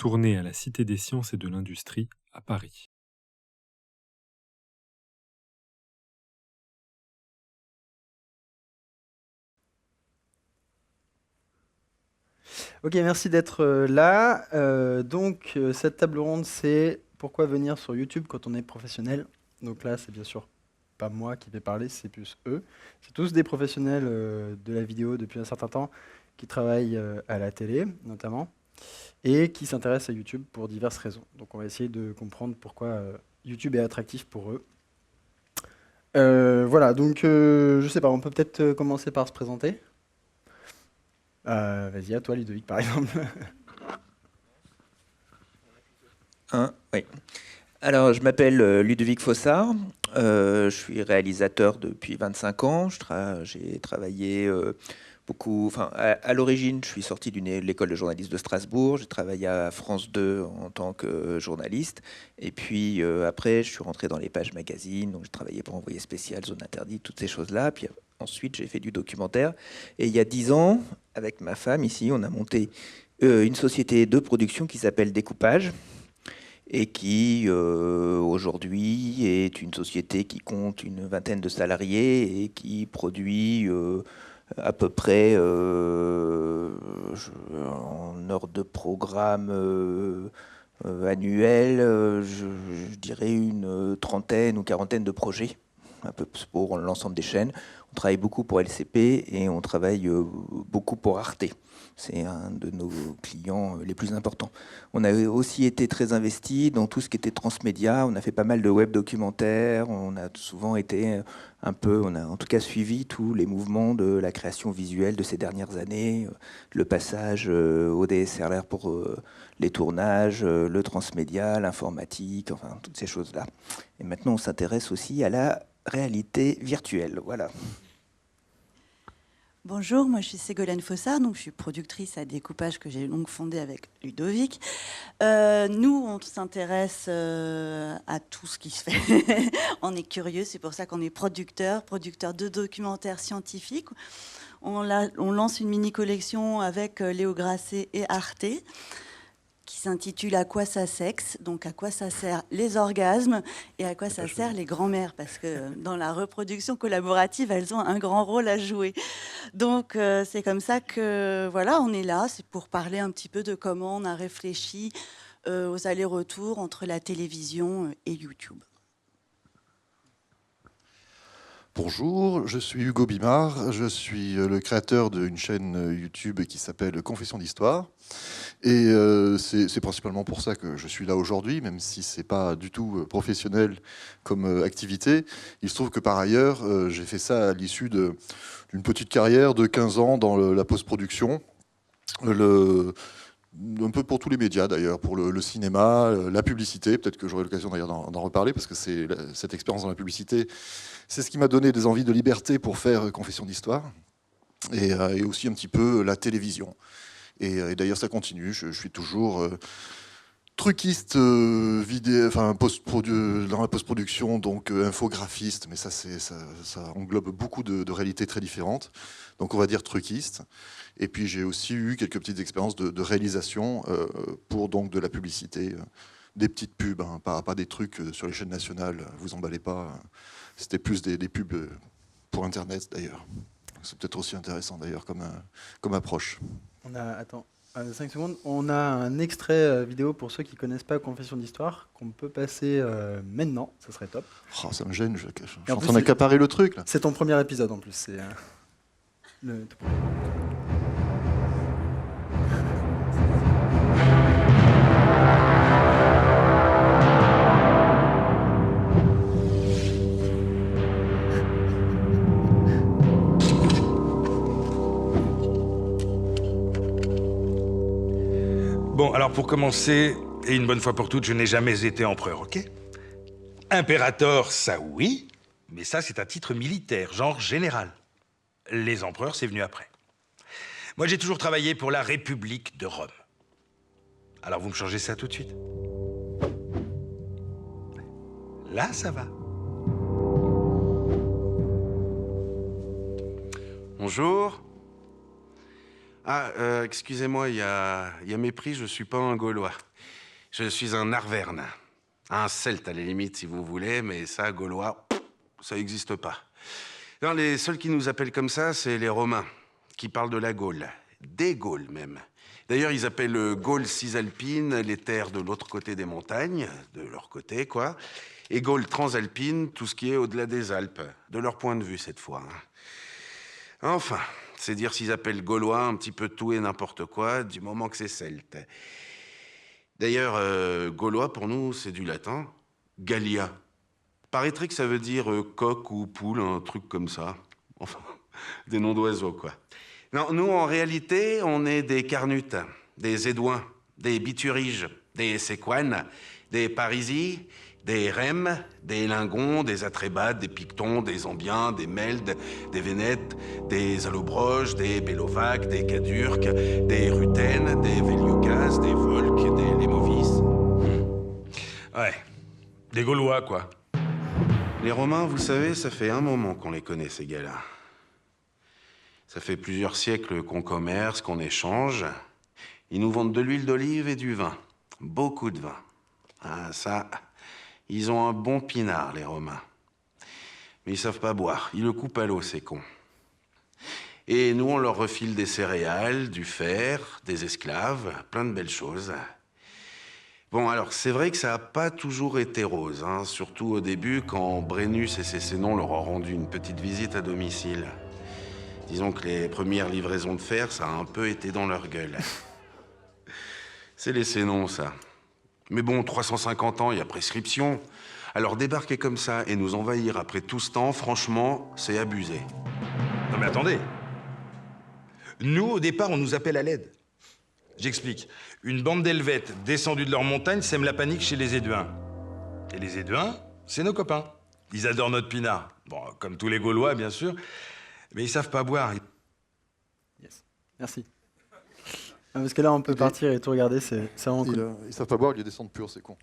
tourné à la Cité des Sciences et de l'Industrie à Paris. Ok, merci d'être là. Cette table ronde, c'est pourquoi venir sur YouTube quand on est professionnel. Donc là, c'est bien sûr pas moi qui vais parler, c'est plus eux. C'est tous des professionnels de la vidéo depuis un certain temps, qui travaillent à la télé notamment, et qui s'intéressent à YouTube pour diverses raisons. Donc on va essayer de comprendre pourquoi YouTube est attractif pour eux. Voilà, je sais pas, on peut peut-être commencer par se présenter. Vas-y, à toi Ludovic par exemple. Oui. Alors, je m'appelle Ludovic Fossard. Je suis réalisateur depuis 25 ans. J'ai travaillé beaucoup. Enfin, à l'origine, je suis sorti de l'école de journalisme de Strasbourg. J'ai travaillé à France 2 en tant que journaliste. Et puis après, je suis rentré dans les pages magazines. Donc, j'ai travaillé pour Envoyé spécial, Zone interdite, toutes ces choses-là. Puis ensuite, j'ai fait du documentaire. Et il y a 10 ans, avec ma femme ici, on a monté une société de production qui s'appelle Découpage et qui aujourd'hui est une société qui compte une vingtaine de salariés et qui produit à peu près en heure de programme annuel, je dirais une trentaine ou quarantaine de projets, un peu pour l'ensemble des chaînes. On travaille beaucoup pour LCP et on travaille beaucoup pour Arte. C'est un de nos clients les plus importants. On a aussi été très investi dans tout ce qui était transmédia. On a fait pas mal de web documentaires. On a souvent été on a en tout cas suivi tous les mouvements de la création visuelle de ces dernières années. Le passage au DSLR pour les tournages, le transmédia, l'informatique, enfin toutes ces choses-là. Et maintenant, on s'intéresse aussi à la réalité virtuelle. Voilà. Bonjour, moi je suis Ségolène Fossard, donc je suis productrice à Découpage que j'ai donc fondé avec Ludovic. Nous, on s'intéresse à tout ce qui se fait. On est curieux, c'est pour ça qu'on est producteur de documentaires scientifiques. On lance une mini-collection avec Léo Grasset et Arte, qui s'intitule À quoi ça sexe, donc à quoi ça sert les orgasmes et à quoi ça sert les grands-mères, parce que dans la reproduction collaborative, elles ont un grand rôle à jouer. Donc c'est comme ça que voilà, on est là, c'est pour parler un petit peu de comment on a réfléchi aux allers-retours entre la télévision et YouTube. Bonjour, je suis Hugo Bimard, je suis le créateur d'une chaîne YouTube qui s'appelle Confession d'Histoire. Et c'est principalement pour ça que je suis là aujourd'hui, même si c'est pas du tout professionnel comme activité. Il se trouve que par ailleurs, j'ai fait ça à l'issue d'une petite carrière de 15 ans dans la post-production. Un peu pour tous les médias d'ailleurs, pour le cinéma, la publicité, peut-être que j'aurai l'occasion d'ailleurs d'en reparler, parce que cette expérience dans la publicité, c'est ce qui m'a donné des envies de liberté pour faire Confession d'Histoire, et aussi un petit peu la télévision. Et d'ailleurs ça continue, je suis toujours truquiste vidéo, enfin dans la post-production, donc infographiste, mais ça englobe beaucoup de réalités très différentes, donc on va dire truquiste. Et puis j'ai aussi eu quelques petites expériences de réalisation pour donc de la publicité, des petites pubs, hein, pas des trucs sur les chaînes nationales, vous emballez pas, c'était plus des pubs pour Internet d'ailleurs. C'est peut-être aussi intéressant d'ailleurs comme approche. Attends, 5 secondes. On a un extrait vidéo pour ceux qui ne connaissent pas Confession d'Histoire qu'on peut passer maintenant, ça serait top. Oh, ça me gêne, je suis en train d'accaparer le truc là. C'est ton premier épisode en plus. C'est Bon, alors pour commencer, et une bonne fois pour toutes, je n'ai jamais été empereur, ok? Impérator, ça oui, mais ça c'est un titre militaire, genre général. Les empereurs, c'est venu après. Moi, j'ai toujours travaillé pour la République de Rome. Alors vous me changez ça tout de suite. Là, ça va. Bonjour. Excusez-moi, il y a mépris, je suis pas un Gaulois. Je suis un Arverne. Un Celte, à la limite, si vous voulez, mais ça, Gaulois, ça n'existe pas. Non, les seuls qui nous appellent comme ça, c'est les Romains, qui parlent de la Gaule. Des Gaules, même. D'ailleurs, ils appellent Gaule cisalpine les terres de l'autre côté des montagnes, de leur côté, quoi. Et Gaule transalpine, tout ce qui est au-delà des Alpes, de leur point de vue, cette fois. Enfin, c'est dire s'ils appellent Gaulois un petit peu tout et n'importe quoi, du moment que c'est celte. D'ailleurs, Gaulois, pour nous, c'est du latin. Gallia. Paraîtrait que ça veut dire coq ou poule, un truc comme ça. Enfin, des noms d'oiseaux, quoi. Non, nous, en réalité, on est des Carnutes, des Édouins, des Bituriges, des Séquanes, des Parisis, des Rèmes, des Lingons, des Atrébates, des Pictons, des Ambiens, des Meldes, des Vénètes, des Allobroges, des Bélovaques, des Cadurques, des Rutènes, des Véliucas, des Volques, des Lémovis. Ouais, des Gaulois, quoi. Les Romains, vous savez, ça fait un moment qu'on les connaît, ces gars-là. Ça fait plusieurs siècles qu'on commerce, qu'on échange. Ils nous vendent de l'huile d'olive et du vin. Beaucoup de vin. Ah, ça, ils ont un bon pinard, les Romains. Mais ils savent pas boire. Ils le coupent à l'eau, ces cons. Et nous, on leur refile des céréales, du fer, des esclaves, plein de belles choses. Bon, alors, c'est vrai que ça n'a pas toujours été rose, hein, surtout au début, quand Brennus et ses Sénons leur ont rendu une petite visite à domicile. Disons que les premières livraisons de fer, ça a un peu été dans leur gueule. C'est les Sénons, ça. Mais bon, 350 ans, il y a prescription. Alors débarquer comme ça et nous envahir après tout ce temps, franchement, c'est abusé. Non mais attendez. Nous, au départ, on nous appelle à l'aide. J'explique. Une bande d'Helvètes descendus de leur montagne sème la panique chez les Éduins. Et les Éduins, c'est nos copains. Ils adorent notre pinard. Bon, comme tous les Gaulois, bien sûr. Mais ils savent pas boire. Yes. Merci. Parce que là, on peut partir et tout regarder, c'est vraiment cool. Ils savent pas boire, ils les descendent purs, c'est con.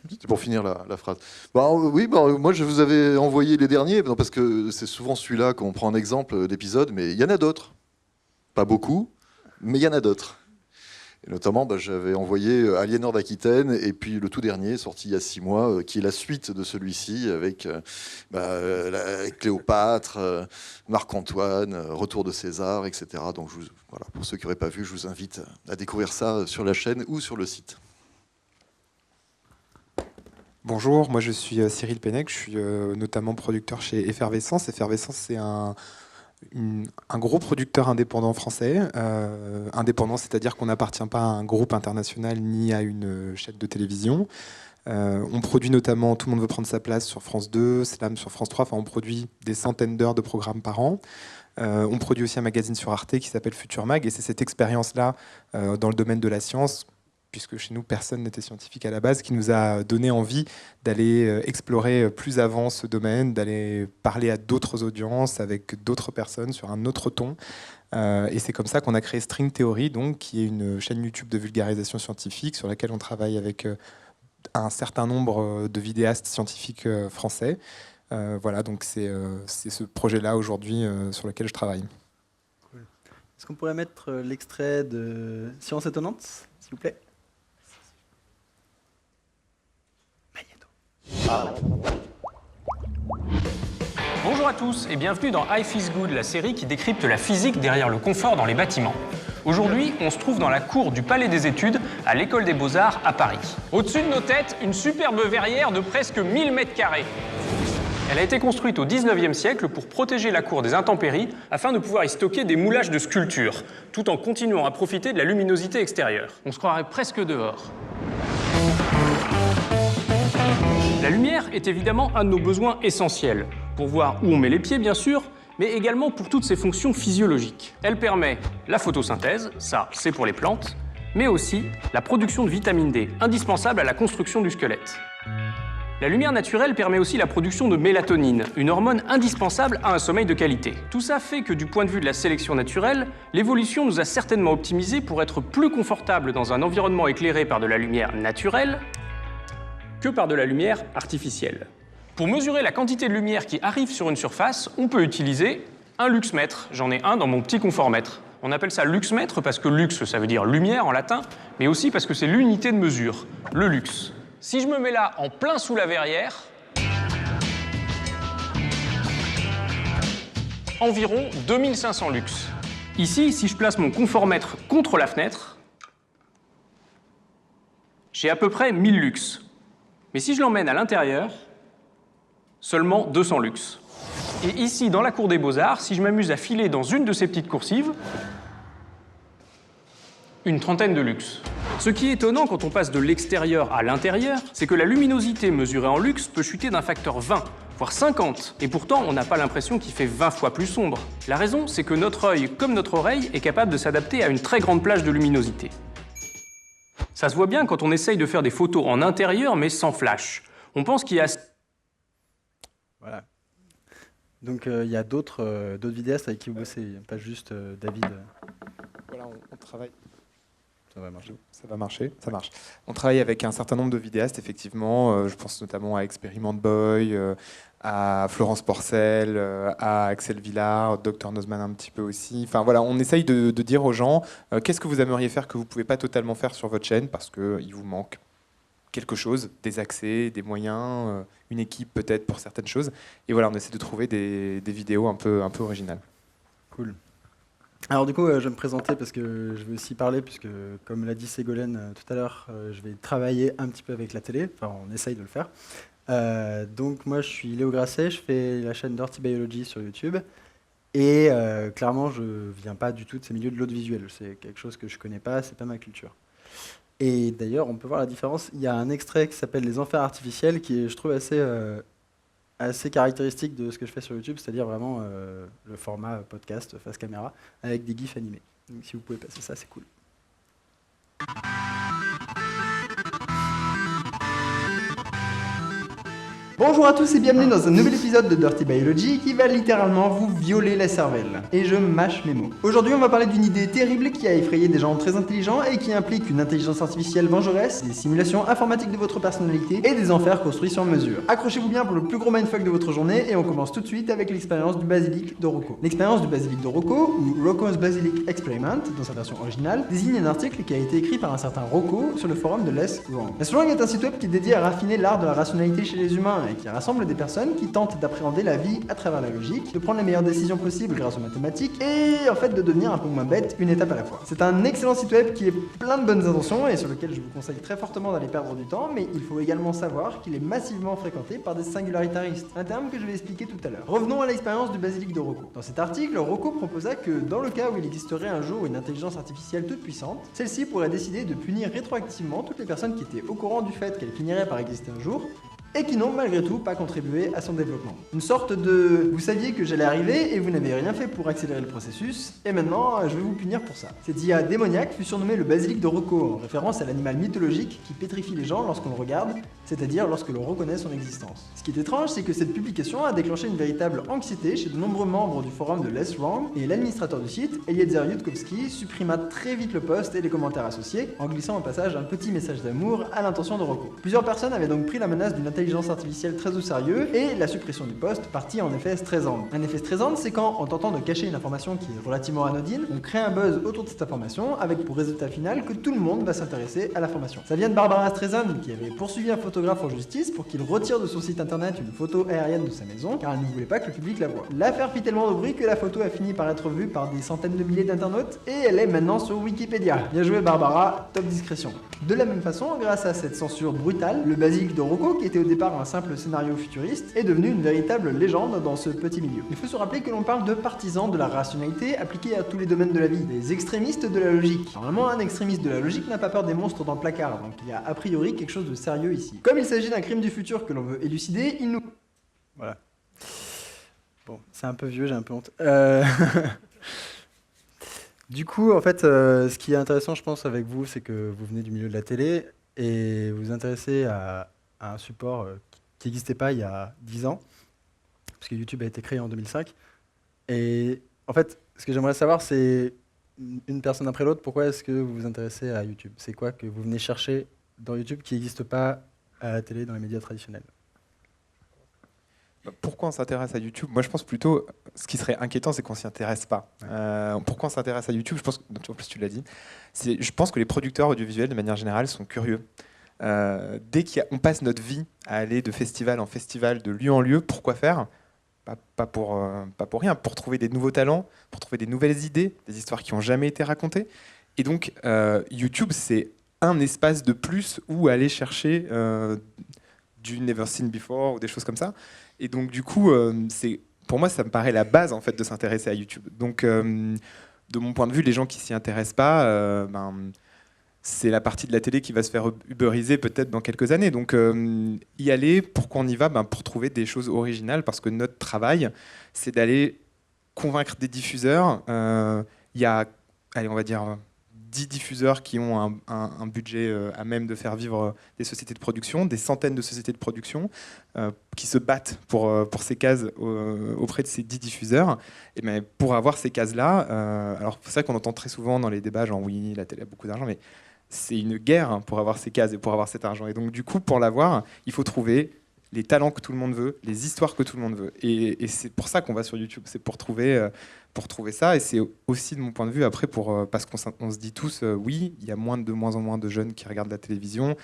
C'était pour finir la phrase. Oui, moi je vous avais envoyé les derniers, parce que c'est souvent celui-là qu'on prend en exemple d'épisode, mais il y en a d'autres. Pas beaucoup, mais il y en a d'autres. Et notamment, j'avais envoyé Aliénor d'Aquitaine, et puis le tout dernier, sorti il y a 6 mois, qui est la suite de celui-ci, avec Cléopâtre, Marc-Antoine, Retour de César, etc. Donc voilà, pour ceux qui n'auraient pas vu, je vous invite à découvrir ça sur la chaîne ou sur le site. Bonjour, moi je suis Cyril Pennec, je suis notamment producteur chez Effervescence. Effervescence, c'est un gros producteur indépendant français. Indépendant, c'est-à-dire qu'on n'appartient pas à un groupe international ni à une chaîne de télévision. On produit notamment Tout le monde veut prendre sa place sur France 2, Slam sur France 3. Enfin, on produit des centaines d'heures de programmes par an. On produit aussi un magazine sur Arte qui s'appelle Futur Mag. Et c'est cette expérience-là dans le domaine de la science, puisque chez nous, personne n'était scientifique à la base, qui nous a donné envie d'aller explorer plus avant ce domaine, d'aller parler à d'autres audiences, avec d'autres personnes, sur un autre ton. Et c'est comme ça qu'on a créé String Theory, donc, qui est une chaîne YouTube de vulgarisation scientifique, sur laquelle on travaille avec un certain nombre de vidéastes scientifiques français. Voilà, donc c'est ce projet-là, aujourd'hui, sur lequel je travaille. Cool. Est-ce qu'on pourrait mettre l'extrait de Science étonnante, s'il vous plaît ? Bonjour à tous et bienvenue dans Life is Good, la série qui décrypte la physique derrière le confort dans les bâtiments. Aujourd'hui, on se trouve dans la cour du Palais des Études à l'École des Beaux-Arts à Paris. Au-dessus de nos têtes, une superbe verrière de presque 1000 mètres carrés. Elle a été construite au 19e siècle pour protéger la cour des intempéries afin de pouvoir y stocker des moulages de sculptures, tout en continuant à profiter de la luminosité extérieure. On se croirait presque dehors. La lumière est évidemment un de nos besoins essentiels, pour voir où on met les pieds bien sûr, mais également pour toutes ses fonctions physiologiques. Elle permet la photosynthèse, ça c'est pour les plantes, mais aussi la production de vitamine D, indispensable à la construction du squelette. La lumière naturelle permet aussi la production de mélatonine, une hormone indispensable à un sommeil de qualité. Tout ça fait que du point de vue de la sélection naturelle, l'évolution nous a certainement optimisés pour être plus confortables dans un environnement éclairé par de la lumière naturelle que par de la lumière artificielle. Pour mesurer la quantité de lumière qui arrive sur une surface, on peut utiliser un luxmètre. J'en ai un dans mon petit conformètre. On appelle ça luxmètre parce que lux, ça veut dire lumière en latin, mais aussi parce que c'est l'unité de mesure, le lux. Si je me mets là en plein sous la verrière, environ 2500 lux. Ici, si je place mon conformètre contre la fenêtre, j'ai à peu près 1000 lux. Mais si je l'emmène à l'intérieur, seulement 200 lux. Et ici, dans la cour des Beaux-Arts, si je m'amuse à filer dans une de ces petites coursives, une trentaine de lux. Ce qui est étonnant quand on passe de l'extérieur à l'intérieur, c'est que la luminosité mesurée en lux peut chuter d'un facteur 20, voire 50. Et pourtant, on n'a pas l'impression qu'il fait 20 fois plus sombre. La raison, c'est que notre œil, comme notre oreille, est capable de s'adapter à une très grande plage de luminosité. Ça se voit bien quand on essaye de faire des photos en intérieur, mais sans flash. On pense qu'il y a... Voilà. Donc il y a d'autres vidéastes avec qui vous bossez, pas juste David. Voilà, on travaille. Ça va marcher. Ça va marcher, ça marche. On travaille avec un certain nombre de vidéastes, effectivement. Je pense notamment à Experiment Boy, à Florence Porcel, à Axel Villard, Dr Nozman un petit peu aussi. Enfin voilà, on essaye de dire aux gens qu'est-ce que vous aimeriez faire que vous ne pouvez pas totalement faire sur votre chaîne parce qu'il vous manque quelque chose, des accès, des moyens, une équipe peut-être pour certaines choses. Et voilà, on essaie de trouver des vidéos un peu originales. Cool. Alors du coup, je vais me présenter parce que je vais aussi parler, puisque comme l'a dit Ségolène tout à l'heure, je vais travailler un petit peu avec la télé, enfin on essaye de le faire. Donc moi je suis Léo Grasset, je fais la chaîne Dirty Biology sur YouTube, et clairement je viens pas du tout de ces milieux de l'audiovisuel, c'est quelque chose que je connais pas, c'est pas ma culture. Et d'ailleurs on peut voir la différence, il y a un extrait qui s'appelle Les Enfers artificiels, qui est je trouve assez caractéristique de ce que je fais sur YouTube, c'est-à-dire vraiment le format podcast face caméra avec des gifs animés. Donc si vous pouvez passer ça, c'est cool. Bonjour à tous et bienvenue dans un nouvel épisode de Dirty Biology qui va littéralement vous violer la cervelle. Et je mâche mes mots. Aujourd'hui on va parler d'une idée terrible qui a effrayé des gens très intelligents et qui implique une intelligence artificielle vengeresse, des simulations informatiques de votre personnalité et des enfers construits sur mesure. Accrochez-vous bien pour le plus gros mindfuck de votre journée et on commence tout de suite avec l'expérience du basilic de Rocco. L'expérience du basilic de Rocco, ou Rocco's Basilic Experiment dans sa version originale, désigne un article qui a été écrit par un certain Rocco sur le forum de Less Wrong. Less Wrong est un site web qui est dédié à raffiner l'art de la rationalité chez les humains et qui rassemble des personnes qui tentent d'appréhender la vie à travers la logique, de prendre les meilleures décisions possibles grâce aux mathématiques et en fait de devenir un peu moins bête une étape à la fois. C'est un excellent site web qui est plein de bonnes intentions et sur lequel je vous conseille très fortement d'aller perdre du temps, mais il faut également savoir qu'il est massivement fréquenté par des singularitaristes, un terme que je vais expliquer tout à l'heure. Revenons à l'expérience du basilic de Rocco. Dans cet article, Rocco proposa que dans le cas où il existerait un jour une intelligence artificielle toute puissante, celle-ci pourrait décider de punir rétroactivement toutes les personnes qui étaient au courant du fait qu'elle finirait par exister un jour et qui n'ont malgré tout pas contribué à son développement. Une sorte de « vous saviez que j'allais arriver et vous n'avez rien fait pour accélérer le processus, et maintenant je vais vous punir pour ça ». Cette IA démoniaque fut surnommée le basilic de Rocco, en référence à l'animal mythologique qui pétrifie les gens lorsqu'on le regarde, c'est-à-dire lorsque l'on reconnaît son existence. Ce qui est étrange, c'est que cette publication a déclenché une véritable anxiété chez de nombreux membres du forum de Less Wrong, et l'administrateur du site, Eliezer Yudkowsky, supprima très vite le post et les commentaires associés, en glissant au passage un petit message d'amour à l'intention de Rocco. Plusieurs personnes avaient donc pris la menace d'une intelligence artificielle très au sérieux et la suppression du post partit en effet stressant. Un effet stressant, c'est quand, en tentant de cacher une information qui est relativement anodine, on crée un buzz autour de cette information avec pour résultat final que tout le monde va s'intéresser à l'information. Ça vient de Barbara Streisand qui avait poursuivi un photographe en justice pour qu'il retire de son site internet une photo aérienne de sa maison car elle ne voulait pas que le public la voie. L'affaire fit tellement de bruit que la photo a fini par être vue par des centaines de milliers d'internautes et elle est maintenant sur Wikipédia. Bien joué Barbara, top discrétion. De la même façon, grâce à cette censure brutale, le basilic de Rocco, qui était au départ un simple scénario futuriste, est devenu une véritable légende dans ce petit milieu. Il faut se rappeler que l'on parle de partisans de la rationalité appliquée à tous les domaines de la vie, des extrémistes de la logique. Normalement, un extrémiste de la logique n'a pas peur des monstres dans le placard, donc il y a a priori quelque chose de sérieux ici. Comme il s'agit d'un crime du futur que l'on veut élucider, il nous... Voilà. Bon, c'est un peu vieux, j'ai un peu honte. Du coup, en fait, ce qui est intéressant, je pense, avec vous, c'est que vous venez du milieu de la télé et vous vous intéressez à un support qui n'existait pas il y a 10 ans, parce que YouTube a été créé en 2005. Et en fait, ce que j'aimerais savoir, c'est une personne après l'autre, pourquoi est-ce que vous vous intéressez à YouTube? C'est quoi que vous venez chercher dans YouTube qui n'existe pas à la télé, dans les médias traditionnels? Pourquoi on s'intéresse à YouTube? Moi, je pense plutôt, ce qui serait inquiétant, c'est qu'on s'y intéresse pas. Pourquoi on s'intéresse à YouTube? Je pense, en plus tu l'as dit, je pense que les producteurs audiovisuels, de manière générale, sont curieux. Dès qu'on passe notre vie à aller de festival en festival, de lieu en lieu, pourquoi faire? Pas pour rien, pour trouver des nouveaux talents, pour trouver des nouvelles idées, des histoires qui n'ont jamais été racontées. Et donc, YouTube, c'est un espace de plus où aller chercher du Never Seen Before ou des choses comme ça. Et donc, du coup, pour moi, ça me paraît la base en fait, de s'intéresser à YouTube. Donc, de mon point de vue, les gens qui s'y intéressent pas, c'est la partie de la télé qui va se faire uberiser peut-être dans quelques années. Donc, y aller, pourquoi on y va? Pour trouver des choses originales, parce que notre travail, c'est d'aller convaincre des diffuseurs. Il y a, allez, on va dire, 10 diffuseurs qui ont un budget à même de faire vivre des sociétés de production, des centaines de sociétés de production qui se battent pour ces cases auprès de ces 10 diffuseurs. Et bien, pour avoir ces cases-là, alors c'est ça qu'on entend très souvent dans les débats, genre oui, la télé a beaucoup d'argent, mais c'est une guerre pour avoir ces cases et pour avoir cet argent. Et donc du coup, pour l'avoir, il faut trouver les talents que tout le monde veut, les histoires que tout le monde veut. Et c'est pour ça qu'on va sur YouTube, c'est pour trouver ça. Et c'est aussi, de mon point de vue, après, parce qu'on se dit tous, oui, il y a de moins en moins de jeunes qui regardent la télévision.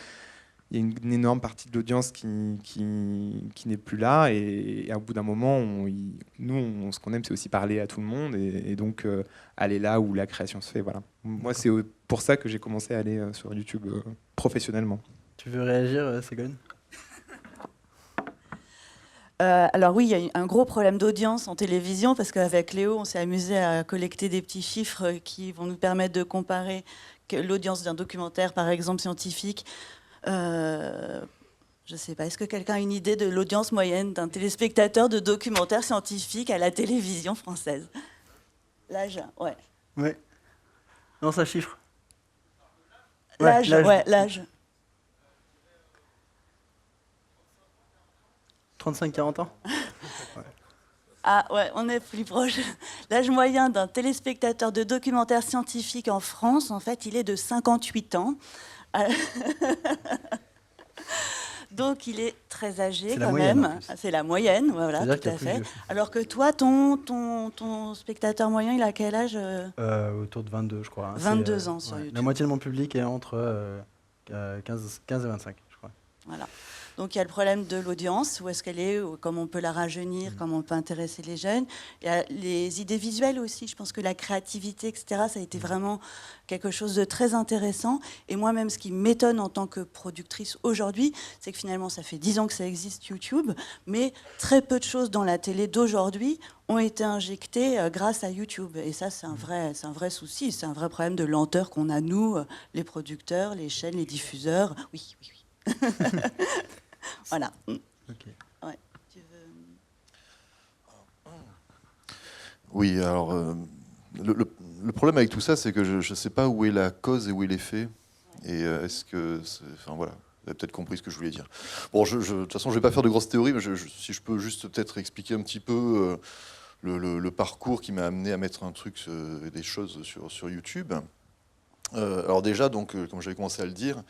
Il y a une énorme partie de l'audience qui n'est plus là. Et au bout d'un moment, ce qu'on aime, c'est aussi parler à tout le monde. Et donc, aller là où la création se fait. Voilà. Moi, c'est pour ça que j'ai commencé à aller sur YouTube professionnellement. Tu veux réagir, Ségolène? Alors oui, il y a un gros problème d'audience en télévision parce qu'avec Léo, on s'est amusé à collecter des petits chiffres qui vont nous permettre de comparer l'audience d'un documentaire, par exemple scientifique. Je ne sais pas, est-ce que quelqu'un a une idée de l'audience moyenne d'un téléspectateur de documentaire scientifique à la télévision française? L'âge, ouais. Ouais. Non, ça chiffre. L'âge, ouais, l'âge. 35-40 ans. Ouais. Ah ouais, on est plus proche. L'âge moyen d'un téléspectateur de documentaire scientifique en France, en fait, il est de 58 ans. Donc il est très âgé quand même. C'est la moyenne, voilà, tout à fait. Alors que toi, ton spectateur moyen, il a quel âge? Autour de 22, je crois. 22 ans sur YouTube. La moitié de mon public est entre 15 et 25, je crois. Voilà. Donc il y a le problème de l'audience, où est-ce qu'elle est, comment on peut la rajeunir, comment on peut intéresser les jeunes. Il y a les idées visuelles aussi, je pense que la créativité, etc., ça a été vraiment quelque chose de très intéressant. Et moi-même, ce qui m'étonne en tant que productrice aujourd'hui, c'est que finalement, ça fait 10 ans que ça existe, YouTube, mais très peu de choses dans la télé d'aujourd'hui ont été injectées grâce à YouTube. Et ça, c'est un vrai souci, c'est un vrai problème de lenteur qu'on a, nous, les producteurs, les chaînes, les diffuseurs. Oui. Voilà. Okay. Ouais. Tu veux... Oui, alors le problème avec tout ça, c'est que je ne sais pas où est la cause et où est l'effet. Et est-ce que... Enfin voilà, vous avez peut-être compris ce que je voulais dire. Bon, de toute façon, je ne vais pas faire de grosses théories, mais si je peux juste peut-être expliquer un petit peu le parcours qui m'a amené à mettre des choses sur YouTube. Alors déjà, donc, comme j'avais commencé à le dire,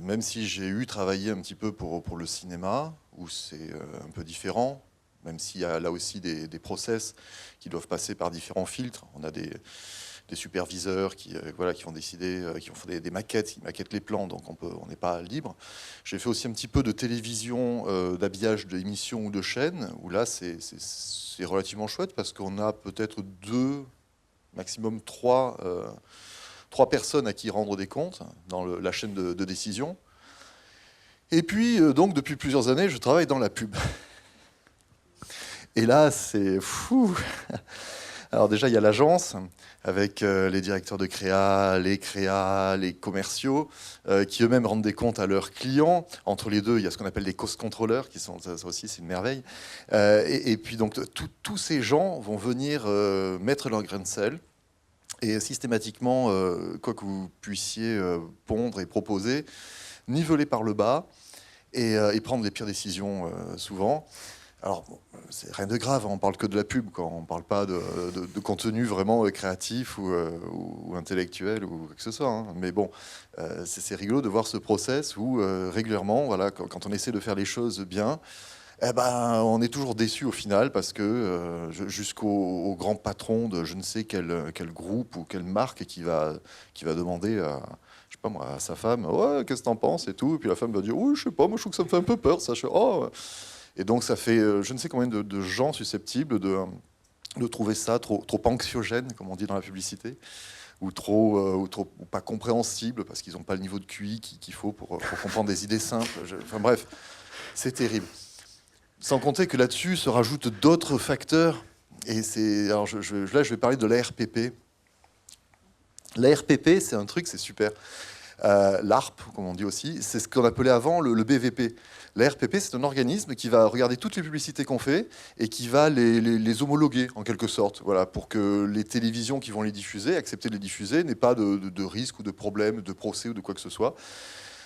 même si j'ai travaillé un petit peu pour le cinéma, où c'est un peu différent, même s'il y a là aussi des process qui doivent passer par différents filtres. On a des superviseurs qui vont décider, qui font des maquettes, qui maquettent les plans, donc on n'est pas libre. J'ai fait aussi un petit peu de télévision, d'habillage d'émissions ou de chaînes, où là c'est relativement chouette, parce qu'on a peut-être 2, maximum 3 personnes à qui rendre des comptes dans la chaîne de décision. Et puis, donc, depuis plusieurs années, je travaille dans la pub. Et là, c'est fou. Alors déjà, il y a l'agence, avec les directeurs de créa, les commerciaux, qui eux-mêmes rendent des comptes à leurs clients. Entre les deux, il y a ce qu'on appelle des cost controllers, qui sont, ça aussi, c'est une merveille. Et puis, donc, tous ces gens vont venir mettre leur grain de sel. Et systématiquement, quoi que vous puissiez pondre et proposer, niveler par le bas et prendre les pires décisions souvent. Alors, bon, c'est rien de grave, on parle que de la pub, quoi. On ne parle pas de contenu vraiment créatif ou intellectuel ou quoi que ce soit. Hein. Mais bon, c'est rigolo de voir ce process où régulièrement, voilà, quand on essaie de faire les choses bien, Eh ben, on est toujours déçu au final parce que jusqu'au grand patron de je ne sais quel groupe ou quelle marque qui va demander à, je sais pas moi, à sa femme, ouais, qu'est-ce que t'en penses et tout, et puis la femme va dire, oui, je sais pas, moi je trouve que ça me fait un peu peur, ça. Oh. Et donc ça fait je ne sais combien de gens susceptibles de trouver ça trop anxiogène, comme on dit dans la publicité, ou pas compréhensible parce qu'ils n'ont pas le niveau de QI qu'il faut pour comprendre des idées simples. Enfin bref, c'est terrible. Sans compter que là-dessus se rajoutent d'autres facteurs. Et alors là, je vais parler de l'ARPP. L'ARPP, c'est un truc, c'est super. L'ARP, comme on dit aussi, c'est ce qu'on appelait avant le BVP. L'ARPP, c'est un organisme qui va regarder toutes les publicités qu'on fait et qui va les homologuer, en quelque sorte, voilà, pour que les télévisions qui vont les diffuser, accepter de les diffuser, n'aient pas de risque ou de problème, de procès ou de quoi que ce soit.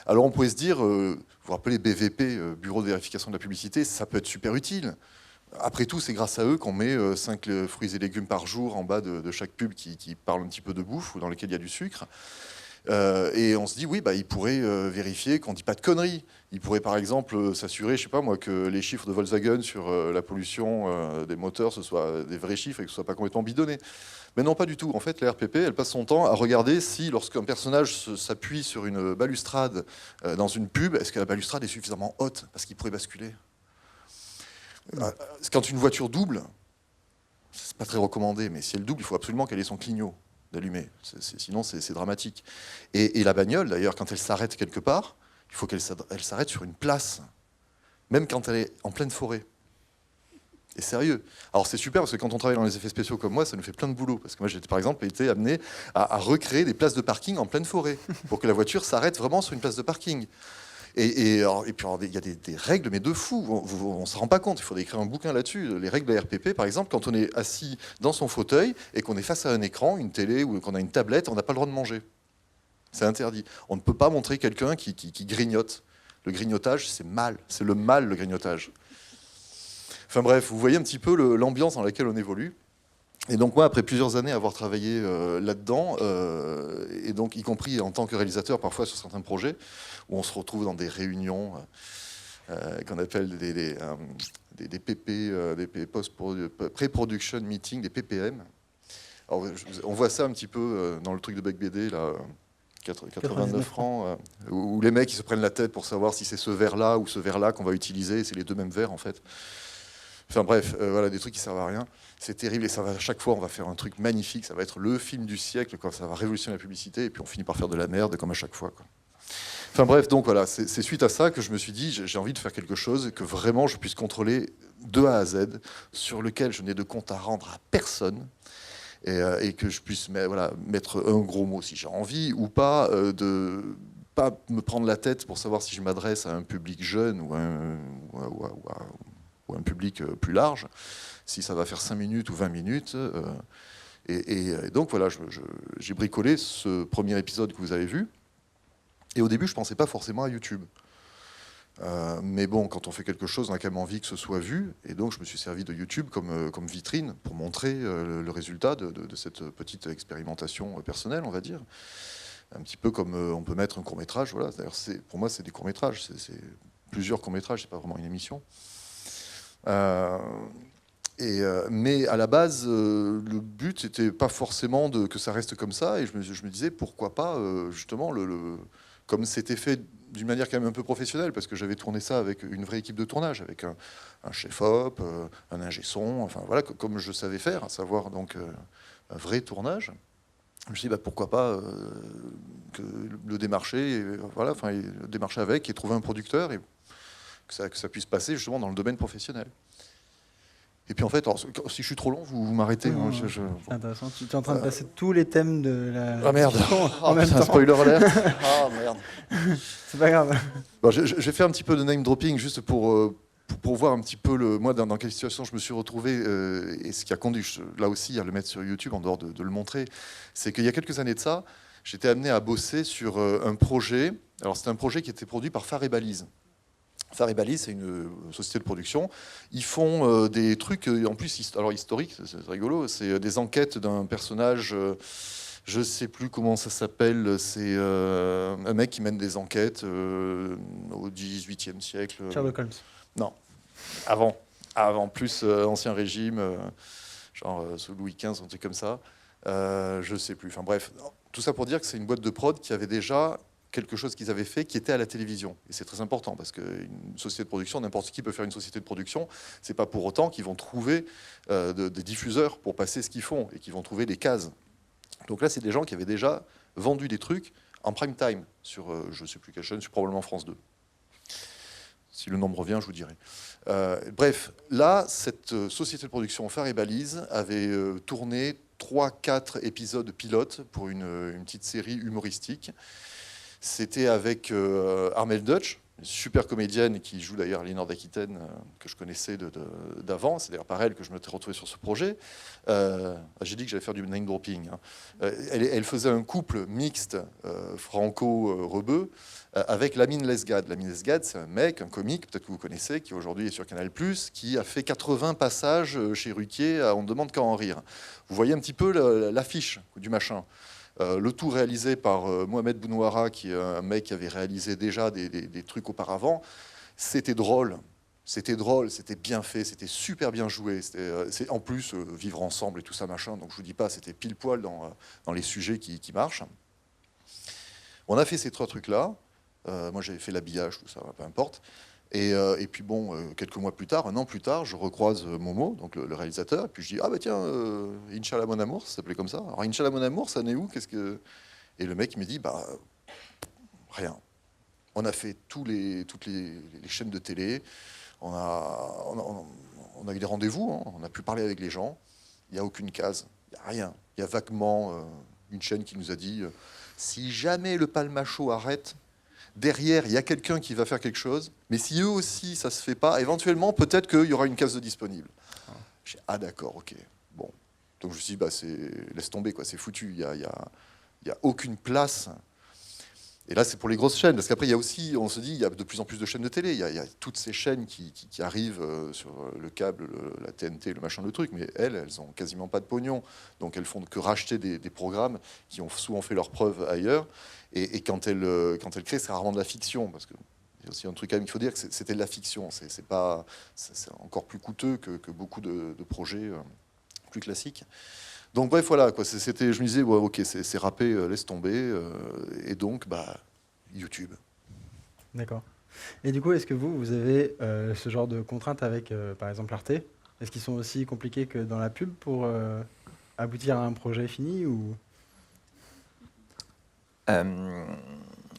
Alors on pourrait se dire, vous vous rappelez BVP, Bureau de vérification de la publicité, ça peut être super utile. Après tout, c'est grâce à eux qu'on met 5 fruits et légumes par jour en bas de chaque pub qui parle un petit peu de bouffe ou dans lequel il y a du sucre. Et on se dit, oui, bah, ils pourraient vérifier qu'on ne dit pas de conneries. Ils pourraient, par exemple, s'assurer, je sais pas moi, que les chiffres de Volkswagen sur la pollution des moteurs, ce soient des vrais chiffres et que ce ne soit pas complètement bidonné. Mais non, pas du tout. En fait, la RPP, elle passe son temps à regarder si, lorsqu'un personnage s'appuie sur une balustrade dans une pub, est-ce que la balustrade est suffisamment haute parce qu'il pourrait basculer. Quand une voiture double, c'est pas très recommandé, mais si elle double, il faut absolument qu'elle ait son clignot d'allumé. Sinon, c'est dramatique. Et la bagnole, d'ailleurs, quand elle s'arrête quelque part, il faut qu'elle s'arrête sur une place, même quand elle est en pleine forêt. Et sérieux. Alors c'est super parce que quand on travaille dans les effets spéciaux comme moi, ça nous fait plein de boulot. Parce que moi, j'ai par exemple été amené à recréer des places de parking en pleine forêt pour que la voiture s'arrête vraiment sur une place de parking. Et puis il y a des règles, mais de fou. On ne se rend pas compte. Il faudrait écrire un bouquin là-dessus. Les règles de la RPP, par exemple, quand on est assis dans son fauteuil et qu'on est face à un écran, une télé ou qu'on a une tablette, on n'a pas le droit de manger. C'est interdit. On ne peut pas montrer quelqu'un qui grignote. Le grignotage, c'est mal. C'est le mal, le grignotage. Enfin bref, vous voyez un petit peu l'ambiance dans laquelle on évolue. Et donc moi, après plusieurs années à avoir travaillé là-dedans, et donc y compris en tant que réalisateur parfois sur certains projets, où on se retrouve dans des réunions qu'on appelle des PP, des pré-production meetings, des PPM. Alors, on voit ça un petit peu dans le truc de Bec BD, là, 89 francs, où les mecs ils se prennent la tête pour savoir si c'est ce verre-là ou ce verre-là qu'on va utiliser, c'est les deux mêmes verres en fait. Enfin bref, voilà, des trucs qui servent à rien. C'est terrible et ça va, à chaque fois on va faire un truc magnifique, ça va être le film du siècle, quoi. Ça va révolutionner la publicité et puis on finit par faire de la merde comme à chaque fois, quoi. Enfin bref, donc voilà, c'est suite à ça que je me suis dit j'ai envie de faire quelque chose que vraiment je puisse contrôler de A à Z, sur lequel je n'ai de compte à rendre à personne et que je puisse mettre un gros mot si j'ai envie ou pas, de pas me prendre la tête pour savoir si je m'adresse à un public jeune ou un public plus large, si ça va faire 5 minutes ou 20 minutes. Et donc voilà, j'ai bricolé ce premier épisode que vous avez vu. Et au début, je ne pensais pas forcément à YouTube. Mais bon, quand on fait quelque chose, on a quand même envie que ce soit vu. Et donc, je me suis servi de YouTube comme vitrine pour montrer le résultat de cette petite expérimentation personnelle, on va dire. Un petit peu comme on peut mettre un court-métrage. Voilà. D'ailleurs, pour moi, c'est des courts-métrages. C'est plusieurs courts-métrages, c'est pas vraiment une émission. Mais à la base, le but, c'était pas forcément que ça reste comme ça. Et je me disais, pourquoi pas, justement, comme c'était fait d'une manière quand même un peu professionnelle, parce que j'avais tourné ça avec une vraie équipe de tournage, avec un chef-op, un ingé-son, enfin voilà, comme je savais faire, à savoir donc un vrai tournage. Je me suis dit, pourquoi pas le démarcher, le démarcher avec et trouver un producteur et que ça puisse passer justement dans le domaine professionnel. Et puis en fait, alors, si je suis trop long, vous m'arrêtez. Oui, c'est intéressant. Tu es en train de passer tous les thèmes de la... Ah merde. En même temps. Spoiler alert. Ah merde. C'est pas grave. Bon, j'ai fait un petit peu de name dropping juste pour voir un petit peu moi dans quelle situation je me suis retrouvé et ce qui a conduit là aussi à le mettre sur YouTube en dehors de le montrer, c'est qu'il y a quelques années de ça, j'étais amené à bosser sur un projet. Alors c'était un projet qui était produit par Phare et Balise. Phare et Balise, c'est une société de production. Ils font des trucs, en plus, historiques, c'est rigolo. C'est des enquêtes d'un personnage, je ne sais plus comment ça s'appelle. C'est un mec qui mène des enquêtes au XVIIIe siècle. Sherlock Holmes. Non, Avant plus Ancien Régime, genre sous Louis XV, un truc comme ça. Je sais plus. Enfin bref, tout ça pour dire que c'est une boîte de prod qui avait déjà quelque chose qu'ils avaient fait qui était à la télévision. Et c'est très important parce qu'une société de production, n'importe qui peut faire une société de production. C'est pas pour autant qu'ils vont trouver des diffuseurs pour passer ce qu'ils font et qu'ils vont trouver des cases. Donc là, c'est des gens qui avaient déjà vendu des trucs en prime time sur, je sais plus quelle chaîne, sur probablement France 2. Si le nom me revient, je vous dirai. Bref, là, cette société de production Phare et Balise avait tourné 3-4 épisodes pilotes pour une petite série humoristique. C'était avec Armelle Dutch, une super comédienne qui joue d'ailleurs Léonore d'Aquitaine, que je connaissais d'avant. C'est d'ailleurs par elle que je me suis retrouvé sur ce projet. J'ai dit que j'allais faire du name dropping. Hein. Elle faisait un couple mixte franco-rebeu avec Lamine Lesgade. Lamine Lesgade, c'est un mec, un comique, peut-être que vous connaissez, qui aujourd'hui est sur Canal+, qui a fait 80 passages chez Ruquier à On ne demande qu'à en rire. Vous voyez un petit peu l'affiche du machin. Le tout réalisé par Mohamed Bounouara, qui est un mec qui avait réalisé déjà des trucs auparavant. C'était drôle, c'était bien fait, c'était super bien joué. C'est en plus vivre ensemble et tout ça machin. Donc je vous dis pas, c'était pile poil dans les sujets qui marchent. On a fait ces 3 trucs-là. Moi j'avais fait l'habillage, tout ça, peu importe. Et puis bon, quelques mois plus tard, un an plus tard, je recroise Momo, donc le réalisateur, et puis je dis, ah bah tiens, Inch'Allah mon amour, ça s'appelait comme ça. Alors Inch'Allah mon amour, ça en est où? Et le mec il me dit, bah rien. On a fait toutes les chaînes de télé, on a eu des rendez-vous, hein, on a pu parler avec les gens, il n'y a aucune case, il n'y a rien. Il y a vaguement une chaîne qui nous a dit, si jamais le Palmacho arrête, derrière, il y a quelqu'un qui va faire quelque chose, mais si eux aussi, ça ne se fait pas, éventuellement, peut-être qu'il y aura une case de disponible. J'ai dit, ah d'accord, ok. Bon. Donc je me suis dit, bah, laisse tomber, quoi, c'est foutu, il n'y a aucune place. Et là, c'est pour les grosses chaînes, parce qu'après, il y a aussi, on se dit, il y a de plus en plus de chaînes de télé, il y a toutes ces chaînes qui arrivent sur le câble, la TNT, le machin, le truc, mais elles ont quasiment pas de pognon, donc elles font que racheter des programmes qui ont souvent fait leurs preuves ailleurs, et quand elles créent, c'est rarement de la fiction, parce que il y a aussi un truc quand même qu'il faut dire, que c'était de la fiction, c'est encore plus coûteux que beaucoup de projets plus classiques. Donc bref, voilà, quoi. Je me disais, ouais, ok, c'est râpé, laisse tomber. Et donc, bah, YouTube. D'accord. Et du coup, est-ce que vous avez ce genre de contraintes avec, par exemple, Arte? Est-ce qu'ils sont aussi compliqués que dans la pub pour aboutir à un projet fini ou...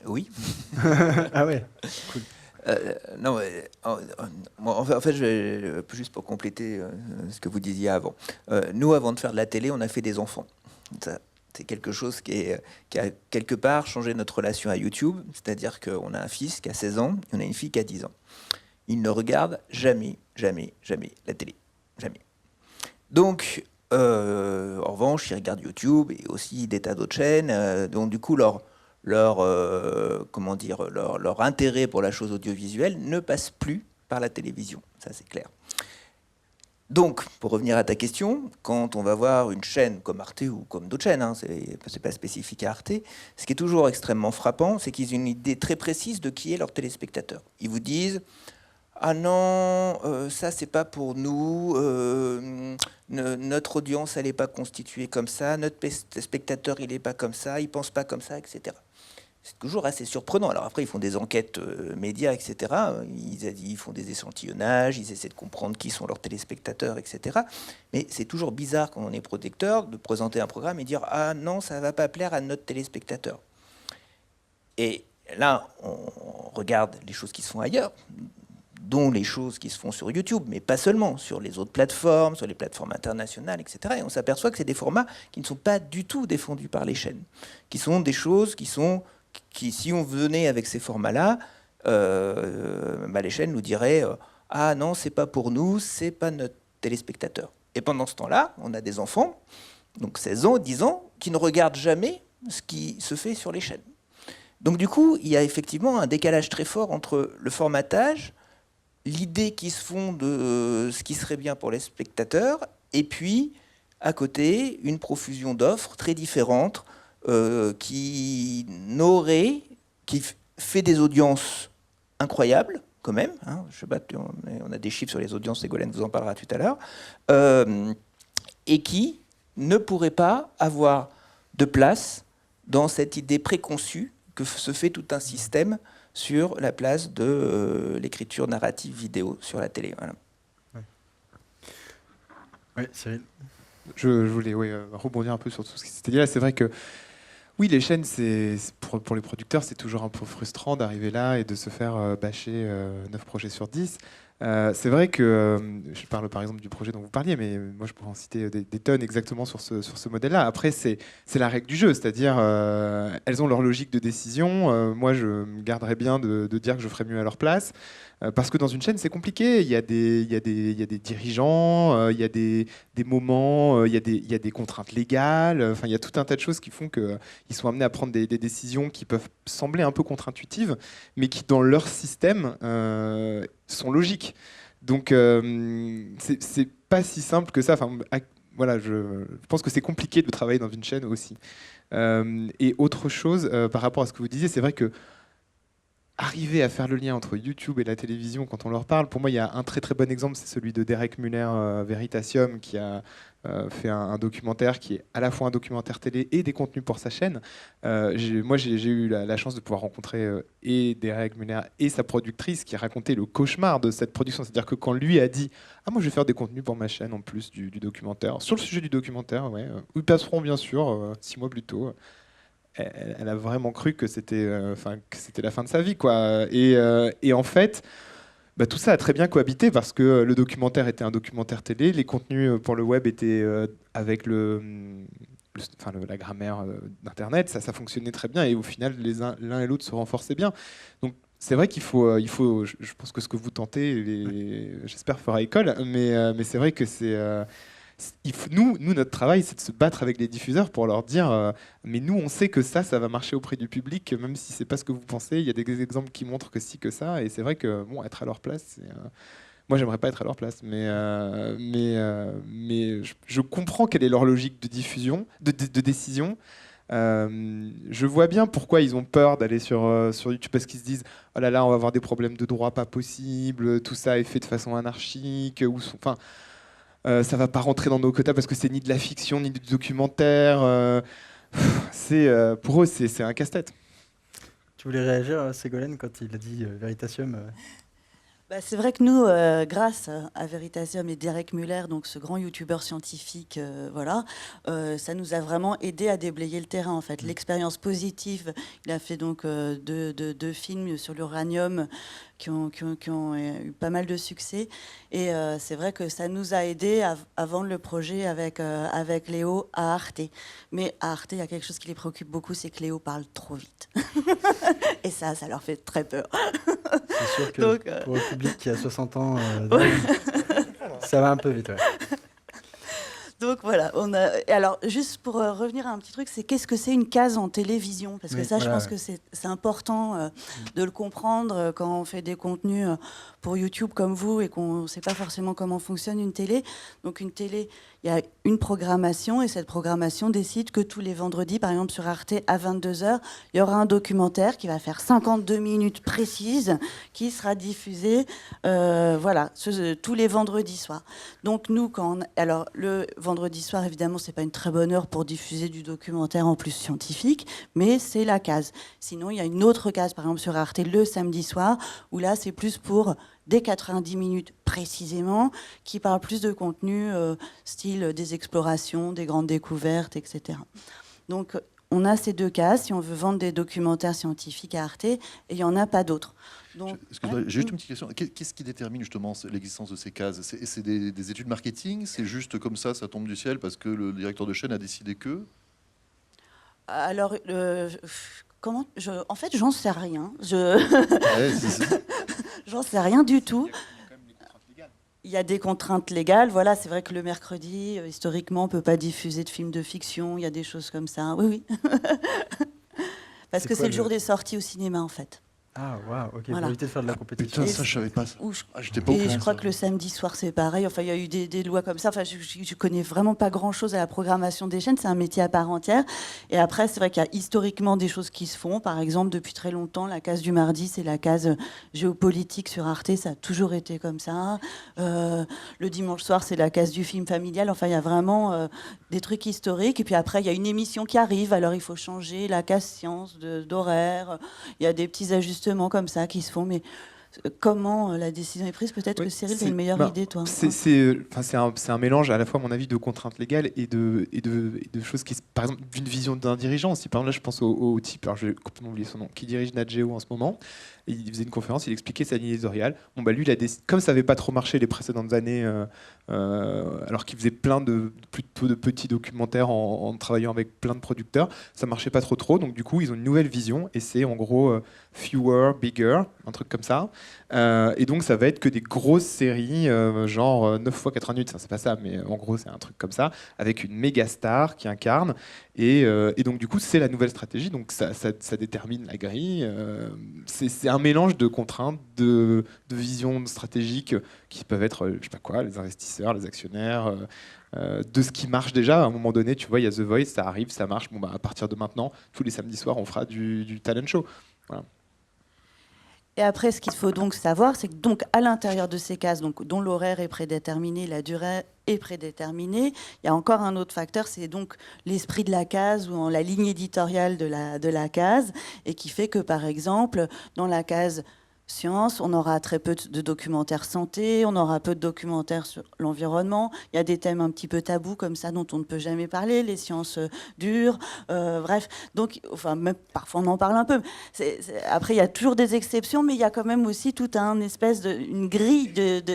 Oui. Ah ouais, cool. Non, en fait, juste pour compléter ce que vous disiez avant. Nous, avant de faire de la télé, on a fait des enfants. Ça, c'est quelque chose qui a quelque part changé notre relation à YouTube. C'est-à-dire qu'on a un fils qui a 16 ans, et on a une fille qui a 10 ans. Ils ne regardent jamais la télé. Jamais. Donc, en revanche, ils regardent YouTube et aussi des tas d'autres chaînes. Donc, du coup, leur intérêt pour la chose audiovisuelle ne passe plus par la télévision, ça c'est clair. Donc, pour revenir à ta question, quand on va voir une chaîne comme Arte ou comme d'autres chaînes, hein, c'est pas spécifique à Arte, ce qui est toujours extrêmement frappant, c'est qu'ils ont une idée très précise de qui est leur téléspectateur. Ils vous disent « Ah non, ça c'est pas pour nous, notre audience elle n'est pas constituée comme ça, notre spectateur il n'est pas comme ça, il pense pas comme ça, etc. » C'est toujours assez surprenant. Alors après, ils font des enquêtes médias, etc. Ils font des échantillonnages, ils essaient de comprendre qui sont leurs téléspectateurs, etc. Mais c'est toujours bizarre quand on est producteur de présenter un programme et dire « Ah non, ça ne va pas plaire à notre téléspectateur ». Et là, on regarde les choses qui se font ailleurs, dont les choses qui se font sur YouTube, mais pas seulement, sur les autres plateformes, sur les plateformes internationales, etc. Et on s'aperçoit que c'est des formats qui ne sont pas du tout défendus par les chaînes, qui sont des choses qui, si on venait avec ces formats-là, les chaînes nous diraient « Ah non, c'est pas pour nous, c'est pas notre téléspectateur ». Et pendant ce temps-là, on a des enfants, donc 16 ans, 10 ans, qui ne regardent jamais ce qui se fait sur les chaînes. Donc du coup, il y a effectivement un décalage très fort entre le formatage, l'idée qui se font de ce qui serait bien pour les spectateurs, et puis, à côté, une profusion d'offres très différentes qui fait des audiences incroyables, quand même, hein, on a des chiffres sur les audiences, Ségolène vous en parlera tout à l'heure, et qui ne pourrait pas avoir de place dans cette idée préconçue que se fait tout un système sur la place de l'écriture narrative vidéo sur la télé. Voilà. Oui, Cyril. Je voulais rebondir un peu sur tout ce qui s'était dit là. C'est vrai que oui, les chaînes, pour les producteurs, c'est toujours un peu frustrant d'arriver là et de se faire bâcher 9 projets sur 10. C'est vrai que, je parle par exemple du projet dont vous parliez, mais moi je pourrais en citer des tonnes exactement sur ce modèle-là. Après, c'est la règle du jeu, c'est-à-dire elles ont leur logique de décision. Moi, je me garderais bien de dire que je ferais mieux à leur place. Parce que dans une chaîne, c'est compliqué. Il y a des dirigeants, il y a des moments, il y a des contraintes légales. Enfin, il y a tout un tas de choses qui font qu'ils sont amenés à prendre des décisions qui peuvent sembler un peu contre-intuitives, mais qui, dans leur système, sont logiques. Donc, c'est pas si simple que ça. Enfin, voilà, je pense que c'est compliqué de travailler dans une chaîne aussi. Et autre chose, par rapport à ce que vous disiez, c'est vrai que arriver à faire le lien entre YouTube et la télévision quand on leur parle, pour moi, il y a un très très bon exemple, c'est celui de Derek Muller, Veritasium, qui a fait un documentaire qui est à la fois un documentaire télé et des contenus pour sa chaîne. Moi, j'ai eu la chance de pouvoir rencontrer et Derek Muller et sa productrice qui a raconté le cauchemar de cette production. C'est-à-dire que quand lui a dit « Ah, moi, je vais faire des contenus pour ma chaîne en plus du documentaire », sur le sujet du documentaire, ouais, ils passeront bien sûr 6 mois plus tôt. Elle a vraiment cru que c'était la fin de sa vie, quoi. Et en fait, tout ça a très bien cohabité parce que le documentaire était un documentaire télé, les contenus pour le web étaient avec la grammaire d'Internet, ça fonctionnait très bien et au final, l'un et l'autre se renforçaient bien. Donc, c'est vrai qu'il faut, je pense que ce que vous tentez, j'espère, fera école, mais c'est vrai que c'est... Nous, notre travail, c'est de se battre avec les diffuseurs pour leur dire mais nous, on sait que ça va marcher auprès du public, même si c'est pas ce que vous pensez. Il y a des exemples qui montrent que si, que ça. Et c'est vrai que, bon, être à leur place, moi, j'aimerais pas être à leur place. Mais je comprends quelle est leur logique de diffusion, de décision. Je vois bien pourquoi ils ont peur d'aller sur YouTube, parce qu'ils se disent oh là là, on va avoir des problèmes de droit pas possible, tout ça est fait de façon anarchique, ça va pas rentrer dans nos quotas parce que c'est ni de la fiction ni du documentaire. Pour eux, c'est un casse-tête. Tu voulais réagir, Ségolène, quand il a dit Veritasium C'est vrai que nous, grâce à Veritasium et Derek Muller, donc ce grand youtubeur scientifique, ça nous a vraiment aidé à déblayer le terrain. En fait, l'expérience positive, il a fait donc deux films sur l'uranium qui ont eu pas mal de succès. Et c'est vrai que ça nous a aidé à vendre le projet avec Léo à Arte. Mais à Arte, il y a quelque chose qui les préoccupe beaucoup, c'est que Léo parle trop vite. Et ça leur fait très peur. C'est sûr que donc, pour le public qui a 60 ans, ça va un peu vite. Ouais. Donc voilà, alors juste pour revenir à un petit truc, c'est qu'est-ce que c'est une case en télévision? Parce que ça, je pense que c'est important de le comprendre quand on fait des contenus pour YouTube comme vous et qu'on ne sait pas forcément comment fonctionne une télé. Donc une télé, il y a une programmation et cette programmation décide que tous les vendredis, par exemple sur Arte à 22h, il y aura un documentaire qui va faire 52 minutes précises qui sera diffusé tous les vendredis soirs. Donc nous, alors le vendredi soir, évidemment, c'est pas une très bonne heure pour diffuser du documentaire en plus scientifique, mais c'est la case. Sinon, il y a une autre case, par exemple sur Arte le samedi soir, où là, c'est plus pour des 90 minutes précisément, qui parle plus de contenu style des explorations, des grandes découvertes, etc. Donc, on a ces deux cases si on veut vendre des documentaires scientifiques à Arte, et il n'y en a pas d'autres. J'ai juste une petite question. Qu'est-ce qui détermine justement l'existence de ces cases? C'est des études marketing? C'est juste comme ça tombe du ciel parce que le directeur de chaîne a décidé que? Alors, en fait, j'en sais rien. J'en sais rien du tout. Il y a des contraintes légales. Voilà, c'est vrai que le mercredi, historiquement, on ne peut pas diffuser de films de fiction. Il y a des choses comme ça. Oui. Parce que c'est le jour des sorties au cinéma, en fait. Ah, waouh, ok, Voilà. pour éviter de faire de la compétition. Putain, Et ça, je savais pas ça. Où je- Ah, j'étais pas au Et courant. je crois que le samedi soir, c'est pareil. Enfin, il y a eu des lois comme ça. Enfin, je connais vraiment pas grand-chose à la programmation des chaînes. C'est un métier à part entière. Et après, c'est vrai qu'il y a historiquement des choses qui se font. Par exemple, depuis très longtemps, la case du mardi, c'est la case géopolitique sur Arte. Ça a toujours été comme ça. Le dimanche soir, c'est la case du film familial. Enfin, il y a vraiment des trucs historiques. Et puis après, il y a une émission qui arrive. Alors, il faut changer la case science d'horaire. Il y a des petits ajustements comme ça qui se font. Mais comment la décision est prise? Peut-être que Cyril, tu as une meilleure idée, toi. C'est un mélange, à la fois, à mon avis, de contraintes légales et de choses qui, par exemple, d'une vision d'un dirigeant aussi. Par exemple, là, je pense au type, alors je vais complètement oublier son nom, qui dirige Nat Geo en ce moment. Et il faisait une conférence, il expliquait sa ligne éditoriale. Bon, bah, lui, comme ça n'avait pas trop marché les précédentes années, alors qu'il faisait plutôt de petits documentaires en travaillant avec plein de producteurs, ça marchait pas trop. Donc, du coup, ils ont une nouvelle vision et c'est en gros fewer, bigger, un truc comme ça. Et donc, ça va être que des grosses séries, genre 9 fois 80 minutes. Enfin, c'est pas ça, mais en gros, c'est un truc comme ça, avec une méga star qui incarne. Et donc, du coup, c'est la nouvelle stratégie. Donc, ça détermine la grille. C'est un mélange de contraintes, de visions stratégiques qui peuvent être, je sais pas quoi, les investisseurs, les actionnaires, de ce qui marche déjà. À un moment donné, tu vois, il y a The Voice, ça arrive, ça marche. Bon, bah, à partir de maintenant, tous les samedis soirs, on fera du talent show. Voilà. Et après, ce qu'il faut donc savoir, c'est que donc à l'intérieur de ces cases, donc dont l'horaire est prédéterminé, la durée est prédéterminée, il y a encore un autre facteur, c'est donc l'esprit de la case ou la ligne éditoriale de la case, et qui fait que par exemple, dans la case science, on aura très peu de documentaires santé, on aura peu de documentaires sur l'environnement. Il y a des thèmes un petit peu tabous comme ça dont on ne peut jamais parler, les sciences dures, bref. Donc, enfin, même parfois on en parle un peu. Après, il y a toujours des exceptions, mais il y a quand même aussi toute une grille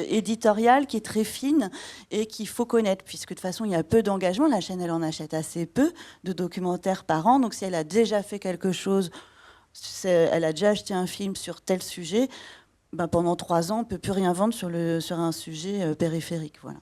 éditoriale qui est très fine et qu'il faut connaître, puisque de toute façon, il y a peu d'engagement. La chaîne, elle en achète assez peu de documentaires par an. Donc, si elle a déjà fait quelque chose, elle a déjà acheté un film sur tel sujet, ben pendant 3 ans, on ne peut plus rien vendre sur un sujet périphérique. Voilà.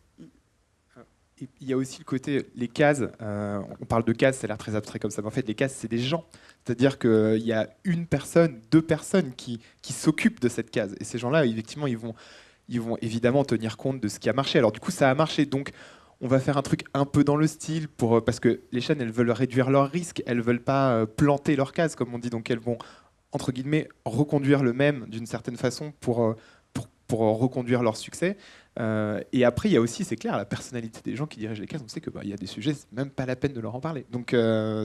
Et il y a aussi le côté, les cases, on parle de cases, ça a l'air très abstrait comme ça, mais en fait, les cases, c'est des gens. C'est-à-dire qu'il y a une personne, 2 personnes qui s'occupent de cette case. Et ces gens-là, effectivement, ils vont évidemment tenir compte de ce qui a marché. Alors du coup, ça a marché. Donc, on va faire un truc un peu dans le style, parce que les chaînes, elles veulent réduire leurs risques, elles veulent pas planter leur case, comme on dit, donc elles vont, entre guillemets, reconduire le même d'une certaine façon pour reconduire leur succès. Et après, il y a aussi, c'est clair, la personnalité des gens qui dirigent les cases. On sait que y a des sujets, c'est même pas la peine de leur en parler. Donc,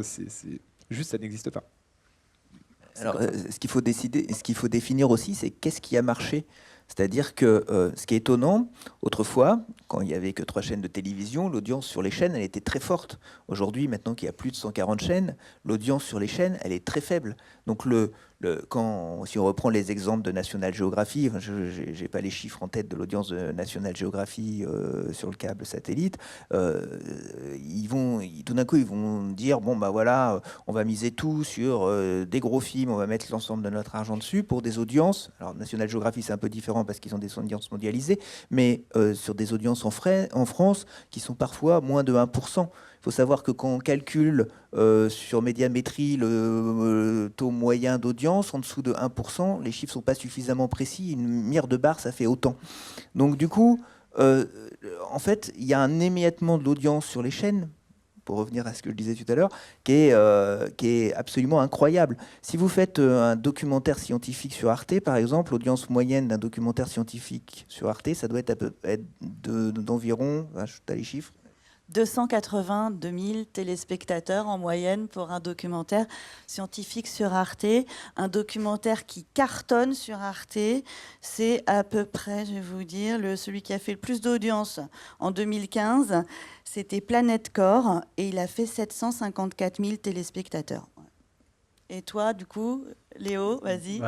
c'est juste, ça n'existe pas. Alors, ce qu'il faut définir aussi, c'est qu'est-ce qui a marché. C'est-à-dire que ce qui est étonnant, autrefois, quand il n'y avait que 3 chaînes de télévision, l'audience sur les chaînes, elle était très forte. Aujourd'hui, maintenant qu'il y a plus de 140 chaînes, l'audience sur les chaînes, elle est très faible. Donc, si on reprend les exemples de National Geographic, je n'ai pas les chiffres en tête de l'audience de National Geographic sur le câble satellite, tout d'un coup, ils vont dire, bon, bah voilà, on va miser tout sur des gros films, on va mettre l'ensemble de notre argent dessus pour des audiences. Alors, National Geographic, c'est un peu différent parce qu'ils ont des audiences mondialisées, mais sur des audiences en France qui sont parfois moins de 1%. Il faut savoir que quand on calcule sur Médiamétrie le taux moyen d'audience, en dessous de 1%, les chiffres ne sont pas suffisamment précis. Une mire de bar, ça fait autant. Donc du coup, en fait, il y a un émiettement de l'audience sur les chaînes, pour revenir à ce que je disais tout à l'heure, qui est absolument incroyable. Si vous faites un documentaire scientifique sur Arte, par exemple, l'audience moyenne d'un documentaire scientifique sur Arte, ça doit être d'environ, tu as les chiffres, 282 000 téléspectateurs en moyenne pour un documentaire scientifique sur Arte. Un documentaire qui cartonne sur Arte, c'est à peu près, je vais vous dire, celui qui a fait le plus d'audience en 2015, c'était Planète Corps, et il a fait 754 000 téléspectateurs. Et toi, du coup, Léo, vas-y.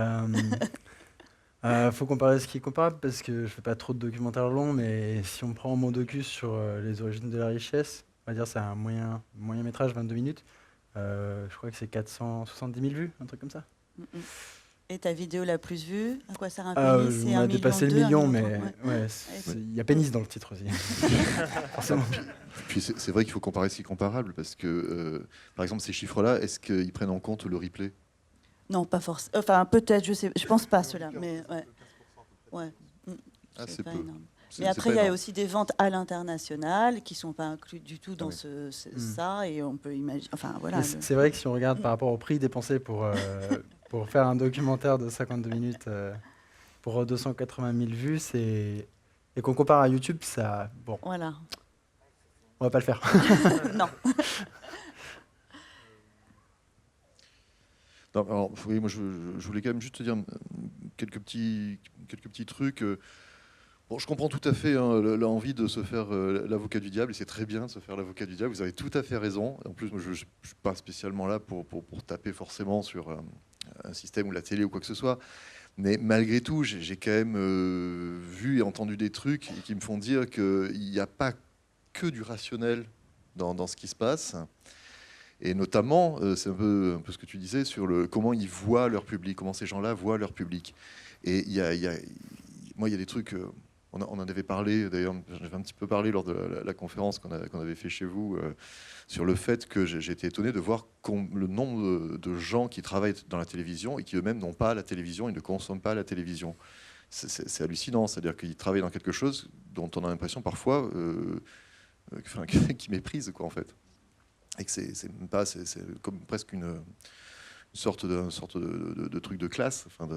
Faut comparer ce qui est comparable, parce que je fais pas trop de documentaires longs, mais si on prend mon docu sur les origines de la richesse, on va dire c'est un moyen métrage, 22 minutes. Je crois que c'est 470 000 vues, un truc comme ça. Et ta vidéo la plus vue, à quoi sert un pénis? On a dépassé le million, mais il y a pénis dans le titre aussi. Forcément. Puis c'est vrai qu'il faut comparer ce qui est comparable, parce que, par exemple, ces chiffres-là, est-ce qu'ils prennent en compte le replay ? Non, pas forcément. Enfin, peut-être, je pense pas cela, mais ouais. Ouais. C'est pas peu. énorme. C'est- Mais c'est après, pas il y a énorme. aussi des ventes à l'international qui sont pas inclus du tout dans ça, et on peut imaginer. Enfin, voilà. Mais c'est vrai que si on regarde par rapport au prix dépensé pour faire un documentaire de 52 minutes pour 280 000 vues, et qu'on compare à YouTube, ça, bon, Voilà. on va pas le faire. Non. Non, alors, oui, moi, je voulais quand même juste te dire quelques petits trucs. Bon, je comprends tout à fait hein, l'envie de se faire l'avocat du diable, et c'est très bien de se faire l'avocat du diable, vous avez tout à fait raison. En plus, moi, je ne suis pas spécialement là pour taper forcément sur un système ou la télé ou quoi que ce soit, mais malgré tout, j'ai quand même vu et entendu des trucs qui me font dire qu'il n'y a pas que du rationnel dans ce qui se passe. Et notamment, c'est un peu ce que tu disais sur comment ils voient leur public, comment ces gens-là voient leur public. Et moi, il y a des trucs, on en avait parlé, d'ailleurs, j'en avais un petit peu parlé lors de la conférence qu'on avait fait chez vous, sur le fait que j'ai été étonné de voir le nombre de gens qui travaillent dans la télévision et qui eux-mêmes n'ont pas la télévision, ils ne consomment pas la télévision. C'est hallucinant, c'est-à-dire qu'ils travaillent dans quelque chose dont on a l'impression parfois qu'ils méprisent, quoi, en fait. Et que c'est même pas, c'est comme presque une sorte de truc de classe. Enfin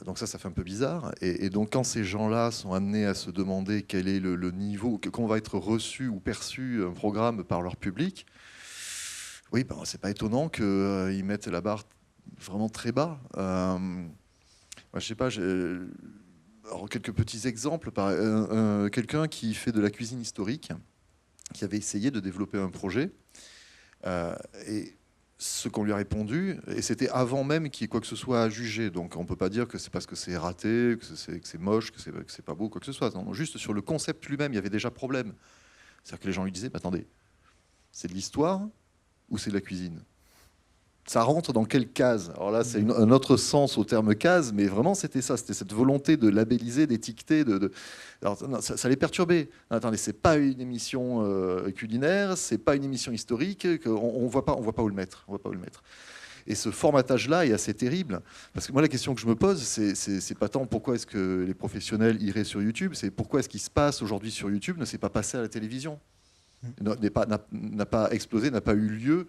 donc ça fait un peu bizarre. Et donc quand ces gens-là sont amenés à se demander quel est le niveau, comment va être reçu ou perçu un programme par leur public, oui, ben, c'est pas étonnant qu'ils mettent la barre vraiment très bas. Je sais pas, alors, quelques petits exemples. Quelqu'un qui fait de la cuisine historique, qui avait essayé de développer un projet, et ce qu'on lui a répondu, et c'était avant même qu'il y ait quoi que ce soit à juger, donc on ne peut pas dire que c'est parce que c'est raté, que c'est moche, que c'est pas beau, quoi que ce soit. Non, juste sur le concept lui-même, il y avait déjà problème. C'est-à-dire que les gens lui disaient, attendez, c'est de l'histoire ou c'est de la cuisine ? Ça rentre dans quelle case ? Alors là, c'est un autre sens au terme case, mais vraiment, c'était ça. C'était cette volonté de labelliser, d'étiqueter. Alors, non, ça les perturbait. Non, attendez, c'est pas une émission culinaire, c'est pas une émission historique. On voit pas où le mettre. On voit pas où le mettre. Et ce formatage-là est assez terrible. Parce que moi, la question que je me pose, c'est pas tant pourquoi est-ce que les professionnels iraient sur YouTube, c'est pourquoi est-ce qu'il se passe aujourd'hui sur YouTube ne s'est pas passé à la télévision ? N'a pas explosé, n'a pas eu lieu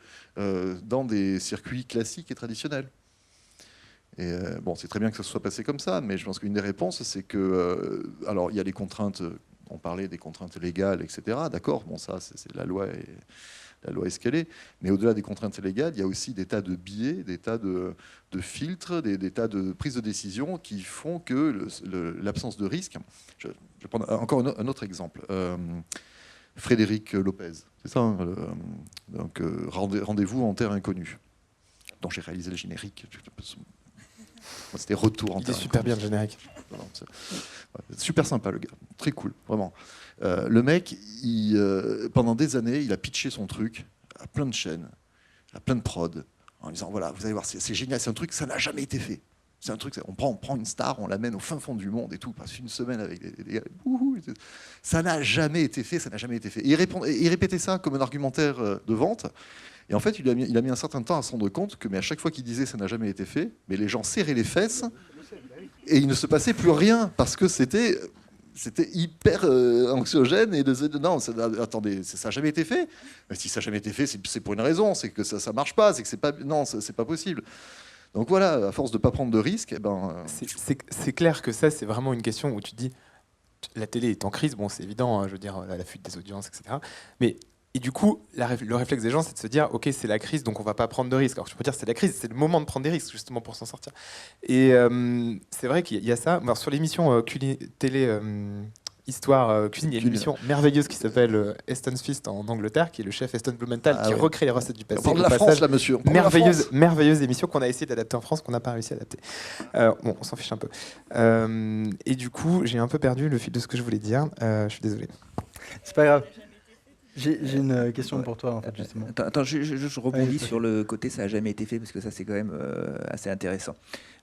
dans des circuits classiques et traditionnels. Et bon, c'est très bien que ça se soit passé comme ça, mais je pense qu'une des réponses, c'est que, alors, il y a les contraintes, on parlait des contraintes légales, etc. D'accord, bon, ça, c'est la loi est ce qu'elle est. Mais au-delà des contraintes légales, il y a aussi des tas de biais, des tas de filtres, des tas de prises de décision qui font que l'absence de risque. Je vais prendre encore un autre exemple. Frédéric Lopez, c'est ça, hein, donc Rendez-vous en terre inconnue, dont j'ai réalisé le générique. C'était Retour en terre inconnue. Il est super bien le générique. Super sympa le gars, très cool, vraiment. Le mec, pendant des années, il a pitché son truc à plein de chaînes, à plein de prod, en disant voilà, vous allez voir, c'est génial, c'est un truc, ça n'a jamais été fait. C'est un truc, on prend une star, on l'amène au fin fond du monde et tout, passe une semaine avec des gars. Ça n'a jamais été fait, ça n'a jamais été fait. Et il répétait ça comme un argumentaire de vente. Et en fait, il a mis un certain temps à se rendre compte que, mais à chaque fois qu'il disait ça n'a jamais été fait, mais les gens serraient les fesses et il ne se passait plus rien parce que c'était hyper anxiogène et non, attendez, ça n'a jamais été fait. Mais si ça n'a jamais été fait, c'est pour une raison, c'est que ça marche pas, c'est que c'est pas possible. Donc voilà, à force de ne pas prendre de risques, c'est clair que ça, c'est vraiment une question où tu te dis, la télé est en crise, bon, c'est évident, hein, je veux dire, la fuite des audiences, etc. Mais, et du coup, le réflexe des gens, c'est de se dire, ok, c'est la crise, donc on ne va pas prendre de risques. Alors je peux dire, c'est la crise, c'est le moment de prendre des risques, justement, pour s'en sortir. Et c'est vrai qu'il y a ça. Alors, sur l'émission télé... Histoire cuisine, il y a une émission merveilleuse qui s'appelle Eston's Feast en Angleterre, qui est le chef Eston Blumenthal qui recrée les recettes du passé. On parle de la France, là, monsieur. Merveilleuse émission qu'on a essayé d'adapter en France, qu'on n'a pas réussi à adapter. Bon, on s'en fiche un peu. Et du coup, j'ai un peu perdu le fil de ce que je voulais dire. Je suis désolé. C'est pas grave. J'ai une question pour toi, en fait, justement. Attends, je rebondis sur le côté ça n'a jamais été fait, parce que ça, c'est quand même assez intéressant.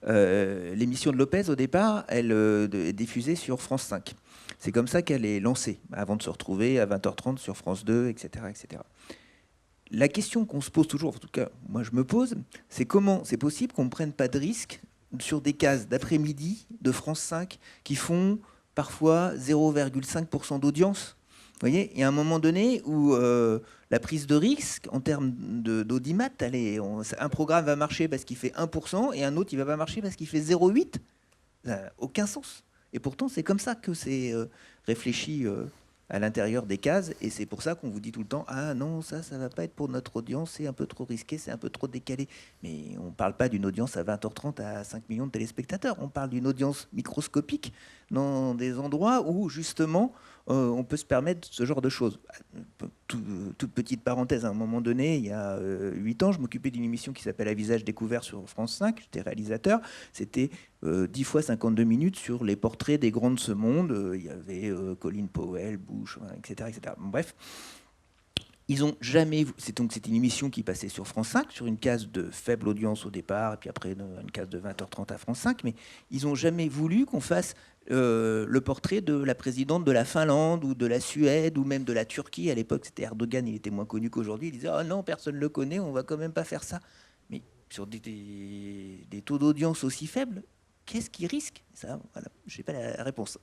L'émission de Lopez, au départ, elle est diffusée sur France 5. C'est comme ça qu'elle est lancée, avant de se retrouver à 20h30 sur France 2, etc., etc. la question qu'on se pose toujours, en tout cas moi je me pose, c'est comment c'est possible qu'on ne prenne pas de risque sur des cases d'après-midi de France 5 qui font parfois 0,5% d'audience. Vous voyez, il y a un moment donné où la prise de risque en termes d'audimat, un programme va marcher parce qu'il fait 1% et un autre il va pas marcher parce qu'il fait 0,8%. Ça n'a aucun sens. Et pourtant c'est comme ça que c'est réfléchi à l'intérieur des cases, et c'est pour ça qu'on vous dit tout le temps « Ah non, ça va pas être pour notre audience, c'est un peu trop risqué, c'est un peu trop décalé. » Mais on ne parle pas d'une audience à 20h30 à 5 millions de téléspectateurs, on parle d'une audience microscopique dans des endroits où, justement, on peut se permettre ce genre de choses. Toute petite parenthèse, à un moment donné, il y a 8 ans, je m'occupais d'une émission qui s'appelle « À visage découvert » sur France 5, j'étais réalisateur, c'était 10 fois 52 minutes sur les portraits des grands de ce monde. Il y avait Colin Powell, Bush, etc., etc. Bref, ils ont jamais. C'était une émission qui passait sur France 5, sur une case de faible audience au départ, et puis après une case de 20h30 à France 5, mais ils n'ont jamais voulu qu'on fasse le portrait de la présidente de la Finlande ou de la Suède ou même de la Turquie. À l'époque, c'était Erdogan, il était moins connu qu'aujourd'hui. Il disait « Oh non, personne ne le connaît, on va quand même pas faire ça. » Mais sur des taux d'audience aussi faibles, qu'est-ce qui risque ça? Voilà, je n'ai pas la réponse.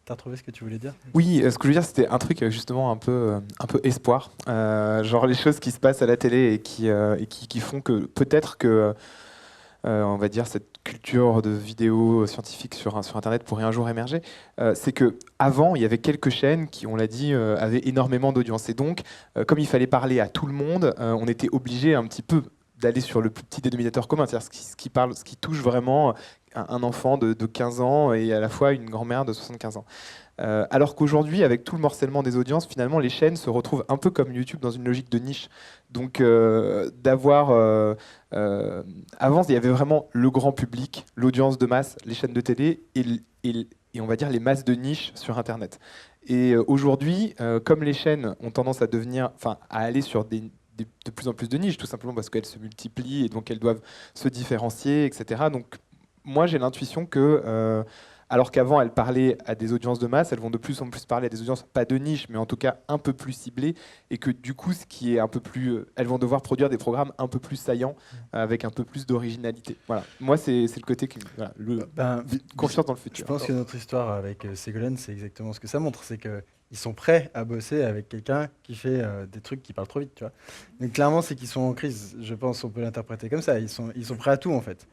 T'as retrouvé ce que tu voulais dire? Oui, ce que je veux dire, c'était un truc justement un peu espoir. Genre les choses qui se passent à la télé et qui font que peut-être que, on va dire, cette culture de vidéos scientifiques sur Internet pourrait un jour émerger. C'est qu'avant, il y avait quelques chaînes qui, on l'a dit, avaient énormément d'audience. Et donc, comme il fallait parler à tout le monde, on était obligé un petit peu d'aller sur le plus petit dénominateur commun, c'est-à-dire ce qui touche vraiment un enfant de 15 ans et à la fois une grand-mère de 75 ans. Alors qu'aujourd'hui, avec tout le morcellement des audiences, finalement, les chaînes se retrouvent un peu comme YouTube dans une logique de niche. Donc, avant, il y avait vraiment le grand public, l'audience de masse, les chaînes de télé et on va dire les masses de niche sur Internet. Et aujourd'hui, comme les chaînes ont tendance à aller sur de plus en plus de niches, tout simplement parce qu'elles se multiplient et donc elles doivent se différencier, etc. Donc moi j'ai l'intuition que, alors qu'avant elles parlaient à des audiences de masse, elles vont de plus en plus parler à des audiences, pas de niche, mais en tout cas un peu plus ciblées, et que du coup ce qui est un peu plus, elles vont devoir produire des programmes un peu plus saillants, avec un peu plus d'originalité. Voilà. Moi c'est le côté qui, voilà, confiance dans le futur. Je pense que notre histoire avec Ségolène, c'est exactement ce que ça montre, c'est que ils sont prêts à bosser avec quelqu'un qui fait des trucs qui parlent trop vite, tu vois. Donc clairement, c'est qu'ils sont en crise. Je pense qu'on peut l'interpréter comme ça. Ils sont prêts à tout, en fait.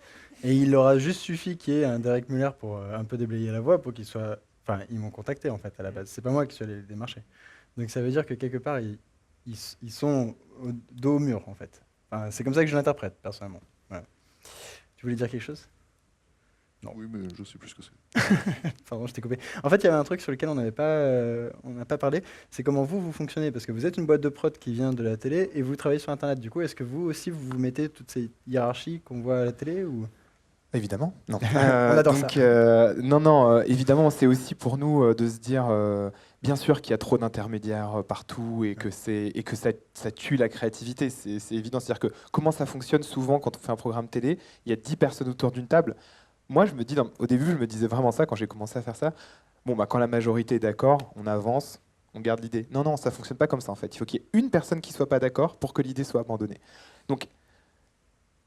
Et il leur a juste suffi qu'il y ait un Derek Muller pour un peu déblayer la voie pour qu'ils soient... Enfin, ils m'ont contacté, en fait, à la base. C'est pas moi qui suis allé les démarcher. Donc ça veut dire que quelque part, ils sont au dos au mur, en fait. Enfin, c'est comme ça que je l'interprète, personnellement. Voilà. Tu voulais dire quelque chose? Non. Oui, mais je sais plus ce que c'est. Pardon, je t'ai coupé. En fait, il y avait un truc sur lequel on n'a pas parlé, c'est comment vous fonctionnez, parce que vous êtes une boîte de prod qui vient de la télé et vous travaillez sur Internet. Du coup, est-ce que vous aussi, vous mettez toutes ces hiérarchies qu'on voit à la télé ou... Évidemment, non. On adore donc, ça. Non, évidemment, c'est aussi pour nous de se dire, bien sûr qu'il y a trop d'intermédiaires partout et que ça tue la créativité, c'est évident. C'est-à-dire que comment ça fonctionne souvent quand on fait un programme télé, il y a 10 personnes autour d'une table. Moi, je me dis, au début, je me disais vraiment ça quand j'ai commencé à faire ça. Bon, quand la majorité est d'accord, on avance, on garde l'idée. Non, ça fonctionne pas comme ça en fait. Il faut qu'il y ait une personne qui soit pas d'accord pour que l'idée soit abandonnée. Donc,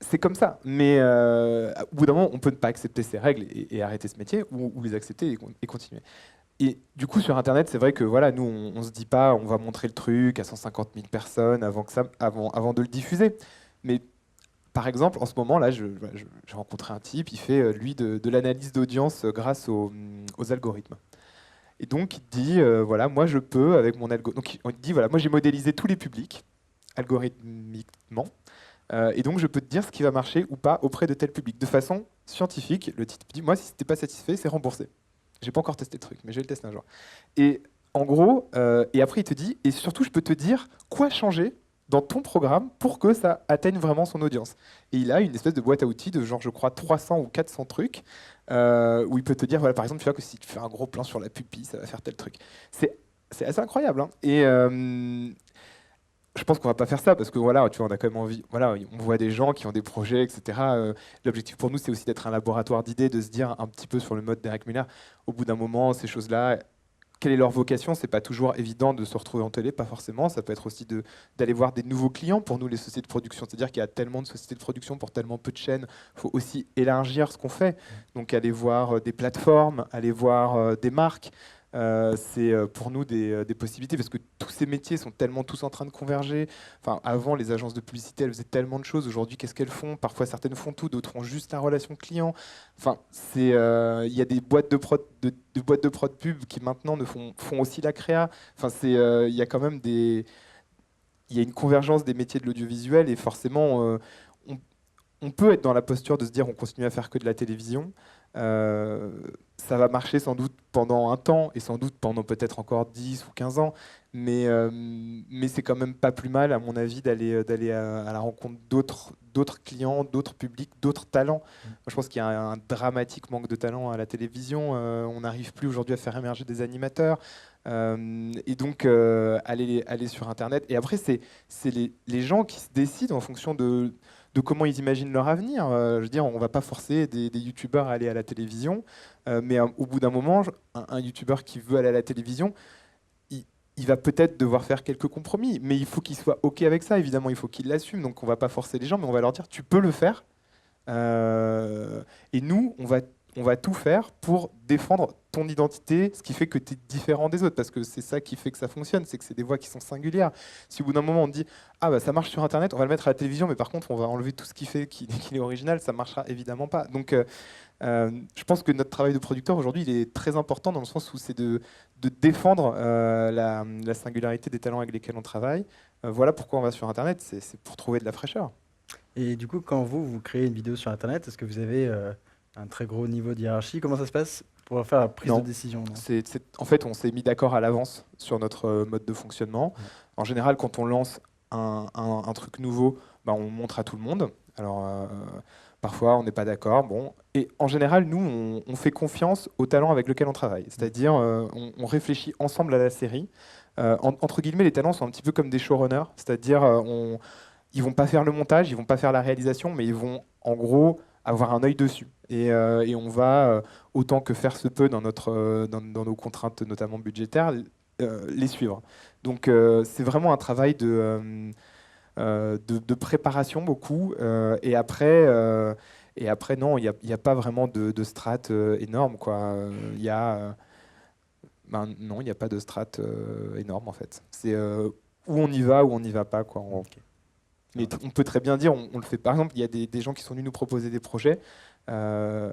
c'est comme ça. Mais au bout d'un moment, on peut ne pas accepter ces règles et arrêter ce métier, ou les accepter et continuer. Et du coup, sur Internet, c'est vrai que voilà, nous, on se dit pas, on va montrer le truc à 150 000 personnes avant de le diffuser. Mais par exemple, en ce moment, là, j'ai rencontré un type, il fait, lui, de l'analyse d'audience grâce aux algorithmes. Et donc, il dit, voilà, moi, je peux, avec mon algorithme... Donc, il dit, voilà, moi, j'ai modélisé tous les publics, algorithmiquement, et donc, je peux te dire ce qui va marcher ou pas auprès de tel public. De façon scientifique, le type dit, moi, si t'es pas satisfait, c'est remboursé. J'ai pas encore testé le truc, mais je vais le tester un jour. Et en gros, et après, il te dit, et surtout, je peux te dire quoi changer dans ton programme pour que ça atteigne vraiment son audience. Et il a une espèce de boîte à outils de genre, je crois, 300 ou 400 trucs, où il peut te dire, voilà, par exemple, tu vois que si tu fais un gros plan sur la pupille, ça va faire tel truc. C'est assez incroyable. Hein. Et je pense qu'on va pas faire ça, parce que voilà, tu vois, on a quand même envie, voilà, on voit des gens qui ont des projets, etc. L'objectif pour nous, c'est aussi d'être un laboratoire d'idées, de se dire un petit peu sur le mode Derek Muller, au bout d'un moment, ces choses-là, quelle est leur vocation. C'est pas toujours évident de se retrouver en télé, pas forcément. Ça peut être aussi d'aller voir des nouveaux clients pour nous, les sociétés de production. C'est-à-dire qu'il y a tellement de sociétés de production pour tellement peu de chaînes. Il faut aussi élargir ce qu'on fait. Donc aller voir des plateformes, aller voir des marques. C'est pour nous des possibilités parce que tous ces métiers sont tellement tous en train de converger. Enfin, avant, les agences de publicité, elles faisaient tellement de choses. Aujourd'hui, qu'est-ce qu'elles font? Parfois, certaines font tout, d'autres ont juste la relation client. Enfin, il y a des boîtes de prod, de boîtes de prod pub qui maintenant font aussi la créa. Enfin, il y a quand même il y a une convergence des métiers de l'audiovisuel et forcément, on peut être dans la posture de se dire on continue à faire que de la télévision. Ça va marcher sans doute pendant un temps et sans doute pendant peut-être encore 10 ou 15 ans, mais c'est quand même pas plus mal, à mon avis, d'aller à la rencontre d'autres clients, d'autres publics, d'autres talents. Moi, je pense qu'il y a un dramatique manque de talent à la télévision. On n'arrive plus aujourd'hui à faire émerger des animateurs. Et donc, aller sur Internet. Et après, c'est les gens qui se décident en fonction de comment ils imaginent leur avenir. Je veux dire, on ne va pas forcer des youtubeurs à aller à la télévision, mais au bout d'un moment, un youtubeur qui veut aller à la télévision, il va peut-être devoir faire quelques compromis, mais il faut qu'il soit OK avec ça, évidemment, il faut qu'il l'assume, donc on ne va pas forcer les gens, mais on va leur dire, tu peux le faire, et nous, on va tout faire pour défendre ton identité, ce qui fait que tu es différent des autres, parce que c'est ça qui fait que ça fonctionne, c'est que c'est des voix qui sont singulières. Si au bout d'un moment on dit « Ah bah ça marche sur Internet, on va le mettre à la télévision, mais par contre on va enlever tout ce qui fait qu'il est original », ça marchera évidemment pas. Donc je pense que notre travail de producteur aujourd'hui, il est très important dans le sens où c'est de défendre la singularité des talents avec lesquels on travaille. Voilà pourquoi on va sur Internet, c'est pour trouver de la fraîcheur. Et du coup, quand vous créez une vidéo sur Internet, est-ce que vous avez un très gros niveau de hiérarchie? Comment ça se passe pour faire la prise de décision? Non. En fait, on s'est mis d'accord à l'avance sur notre mode de fonctionnement. En général, quand on lance un truc nouveau, bah, on montre à tout le monde. Alors, parfois, on n'est pas d'accord. Bon. Et en général, nous, on fait confiance au talent avec lequel on travaille. C'est-à-dire, on réfléchit ensemble à la série. Entre guillemets, les talents sont un petit peu comme des showrunners. C'est-à-dire, ils vont pas faire le montage, ils vont pas faire la réalisation, mais ils vont, en gros, avoir un œil dessus. Et on va, autant que faire se peut dans nos contraintes, notamment budgétaires, les suivre. Donc c'est vraiment un travail de préparation beaucoup. Et après, non, il n'y a pas vraiment de strate énorme, quoi. Non, il n'y a pas de strate énorme, en fait. C'est où on y va, où on n'y va pas, quoi. Mais on peut très bien dire, on le fait. Par exemple, il y a des gens qui sont venus nous proposer des projets, mais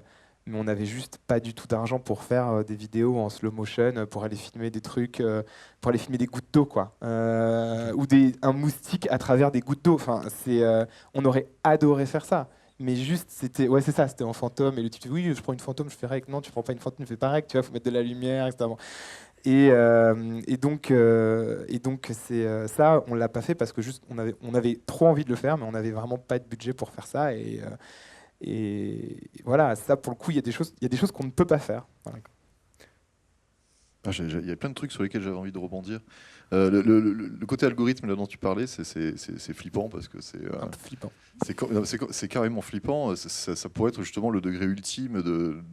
on n'avait juste pas du tout d'argent pour faire des vidéos en slow motion, pour aller filmer des trucs, pour aller filmer des gouttes d'eau, quoi, ou un moustique à travers des gouttes d'eau. Enfin, on aurait adoré faire ça. Mais juste, c'était en fantôme. Et le type dit, oui, je prends une fantôme, je fais rec. Non, tu prends pas une fantôme, je fais pas rec. Tu vois, faut mettre de la lumière, etc. Et donc c'est ça, on l'a pas fait parce que juste on avait trop envie de le faire, mais on n'avait vraiment pas de budget pour faire ça. Et voilà, ça pour le coup, il y a des choses qu'on ne peut pas faire. Voilà. Il y a plein de trucs sur lesquels j'avais envie de rebondir. Le côté algorithme là dont tu parlais, c'est flippant parce que c'est un peu flippant. C'est carrément flippant. Ça pourrait être justement le degré ultime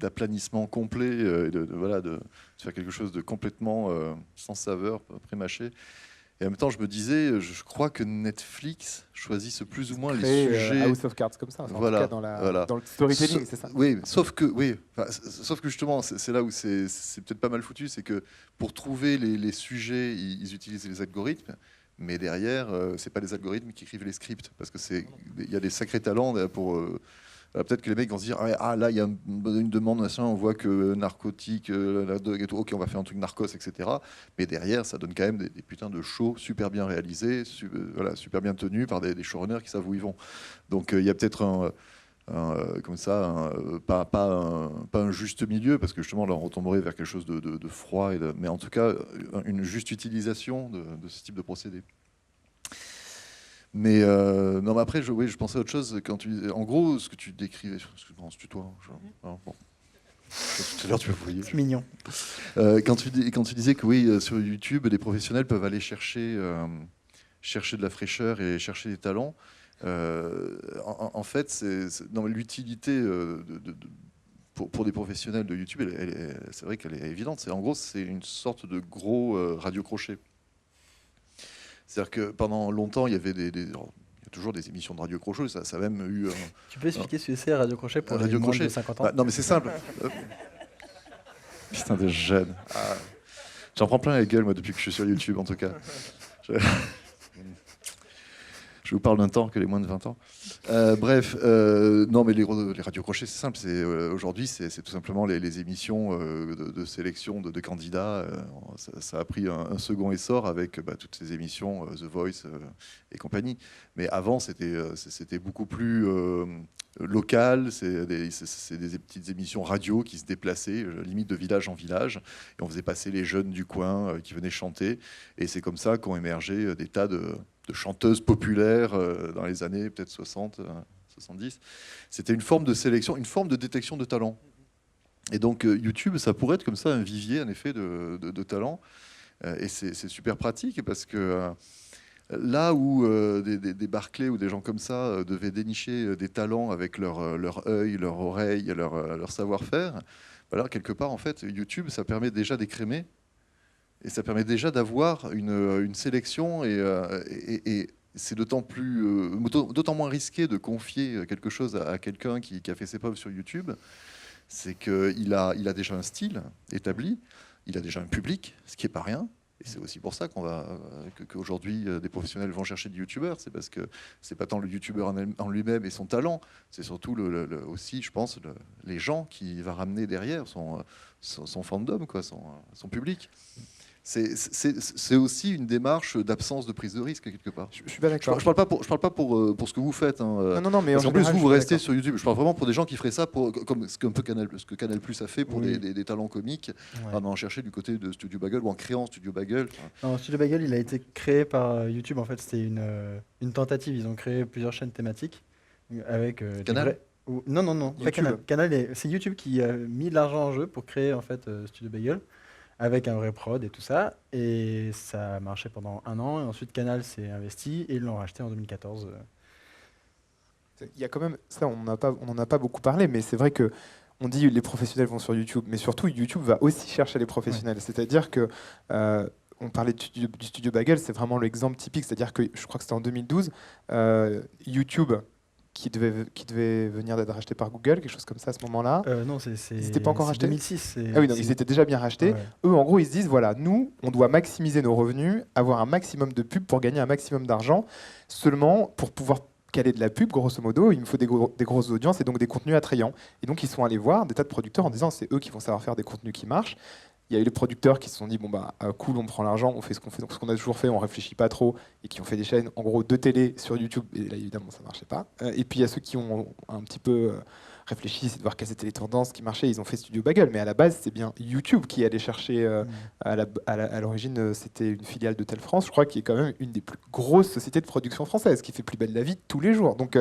d'aplanissement complet, et de faire quelque chose de complètement sans saveur, pré-mâché. Et en même temps, je me disais, je crois que Netflix choisissent plus ou moins les sujets. House of Cards comme ça. Enfin, voilà, en tout cas dans le storytelling, c'est ça. Oui, sauf que justement, c'est là où c'est peut-être pas mal foutu, c'est que pour trouver les sujets, ils utilisent les algorithmes, mais derrière, c'est pas les algorithmes qui écrivent les scripts, parce que il y a des sacrés talents pour. Peut-être que les mecs vont se dire là il y a une demande, machin, on voit que narcotique, la drogue et tout, ok on va faire un truc narcos, etc. Mais derrière ça donne quand même des putains de shows super bien réalisés, super bien tenus par des showrunners qui savent où ils vont. Donc il y a peut-être comme ça, pas un juste milieu, parce que justement là on retomberait vers quelque chose de froid, mais en tout cas une juste utilisation de ce type de procédé. Mais non, mais après, je pensais à autre chose. En gros, ce que tu décrivais, excuse-moi, on se tutoie. Bon. Tout à l'heure, tu m'as voyé. C'est mignon. Quand tu disais que oui, sur YouTube, les professionnels peuvent aller chercher de la fraîcheur et chercher des talents. En fait, dans l'utilité pour des professionnels de YouTube, c'est vrai qu'elle est évidente. En gros, c'est une sorte de gros radio-crochet. C'est-à-dire que pendant longtemps, il y avait il y a toujours des émissions de radio-crochet. Ça a même eu... Tu peux expliquer ce que c'est Radio Crochet pour les moins de 50 ans? Non, mais c'est simple. Putain, des jeunes. J'en prends plein la gueule, moi, depuis que je suis sur YouTube, en tout cas. Je vous parle d'un temps que les moins de 20 ans. Bref, non, mais les radios-crochets, c'est simple. Aujourd'hui, c'est tout simplement les émissions de sélection de candidats. Ça a pris un second essor avec toutes ces émissions, The Voice et compagnie. Mais avant, c'était beaucoup plus local. C'est des petites émissions radio qui se déplaçaient, limite de village en village. Et on faisait passer les jeunes du coin qui venaient chanter. Et c'est comme ça qu'ont émergé des tas de chanteuses populaires dans les années peut-être 60, 70. C'était une forme de sélection, une forme de détection de talent. Et donc YouTube, ça pourrait être comme ça un vivier, en effet, de talent. Et c'est super pratique parce que là où des Barclay ou des gens comme ça devaient dénicher des talents avec leur œil, leur oreille, leur savoir-faire, alors quelque part, en fait, YouTube, ça permet déjà d'écrémer. Et ça permet déjà d'avoir une sélection et c'est d'autant moins risqué de confier quelque chose à quelqu'un qui a fait ses preuves sur YouTube. C'est qu'il a déjà un style établi, il a déjà un public, ce qui n'est pas rien. Et c'est aussi pour ça qu'aujourd'hui des professionnels vont chercher des youtubeurs. C'est parce que c'est pas tant le youtubeur en lui-même et son talent, c'est surtout aussi, je pense, les gens qu'il va ramener derrière, son fandom, quoi, son public. C'est aussi une démarche d'absence de prise de risque quelque part. Je suis pas d'accord. Je parle pas pour ce que vous faites. Hein. Non, mais en plus vous restez sur YouTube. Je parle vraiment pour des gens qui feraient ça comme ce que Canal Plus a fait pour des talents comiques, en allant chercher du côté de Studio Bagel ou en créant Studio Bagel. Non, Studio Bagel, il a été créé par YouTube. En fait, c'était une tentative. Ils ont créé plusieurs chaînes thématiques avec Canal. Non, pas Canal. Canal, c'est YouTube qui a mis de l'argent en jeu pour créer en fait Studio Bagel, avec un vrai prod et tout ça, et ça a marché pendant 1 an, et ensuite Canal s'est investi, et ils l'ont racheté en 2014. Il y a quand même, ça on n'en a pas beaucoup parlé, mais c'est vrai que on dit les professionnels vont sur YouTube, mais surtout YouTube va aussi chercher les professionnels, c'est-à-dire que on parlait du studio Bagel, c'est vraiment l'exemple typique, c'est-à-dire que je crois que c'était en 2012, YouTube qui devait venir d'être racheté par Google, quelque chose comme ça à ce moment-là. Non, ils n'étaient pas encore rachetés. 2006. Ah oui, donc ils étaient déjà bien rachetés. Ouais. Eux, en gros, ils se disent, voilà, nous, on doit maximiser nos revenus, avoir un maximum de pubs pour gagner un maximum d'argent. Seulement, pour pouvoir caler de la pub, grosso modo, il me faut des grosses audiences et donc des contenus attrayants. Et donc, ils sont allés voir des tas de producteurs en disant, c'est eux qui vont savoir faire des contenus qui marchent. Il y a eu les producteurs qui se sont dit, bon bah cool, on prend l'argent, on fait ce qu'on fait, donc ce qu'on a toujours fait, on réfléchit pas trop, et qui ont fait des chaînes en gros de télé sur YouTube, et là évidemment ça marchait pas. Et puis il y a ceux qui ont un petit peu réfléchi, c'est de voir quelles étaient les tendances qui marchaient, ils ont fait Studio Bagel, mais à la base c'est bien YouTube qui allait chercher, à l'origine c'était une filiale de Tel France, je crois, qui est quand même une des plus grosses sociétés de production française, qui fait Plus belle la vie tous les jours. Donc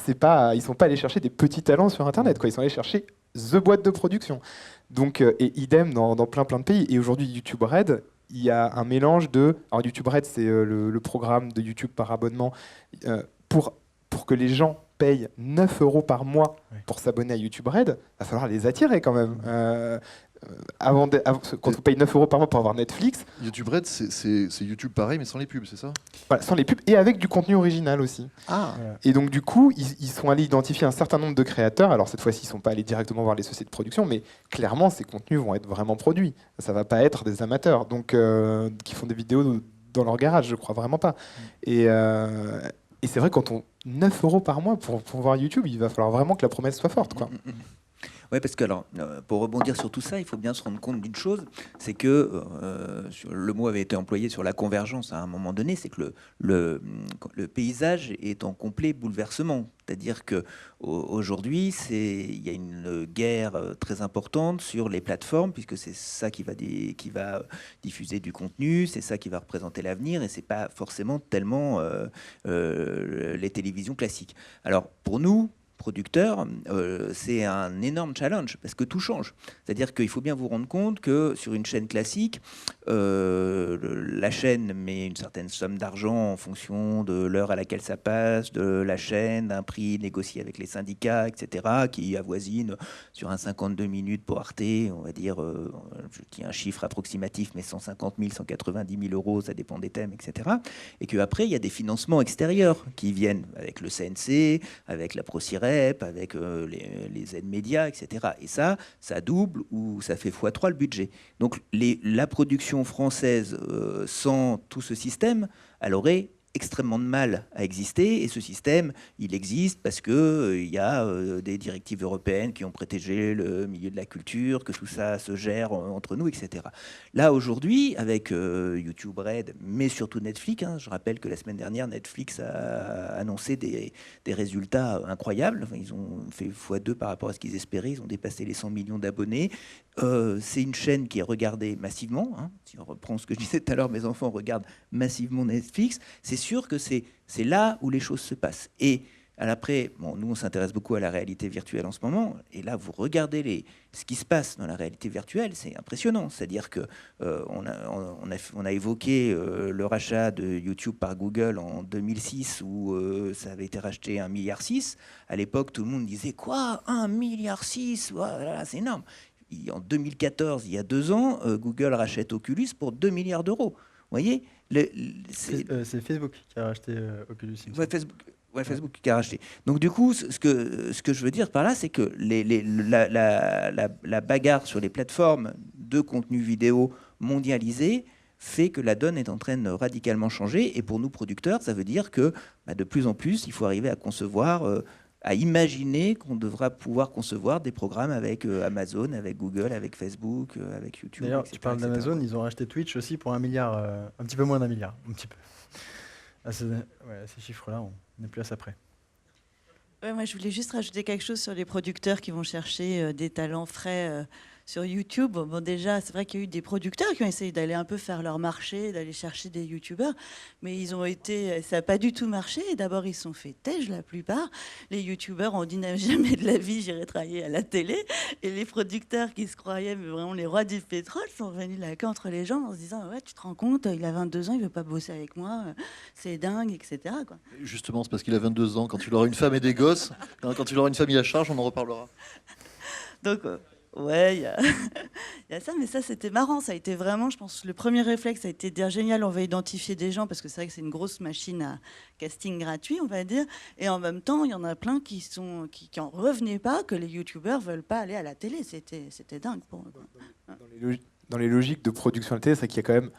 ils sont pas allés chercher des petits talents sur Internet, quoi. Ils sont allés chercher the boîte de production. Donc, et idem dans plein de pays. Et aujourd'hui, YouTube Red, il y a un mélange de... Alors YouTube Red, c'est le programme de YouTube par abonnement pour que les gens payent 9 € par mois pour s'abonner à YouTube Red. Il va falloir les attirer quand même. Quand on paye 9 € par mois pour avoir Netflix... YouTube Red, c'est YouTube pareil, mais sans les pubs, c'est ça? Voilà, sans les pubs et avec du contenu original aussi. Ah. Et donc du coup, ils sont allés identifier un certain nombre de créateurs. Alors cette fois-ci, ils ne sont pas allés directement voir les sociétés de production, mais clairement, ces contenus vont être vraiment produits. Ça ne va pas être des amateurs donc qui font des vidéos dans leur garage, je crois vraiment pas. Et c'est vrai, quand on 9 € par mois pour voir YouTube, il va falloir vraiment que la promesse soit forte, quoi. Oui, parce que alors, pour rebondir sur tout ça, il faut bien se rendre compte d'une chose, c'est que le mot avait été employé sur la convergence à un moment donné, c'est que le paysage est en complet bouleversement. C'est-à-dire qu'aujourd'hui, il y a une guerre très importante sur les plateformes, puisque c'est ça qui va diffuser du contenu, c'est ça qui va représenter l'avenir, et c'est pas forcément tellement les télévisions classiques. Alors, pour nous, producteur, c'est un énorme challenge parce que tout change. C'est-à-dire qu'il faut bien vous rendre compte que sur une chaîne classique, la chaîne met une certaine somme d'argent en fonction de l'heure à laquelle ça passe, de la chaîne, d'un prix négocié avec les syndicats, etc., qui avoisine sur un 52 minutes pour Arte, on va dire, je dis un chiffre approximatif, mais 150 000, 190 000 euros, ça dépend des thèmes, etc. Et qu'après, il y a des financements extérieurs qui viennent avec le CNC, avec la ProCirep, avec les aides médias, etc. Et ça double ou ça fait x3 le budget. Donc la production française, sans tout ce système, elle aurait extrêmement de mal à exister, et ce système, il existe parce que il y a des directives européennes qui ont protégé le milieu de la culture, que tout ça se gère entre nous, etc. Là, aujourd'hui, avec YouTube Red, mais surtout Netflix, je rappelle que la semaine dernière, Netflix a annoncé des résultats incroyables. Enfin, ils ont fait x2 par rapport à ce qu'ils espéraient, ils ont dépassé les 100 millions d'abonnés. C'est une chaîne qui est regardée massivement. Si on reprend ce que je disais tout à l'heure, mes enfants regardent massivement Netflix. C'est sûr que c'est là où les choses se passent. Et après, nous, on s'intéresse beaucoup à la réalité virtuelle en ce moment. Et là, vous regardez ce qui se passe dans la réalité virtuelle, c'est impressionnant. C'est-à-dire que on a évoqué le rachat de YouTube par Google en 2006, où ça avait été racheté 1,6 milliard. À l'époque, tout le monde disait quoi, 1,6 milliard, voilà, c'est énorme. En 2014, il y a 2 ans, Google rachète Oculus pour 2 milliards d'euros. Vous voyez, c'est Facebook qui a racheté Oculus. Facebook qui a racheté. Donc du coup, ce que je veux dire par là, c'est que la bagarre sur les plateformes de contenu vidéo mondialisées fait que la donne est en train de radicalement changer. Et pour nous, producteurs, ça veut dire que de plus en plus, il faut arriver à concevoir... à imaginer qu'on devra pouvoir concevoir des programmes avec Amazon, avec Google, avec Facebook, avec YouTube. D'ailleurs, etc., tu parles d'Amazon, ils ont racheté Twitch aussi pour 1 milliard, un petit peu moins d'1 milliard, un petit peu. Ces chiffres-là, on n'est plus à ça près. Ouais, moi, je voulais juste rajouter quelque chose sur les producteurs qui vont chercher des talents frais sur YouTube. Bon, déjà, c'est vrai qu'il y a eu des producteurs qui ont essayé d'aller un peu faire leur marché, d'aller chercher des YouTubeurs, mais ça n'a pas du tout marché. D'abord, ils se sont fait têche, la plupart. Les YouTubeurs ont dit jamais de la vie, j'irai travailler à la télé. Et les producteurs qui se croyaient vraiment les rois du pétrole sont venus la queue entre les jambes en se disant ouais, tu te rends compte, il a 22 ans, il veut pas bosser avec moi, c'est dingue, etc. quoi. Justement, c'est parce qu'il a 22 ans. Quand tu auras une femme et des gosses, quand tu auras une famille à charge, on en reparlera. Donc, ouais, il y a ça, mais ça, c'était marrant. Ça a été vraiment, je pense, le premier réflexe, ça a été de dire génial, on va identifier des gens, parce que c'est vrai que c'est une grosse machine à casting gratuit, on va dire. Et en même temps, il y en a plein qui en revenaient pas, que les youtubeurs veulent pas aller à la télé. C'était dingue pour eux. Dans les logiques de production à la télé, c'est vrai qu'il y a quand même,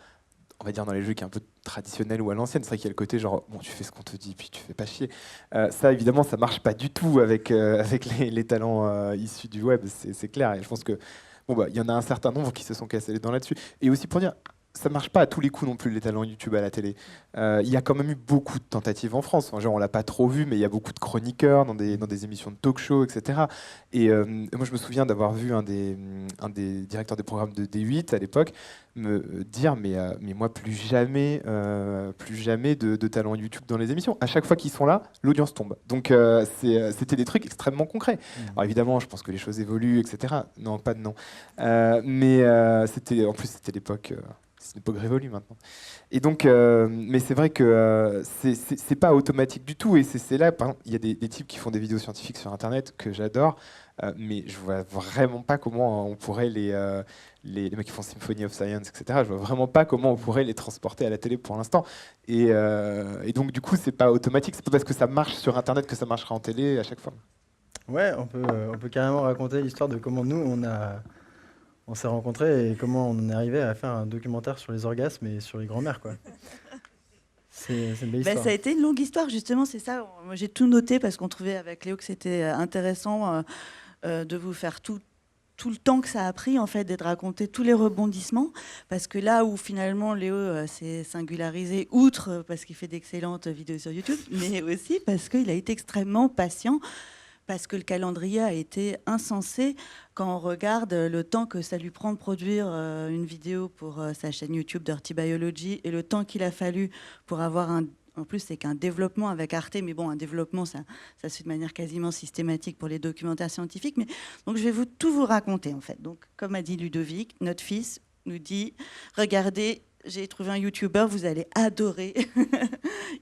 on va dire dans les jeux qui est un peu traditionnels ou à l'ancienne, c'est vrai qu'il y a le côté genre bon, tu fais ce qu'on te dit puis tu fais pas chier. Ça évidemment ça marche pas du tout avec les talents issus du web, c'est clair. Et je pense que il y en a un certain nombre qui se sont cassés les dents là-dessus. Et aussi pour dire, ça marche pas à tous les coups non plus les talents YouTube à la télé. Il y a quand même eu beaucoup de tentatives en France. Enfin, genre on l'a pas trop vu, mais il y a beaucoup de chroniqueurs dans des émissions de talk-show, etc. Et moi je me souviens d'avoir vu un des directeurs des programmes de D8 à l'époque me dire mais moi plus jamais de talents YouTube dans les émissions. À chaque fois qu'ils sont là, l'audience tombe. Donc c'était des trucs extrêmement concrets. Alors évidemment, je pense que les choses évoluent, etc. Non, pas de non. Mais c'était l'époque. C'est une époque révolue maintenant. Et donc, mais c'est vrai que c'est pas automatique du tout. Et c'est là, par exemple, il y a des types qui font des vidéos scientifiques sur Internet que j'adore, mais je vois vraiment pas comment on pourrait les mecs qui font Symphony of Science, etc. Je vois vraiment pas comment on pourrait les transporter à la télé pour l'instant. Et donc, du coup, c'est pas automatique. C'est pas parce que ça marche sur Internet que ça marchera en télé à chaque fois. Ouais, on peut carrément raconter l'histoire de comment nous, on s'est rencontrés et comment on est arrivé à faire un documentaire sur les orgasmes et sur les grands-mères, quoi. C'est une belle histoire. Ça a été une longue histoire, justement, c'est ça. Moi, j'ai tout noté parce qu'on trouvait avec Léo que c'était intéressant de vous faire tout le temps que ça a pris, en fait, d'être raconté, tous les rebondissements. Parce que là où, finalement, Léo s'est singularisé, outre parce qu'il fait d'excellentes vidéos sur YouTube, mais aussi parce qu'il a été extrêmement patient, parce que le calendrier a été insensé quand on regarde le temps que ça lui prend de produire une vidéo pour sa chaîne YouTube Dirty Biology et le temps qu'il a fallu pour avoir en plus, c'est qu'un développement avec Arte, mais bon, un développement, ça se fait de manière quasiment systématique pour les documentaires scientifiques. Mais, donc, je vais tout vous raconter, en fait. Donc, comme a dit Ludovic, notre fils nous dit, regardez, j'ai trouvé un YouTuber, vous allez adorer.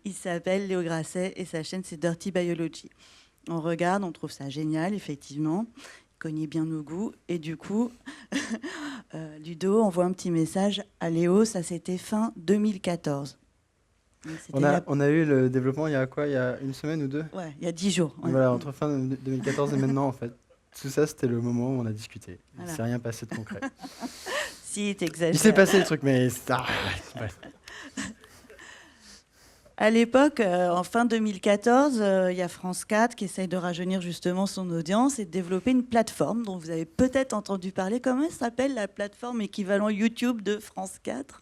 Il s'appelle Léo Grasset et sa chaîne, c'est Dirty Biology. On regarde, on trouve ça génial, effectivement. Il connaît bien nos goûts. Et du coup, Ludo envoie un petit message à Léo, ça c'était fin 2014. On a eu le développement il y a quoi? Il y a une semaine ou deux? Ouais, il y a 10 jours. Ouais. Voilà, entre fin 2014 et maintenant, en fait. Tout ça, c'était le moment où on a discuté. Il ne s'est rien passé de concret. Si, t'exagères. Il s'est passé des trucs, mais... Bref. À l'époque, en fin 2014, il y a France 4 qui essaye de rajeunir justement son audience et de développer une plateforme dont vous avez peut-être entendu parler. Comment elle s'appelle, la plateforme équivalent YouTube de France 4?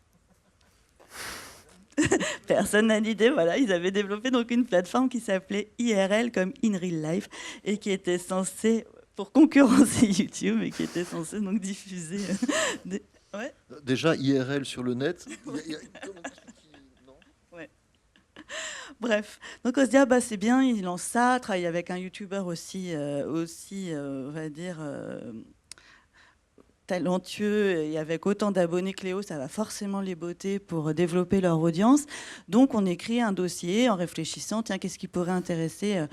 Personne n'a d'idée. Voilà, ils avaient développé donc une plateforme qui s'appelait IRL comme In Real Life et qui était censée, pour concurrencer YouTube, et qui était censée donc diffuser des... Ouais. Déjà, IRL sur le net. Ouais. Bref, donc on se dit ah bah c'est bien, il lance ça, travaille avec un YouTuber aussi, on va dire talentueux et avec autant d'abonnés que Léo, ça va forcément les botter pour développer leur audience. Donc on écrit un dossier en réfléchissant, tiens, qu'est-ce qui pourrait intéresser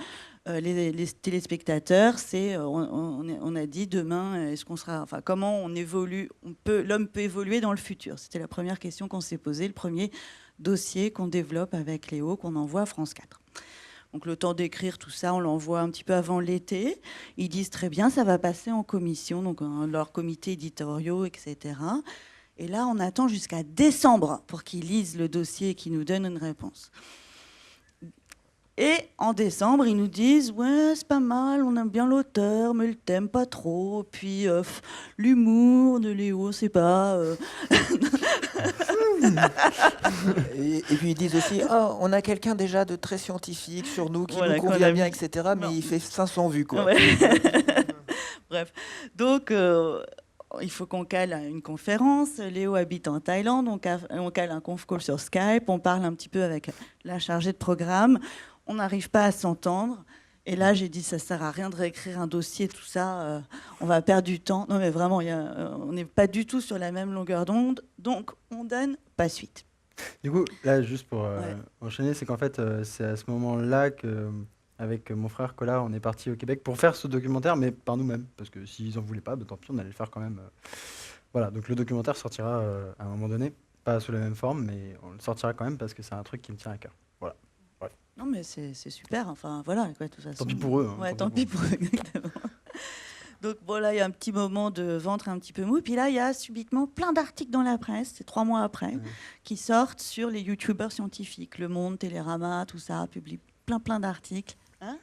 les téléspectateurs? C'est on a dit demain, est-ce qu'on sera, enfin comment on évolue, l'homme peut évoluer dans le futur. C'était la première question qu'on s'est posée, le premier dossier qu'on développe avec Léo, qu'on envoie à France 4. Donc le temps d'écrire tout ça, on l'envoie un petit peu avant l'été. Ils disent très bien, ça va passer en commission, donc leurs comités éditoriaux, etc. Et là, on attend jusqu'à décembre pour qu'ils lisent le dossier et qu'ils nous donnent une réponse. Et en décembre, ils nous disent « Ouais, c'est pas mal, on aime bien l'auteur, mais le thème pas trop. Puis l'humour de Léo, c'est pas... Et puis ils disent aussi oh, on a quelqu'un déjà de très scientifique sur nous qui voilà, nous convient bien, etc. Mais il fait 500 vues, quoi. Ouais. Bref, donc il faut qu'on cale une conférence. Léo habite en Thaïlande, on cale un conf call sur Skype, on parle un petit peu avec la chargée de programme. On n'arrive pas à s'entendre. Et là, j'ai dit, ça ne sert à rien de réécrire un dossier, tout ça, on va perdre du temps. Non, mais vraiment, on n'est pas du tout sur la même longueur d'onde, donc on donne pas suite. Du coup, là, juste pour enchaîner, c'est qu'en fait, c'est à ce moment-là qu'avec mon frère Collard, on est parti au Québec pour faire ce documentaire, mais par nous-mêmes, parce que s'ils n'en voulaient pas, tant pis, on allait le faire quand même. Voilà, donc le documentaire sortira à un moment donné, pas sous la même forme, mais on le sortira quand même parce que c'est un truc qui me tient à cœur. Voilà. Bref. Non, mais c'est super. Enfin, voilà, quoi, de toute façon. Tant pis pour eux. Hein, ouais, tant pis pour eux, exactement. Donc, bon, là, il y a un petit moment de ventre un petit peu mou. Puis là, il y a subitement plein d'articles dans la presse, c'est 3 mois après, qui sortent sur les youtubeurs scientifiques. Le Monde, Télérama, tout ça, publie plein d'articles. Hein,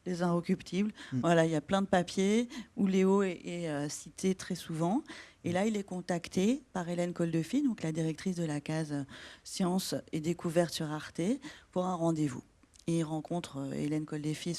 les Inrecuptibles. Voilà, il y a plein de papiers où Léo est cité très souvent. Et là, il est contacté par Hélène Coldefy, donc la directrice de la case Sciences et Découvertes sur Arte, pour un rendez-vous. Et il rencontre Hélène Coldefy,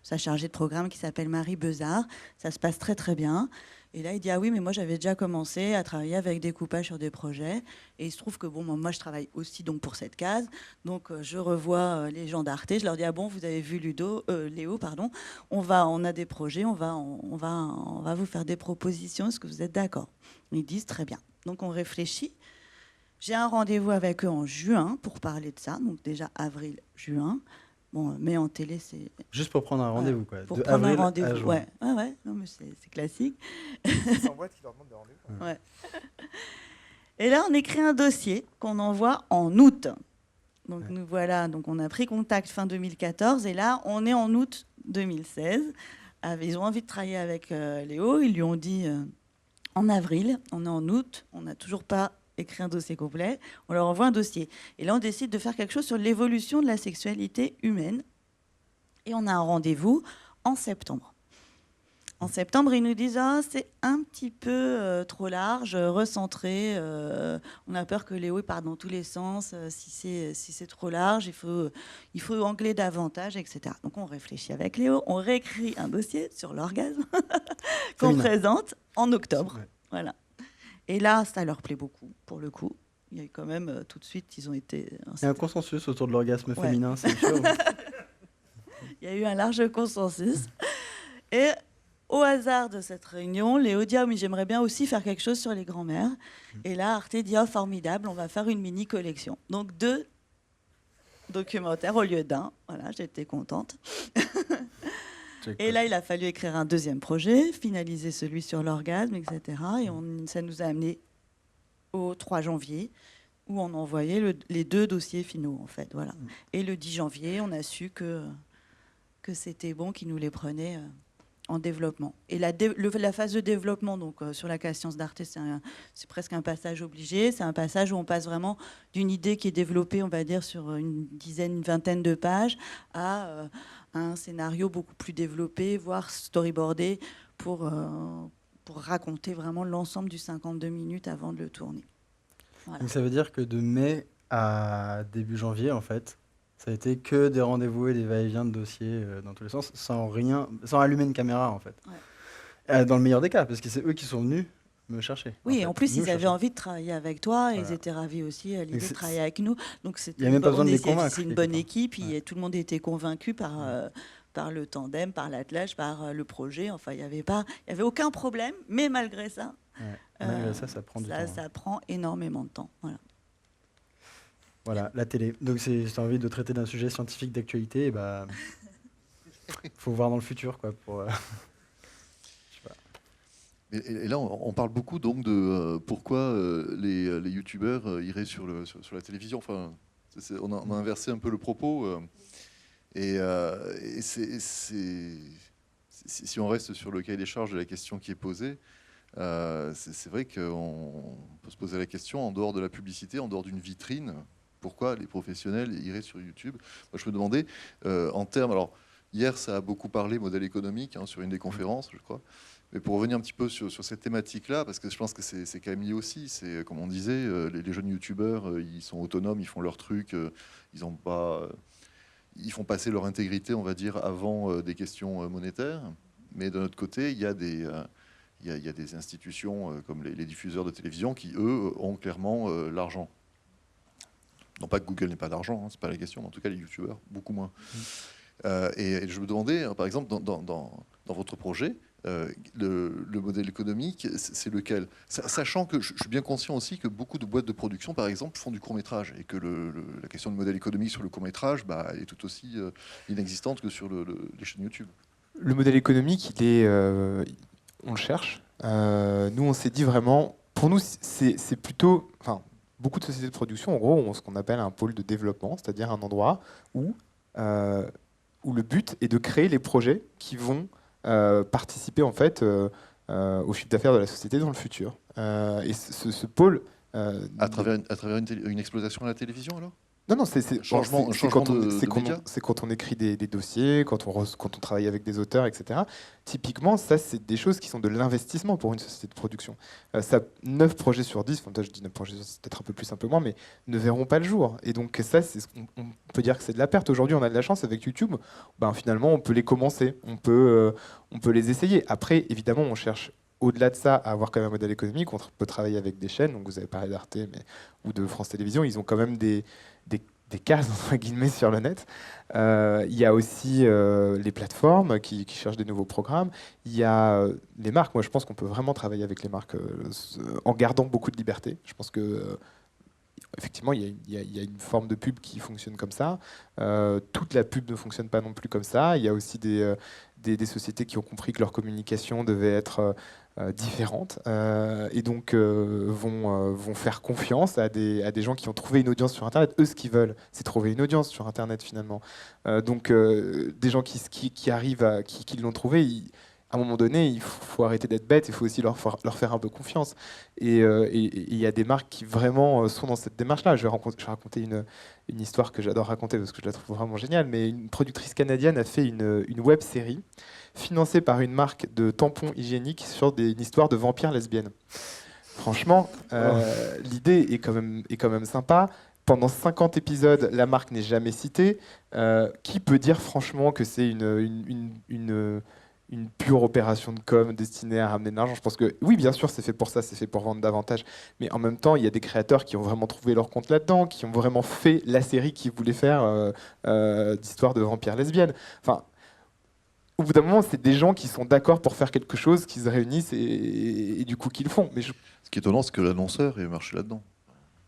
sa chargée de programme qui s'appelle Marie Bezard. Ça se passe très très bien. Et là, il dit « Ah oui, mais moi, j'avais déjà commencé à travailler avec Découpage sur des projets. Et il se trouve que bon, moi, je travaille aussi donc, pour cette case. Donc, je revois les gens d'Arte. Je leur dis « Ah bon, vous avez vu Léo, pardon. On a des projets, on va vous faire des propositions. Est-ce que vous êtes d'accord ?» Ils disent « Très bien. » Donc, on réfléchit. J'ai un rendez-vous avec eux en juin pour parler de ça. Donc, déjà avril, juin. Bon, mais en télé, c'est... Juste pour prendre un rendez-vous, quoi. Pour prendre un rendez-vous, ouais. Non, mais c'est classique. C'est en boîte qui leur demande des rendez-vous. Ouais. Et là, on écrit un dossier qu'on envoie en août. Donc, nous voilà. Donc, on a pris contact fin 2014. Et là, on est en août 2016. Ils ont envie de travailler avec Léo. Ils lui ont dit en avril. On est en août. On n'a toujours pas écrit un dossier complet, on leur envoie un dossier. Et là, on décide de faire quelque chose sur l'évolution de la sexualité humaine. Et on a un rendez-vous en septembre. En septembre, ils nous disent « Ah, c'est un petit peu trop large, recentré. On a peur que Léo parte dans tous les sens. Si c'est trop large, il faut angler davantage, etc. » Donc, on réfléchit avec Léo. On réécrit un dossier sur l'orgasme qu'on présente en octobre. Ouais. Voilà. Et là, ça leur plaît beaucoup, pour le coup. il y a eu quand même tout de suite, ils ont été. Il y a un consensus autour de l'orgasme Ouais. féminin, c'est sûr. Il y a eu un large consensus. Et au hasard de cette réunion, Léo dit ah, mais j'aimerais bien aussi faire quelque chose sur les grands-mères. Et là, Arte dit oh, formidable, on va faire une mini collection. Donc 2 documentaires au lieu d'un. Voilà, j'étais contente. Et là, il a fallu écrire un deuxième projet, finaliser celui sur l'orgasme, etc. Et ça nous a amené au 3 janvier, où on envoyait les 2 dossiers finaux, en fait. Voilà. Et le 10 janvier, on a su que c'était bon, qu'ils nous les prenaient en développement. Et la phase de développement, donc sur la science d'Arte, c'est presque un passage obligé. C'est un passage où on passe vraiment d'une idée qui est développée, on va dire, sur une vingtaine de pages, à un scénario beaucoup plus développé, voire storyboardé, pour raconter vraiment l'ensemble du 52 minutes avant de le tourner. Voilà. Donc ça veut dire que de mai à début janvier, en fait, ça a été que des rendez-vous et des va-et-vient de dossiers dans tous les sens, sans allumer une caméra, en fait. Ouais. Dans le meilleur des cas, parce que c'est eux qui sont venus me chercher. Oui, et en plus, nous ils avaient chercher. envie de travailler avec toi, et Voilà. ils étaient ravis aussi à l'idée c'est- de travailler avec nous. Donc Il y a même pas besoin de les convaincre, c'est une quelque bonne part. équipe, Ouais. tout le monde était convaincu par le tandem, par l'attelage, par le projet. Enfin, il n'y avait aucun problème, mais malgré ça, Ouais. Malgré ça prend du temps. hein. ça prend énormément de temps. Voilà. Voilà, la télé. Donc si tu as envie de traiter d'un sujet scientifique d'actualité, bah, faut voir dans le futur, quoi, pour... Et là, on parle beaucoup donc de pourquoi les youtubeurs iraient sur la télévision. Enfin, on a inversé un peu le propos. Et si on reste sur le cahier des charges de la question qui est posée, c'est vrai qu'on peut se poser la question, en dehors de la publicité, en dehors d'une vitrine, pourquoi les professionnels iraient sur YouTube. Moi, je me demandais, en termes... Alors, hier, ça a beaucoup parlé modèle économique, sur une des conférences, je crois. Mais pour revenir un petit peu sur cette thématique-là, parce que je pense que c'est quand même lié aussi, c'est comme on disait, les jeunes youtubeurs, ils sont autonomes, ils font leur truc, ils font passer leur intégrité, on va dire, avant des questions monétaires. Mais d'un autre côté, il y a des institutions comme les diffuseurs de télévision qui, eux, ont clairement l'argent. Non pas que Google n'ait pas d'argent, c'est pas la question, mais en tout cas les youtubeurs, beaucoup moins. Et je me demandais, par exemple, dans votre projet, le modèle économique, c'est lequel? Sachant que je suis bien conscient aussi que beaucoup de boîtes de production, par exemple, font du court-métrage, et que la question du modèle économique sur le court-métrage est tout aussi inexistante que sur les chaînes YouTube. Le modèle économique, on le cherche. Nous, on s'est dit vraiment, pour nous, c'est plutôt... Enfin, beaucoup de sociétés de production, en gros, ont ce qu'on appelle un pôle de développement, c'est-à-dire un endroit où le but est de créer les projets qui vont participer en fait au chiffre d'affaires de la société dans le futur. Et ce pôle... À travers une exploitation à la télévision, alors? Non, c'est changement de média. C'est quand on écrit des dossiers, quand on travaille avec des auteurs, etc. Typiquement, ça, c'est des choses qui sont de l'investissement pour une société de production. 9 projets sur 10, enfin, je dis 9 projets, c'est peut-être un peu plus, un peu moins, mais ne verront pas le jour. Et donc ça, on peut dire que c'est de la perte. Aujourd'hui, on a de la chance avec YouTube. Finalement, on peut les commencer, on peut les essayer. Après, évidemment, on cherche au-delà de ça, à avoir quand même un modèle économique. On peut travailler avec des chaînes, donc vous avez parlé d'Arte ou de France Télévisions, ils ont quand même des cases entre guillemets sur le net. Il y a aussi les plateformes qui cherchent des nouveaux programmes. Il y a les marques. Moi, je pense qu'on peut vraiment travailler avec les marques en gardant beaucoup de liberté. Je pense que effectivement, il y a une forme de pub qui fonctionne comme ça. Toute la pub ne fonctionne pas non plus comme ça. Il y a aussi des sociétés qui ont compris que leur communication devait être différente et donc vont faire confiance à des gens qui ont trouvé une audience sur Internet. Eux, ce qu'ils veulent, c'est trouver une audience sur Internet finalement. Donc des gens qui arrivent, qui l'ont trouvé, à un moment donné, il faut arrêter d'être bête, il faut aussi leur faire un peu confiance. Et il y a des marques qui vraiment sont dans cette démarche-là. Je vais raconter une histoire que j'adore raconter parce que je la trouve vraiment géniale, mais une productrice canadienne a fait une web-série financée par une marque de tampons hygiéniques sur une histoire de vampires lesbiennes. Franchement, l'idée est quand même sympa. Pendant 50 épisodes, la marque n'est jamais citée. Qui peut dire franchement que c'est une une pure opération de com destinée à ramener de l'argent. Je pense que oui, bien sûr, c'est fait pour ça, c'est fait pour vendre davantage. Mais en même temps, il y a des créateurs qui ont vraiment trouvé leur compte là-dedans, qui ont vraiment fait la série qu'ils voulaient faire d'histoire de vampires lesbiennes. Enfin, au bout d'un moment, c'est des gens qui sont d'accord pour faire quelque chose, qui se réunissent et du coup qui le font. Ce qui est étonnant, c'est que l'annonceur ait marché là-dedans.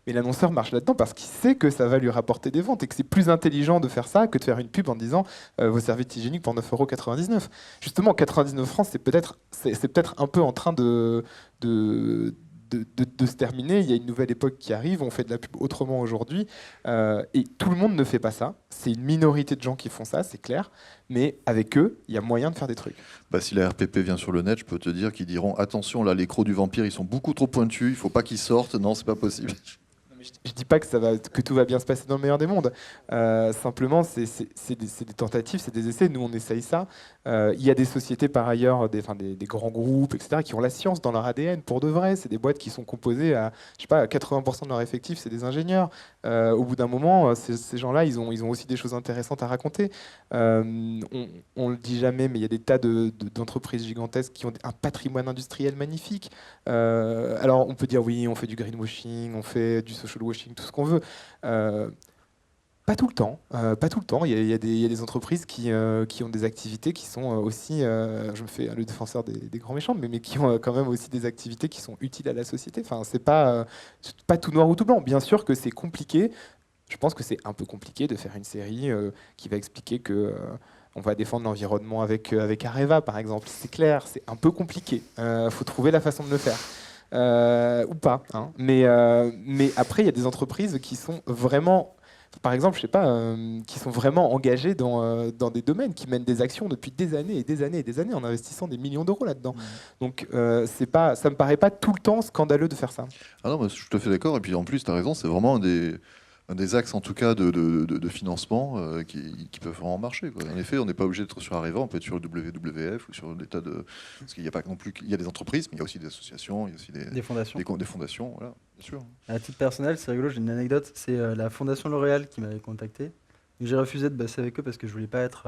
Mais l'annonceur marche là-dedans parce qu'il sait que ça va lui rapporter des ventes et que c'est plus intelligent de faire ça que de faire une pub en disant vos serviettes hygiéniques pour 9,99 €. Justement, 99 francs, c'est peut-être un peu en train de se terminer. Il y a une nouvelle époque qui arrive, on fait de la pub autrement aujourd'hui. Et tout le monde ne fait pas ça. C'est une minorité de gens qui font ça, c'est clair. Mais avec eux, il y a moyen de faire des trucs. Bah, si la RPP vient sur le net, je peux te dire qu'ils diront attention, là, les crocs du vampire, ils sont beaucoup trop pointus, il faut pas qu'ils sortent. Non, c'est pas possible. Je dis pas que tout va bien se passer dans le meilleur des mondes. Simplement, c'est des tentatives, c'est des essais. Nous, on essaye ça. Il y a des sociétés, par ailleurs, des grands groupes, etc., qui ont la science dans leur ADN, pour de vrai. C'est des boîtes qui sont composées à, je sais pas, 80% de leur effectif, c'est des ingénieurs. Au bout d'un moment, ces gens-là, ils ont aussi des choses intéressantes à raconter. On le dit jamais, mais il y a des tas d'entreprises gigantesques qui ont un patrimoine industriel magnifique. Alors, on peut dire, oui, on fait du greenwashing, on fait du social washing, tout ce qu'on veut. Pas tout le temps. Pas tout le temps. Il y a des entreprises qui ont des activités qui sont aussi, je me fais le défenseur des grands méchants, mais qui ont quand même aussi des activités qui sont utiles à la société. Enfin, c'est pas tout noir ou tout blanc. Bien sûr que c'est compliqué. Je pense que c'est un peu compliqué de faire une série qui va expliquer que on va défendre l'environnement avec Areva, par exemple. C'est clair, c'est un peu compliqué. Faut trouver la façon de le faire. Ou pas. Hein. Mais après, il y a des entreprises qui sont vraiment, par exemple, je sais pas, qui sont vraiment engagées dans des domaines, qui mènent des actions depuis des années et des années et des années en investissant des millions d'euros là-dedans. Donc, ça me paraît pas tout le temps scandaleux de faire ça. Ah non, mais je suis tout à fait d'accord. Et puis en plus, tu as raison, c'est vraiment un des axes, en tout cas, de financement qui peuvent vraiment marcher, quoi. En effet, on n'est pas obligé d'être sur Areva, on peut être sur le WWF ou sur des tas de... Parce qu'il n'y a pas non plus... Il y a des entreprises, mais il y a aussi des associations, il y a aussi des fondations. Des fondations, voilà, bien sûr. À titre personnel, c'est rigolo, j'ai une anecdote. C'est la Fondation L'Oréal qui m'avait contacté. J'ai refusé de bosser avec eux parce que je voulais pas être...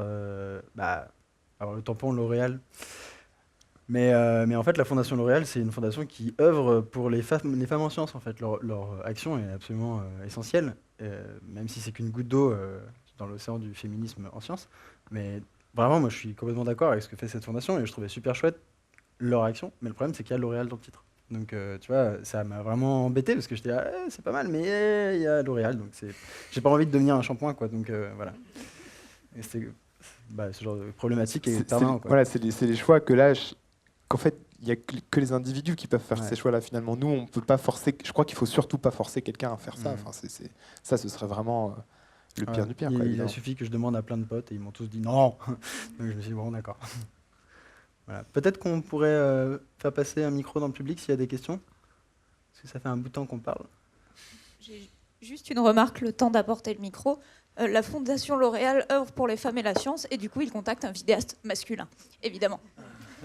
avoir le tampon L'Oréal. Mais en fait, la Fondation L'Oréal, c'est une fondation qui œuvre pour les femmes en sciences. En fait, leur action est absolument essentielle, même si c'est qu'une goutte d'eau dans l'océan du féminisme en sciences. Mais vraiment, moi, je suis complètement d'accord avec ce que fait cette fondation et je trouvais super chouette leur action. Mais le problème, c'est qu'il y a L'Oréal dans le titre. Donc, tu vois, ça m'a vraiment embêté parce que j'étais là, c'est pas mal, mais il y a L'Oréal, donc j'ai pas envie de devenir un shampoing, quoi. Donc voilà. Et ce genre de problématique est permanent, quoi. Voilà, c'est les choix que là. Qu'en fait, il n'y a que les individus qui peuvent faire ces choix-là. Finalement, nous, on peut pas forcer. Je crois qu'il faut surtout pas forcer quelqu'un à faire ça. Enfin, ça, ce serait vraiment le pire du pire. Il a suffi que je demande à plein de potes et ils m'ont tous dit non. Donc je me suis dit bon, d'accord. Voilà. Peut-être qu'on pourrait faire passer un micro dans le public s'il y a des questions, parce que ça fait un bout de temps qu'on parle. J'ai juste une remarque, le temps d'apporter le micro. La Fondation L'Oréal œuvre pour les femmes et la science, et du coup, il contacte un vidéaste masculin, évidemment.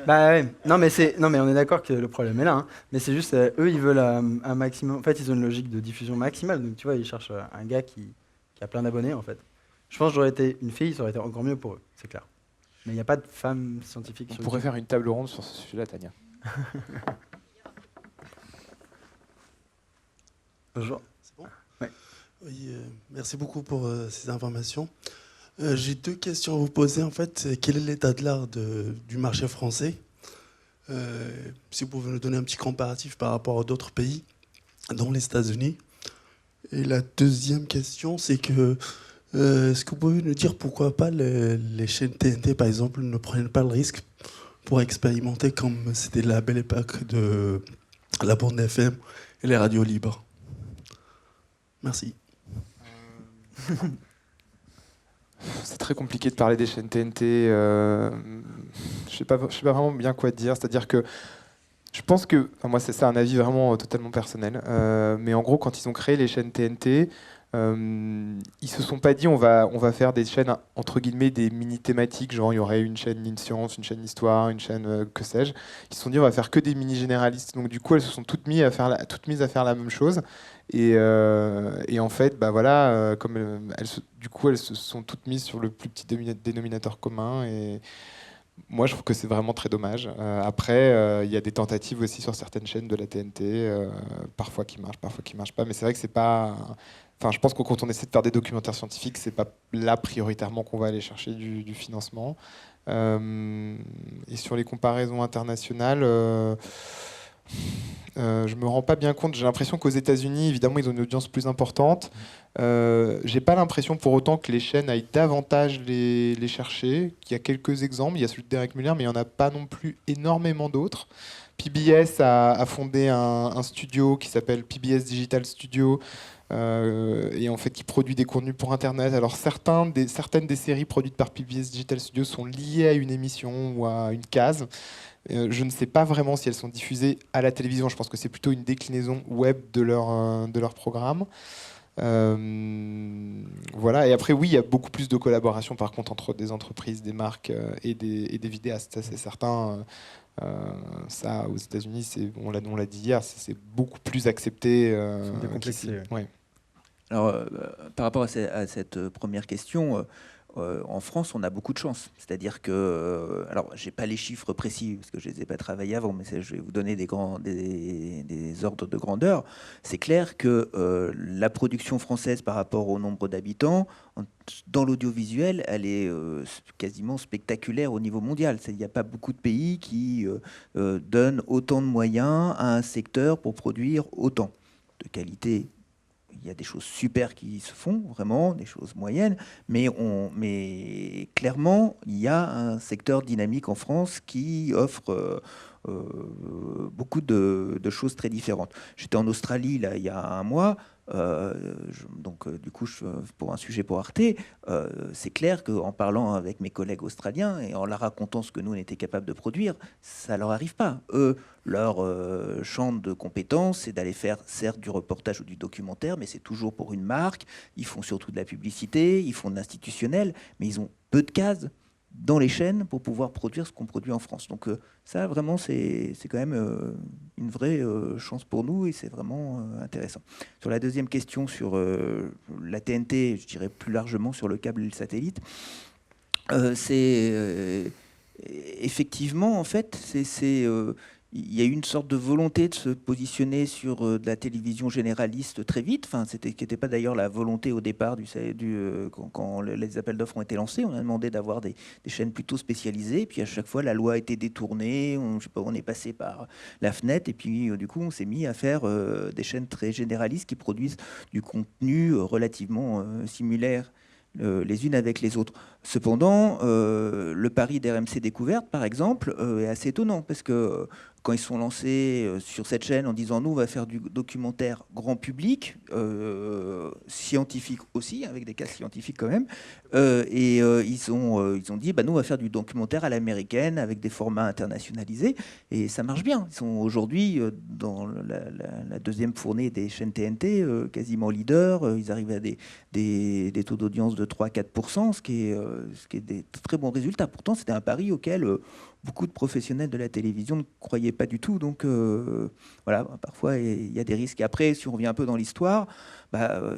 Bah ouais. Non mais on est d'accord que le problème est là, hein. Mais c'est juste eux ils veulent un maximum. En fait ils ont une logique de diffusion maximale, donc tu vois ils cherchent un gars qui a plein d'abonnés en fait. Je pense que j'aurais été une fille, ça aurait été encore mieux pour eux, c'est clair. Mais il n'y a pas de femme scientifique. On pourrait faire une table ronde sur ce sujet-là, Tania. Bonjour. C'est bon ? Ouais. Oui, merci beaucoup pour ces informations. J'ai deux questions à vous poser. En fait, quel est l'état de l'art du marché français ? Si vous pouvez nous donner un petit comparatif par rapport à d'autres pays, dont les États-Unis. Et la deuxième question, c'est que est-ce que vous pouvez nous dire pourquoi pas les chaînes TNT, par exemple, ne prennent pas le risque pour expérimenter comme c'était la belle époque de la bande FM et les radios libres ? Merci. C'est très compliqué de parler des chaînes TNT. Je sais pas vraiment bien quoi te dire. C'est-à-dire que je pense que, enfin moi c'est un avis vraiment totalement personnel, mais en gros quand ils ont créé les chaînes TNT, ils se sont pas dit on va faire des chaînes entre guillemets des mini thématiques, genre il y aurait une chaîne science, une chaîne histoire, une chaîne que sais-je. Ils se sont dit on va faire que des mini généralistes. Donc du coup elles se sont toutes mises à faire la même chose. Et en fait, bah voilà, comme elles se sont toutes mises sur le plus petit dénominateur commun. Et Moi, je trouve que c'est vraiment très dommage. Après, il y a des tentatives aussi sur certaines chaînes de la TNT, parfois qui marchent pas. Mais c'est vrai que c'est pas. Enfin, je pense que quand on essaie de faire des documentaires scientifiques, c'est pas là prioritairement qu'on va aller chercher du financement. Et sur les comparaisons internationales. Je me rends pas bien compte. J'ai l'impression qu'aux États-Unis, évidemment, ils ont une audience plus importante. J'ai pas l'impression pour autant que les chaînes aillent davantage les chercher. Il y a quelques exemples. Il y a celui de Derek Muller, mais il y en a pas non plus énormément d'autres. PBS a fondé un studio qui s'appelle PBS Digital Studio. Et en fait, qui produit des contenus pour Internet. Alors, certaines des séries produites par PBS Digital Studio sont liées à une émission ou à une case. Je ne sais pas vraiment si elles sont diffusées à la télévision. Je pense que c'est plutôt une déclinaison web de leur programme. Voilà. Et après, oui, il y a beaucoup plus de collaboration, par contre, entre des entreprises, des marques et des vidéastes. Ça, c'est certain. Ça, aux États-Unis, on l'a dit hier, c'est beaucoup plus accepté. Décomplexé, qu'ici. Ouais. Alors, par rapport à cette première question, en France, on a beaucoup de chance. C'est-à-dire que, alors, j'ai pas les chiffres précis parce que je les ai pas travaillés avant, mais je vais vous donner des ordres de grandeur. C'est clair que la production française par rapport au nombre d'habitants dans l'audiovisuel, elle est quasiment spectaculaire au niveau mondial. Il n'y a pas beaucoup de pays qui donnent autant de moyens à un secteur pour produire autant de qualité. Il y a des choses super qui se font, vraiment, des choses moyennes, mais clairement, il y a un secteur dynamique en France qui offre beaucoup de choses très différentes. J'étais en Australie là, il y a un mois, du coup, pour un sujet pour Arte, c'est clair qu'en parlant avec mes collègues australiens et en leur racontant ce que nous, on était capable de produire, ça leur arrive pas. Eux, leur champ de compétences, c'est d'aller faire, certes, du reportage ou du documentaire, mais c'est toujours pour une marque. Ils font surtout de la publicité, ils font de l'institutionnel, mais ils ont peu de cases dans les chaînes pour pouvoir produire ce qu'on produit en France. Donc ça, vraiment, c'est quand même une vraie chance pour nous et c'est vraiment intéressant. Sur la deuxième question sur la TNT, je dirais plus largement sur le câble et le satellite, effectivement, en fait, il y a eu une sorte de volonté de se positionner sur de la télévision généraliste très vite. Enfin, qui n'était pas d'ailleurs la volonté au départ quand les appels d'offres ont été lancés. On a demandé d'avoir des chaînes plutôt spécialisées. Puis à chaque fois, la loi a été détournée. On est passé par la fenêtre. Et puis, du coup, on s'est mis à faire des chaînes très généralistes qui produisent du contenu relativement similaire les unes avec les autres. Cependant, le pari d'RMC Découverte, par exemple, est assez étonnant parce que quand ils sont lancés sur cette chaîne en disant nous on va faire du documentaire grand public, scientifique aussi, avec des cas scientifiques quand même, ils ont dit bah, nous on va faire du documentaire à l'américaine avec des formats internationalisés et ça marche bien. Ils sont aujourd'hui dans la deuxième fournée des chaînes TNT, quasiment leader. Ils arrivent à des taux d'audience de 3-4%, ce qui est des très bons résultats. Pourtant c'était un pari auquel beaucoup de professionnels de la télévision ne croyaient pas du tout. Donc voilà, parfois il y a des risques. Et après, si on revient un peu dans l'histoire,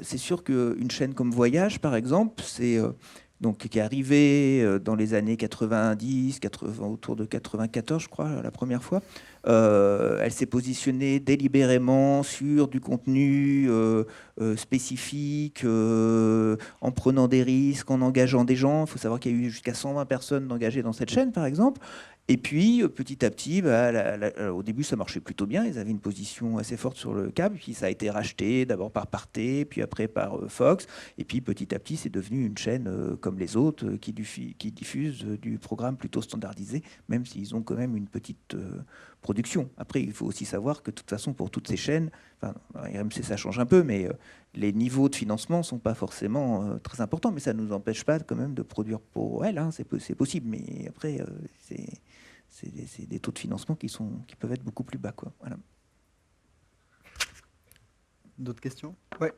c'est sûr qu'une chaîne comme Voyage, par exemple, qui est arrivée dans les années 90, autour de 94, je crois, la première fois. Elle s'est positionnée délibérément sur du contenu spécifique, en prenant des risques, en engageant des gens. Il faut savoir qu'il y a eu jusqu'à 120 personnes d'engagées dans cette chaîne, par exemple. Et puis, petit à petit, au début, ça marchait plutôt bien. Ils avaient une position assez forte sur le câble. Puis ça a été racheté d'abord par Arte, puis après par Fox. Et puis, petit à petit, c'est devenu une chaîne comme les autres qui diffuse du programme plutôt standardisé, même s'ils ont quand même une petite production. Après, il faut aussi savoir que de toute façon, pour toutes ces chaînes, RMC, ça change un peu, mais les niveaux de financement ne sont pas forcément très importants. Mais ça ne nous empêche pas quand même de produire pour elles. Hein, c'est possible. Mais après, c'est des taux de financement qui peuvent être beaucoup plus bas, quoi. Voilà. D'autres questions ? Ouais.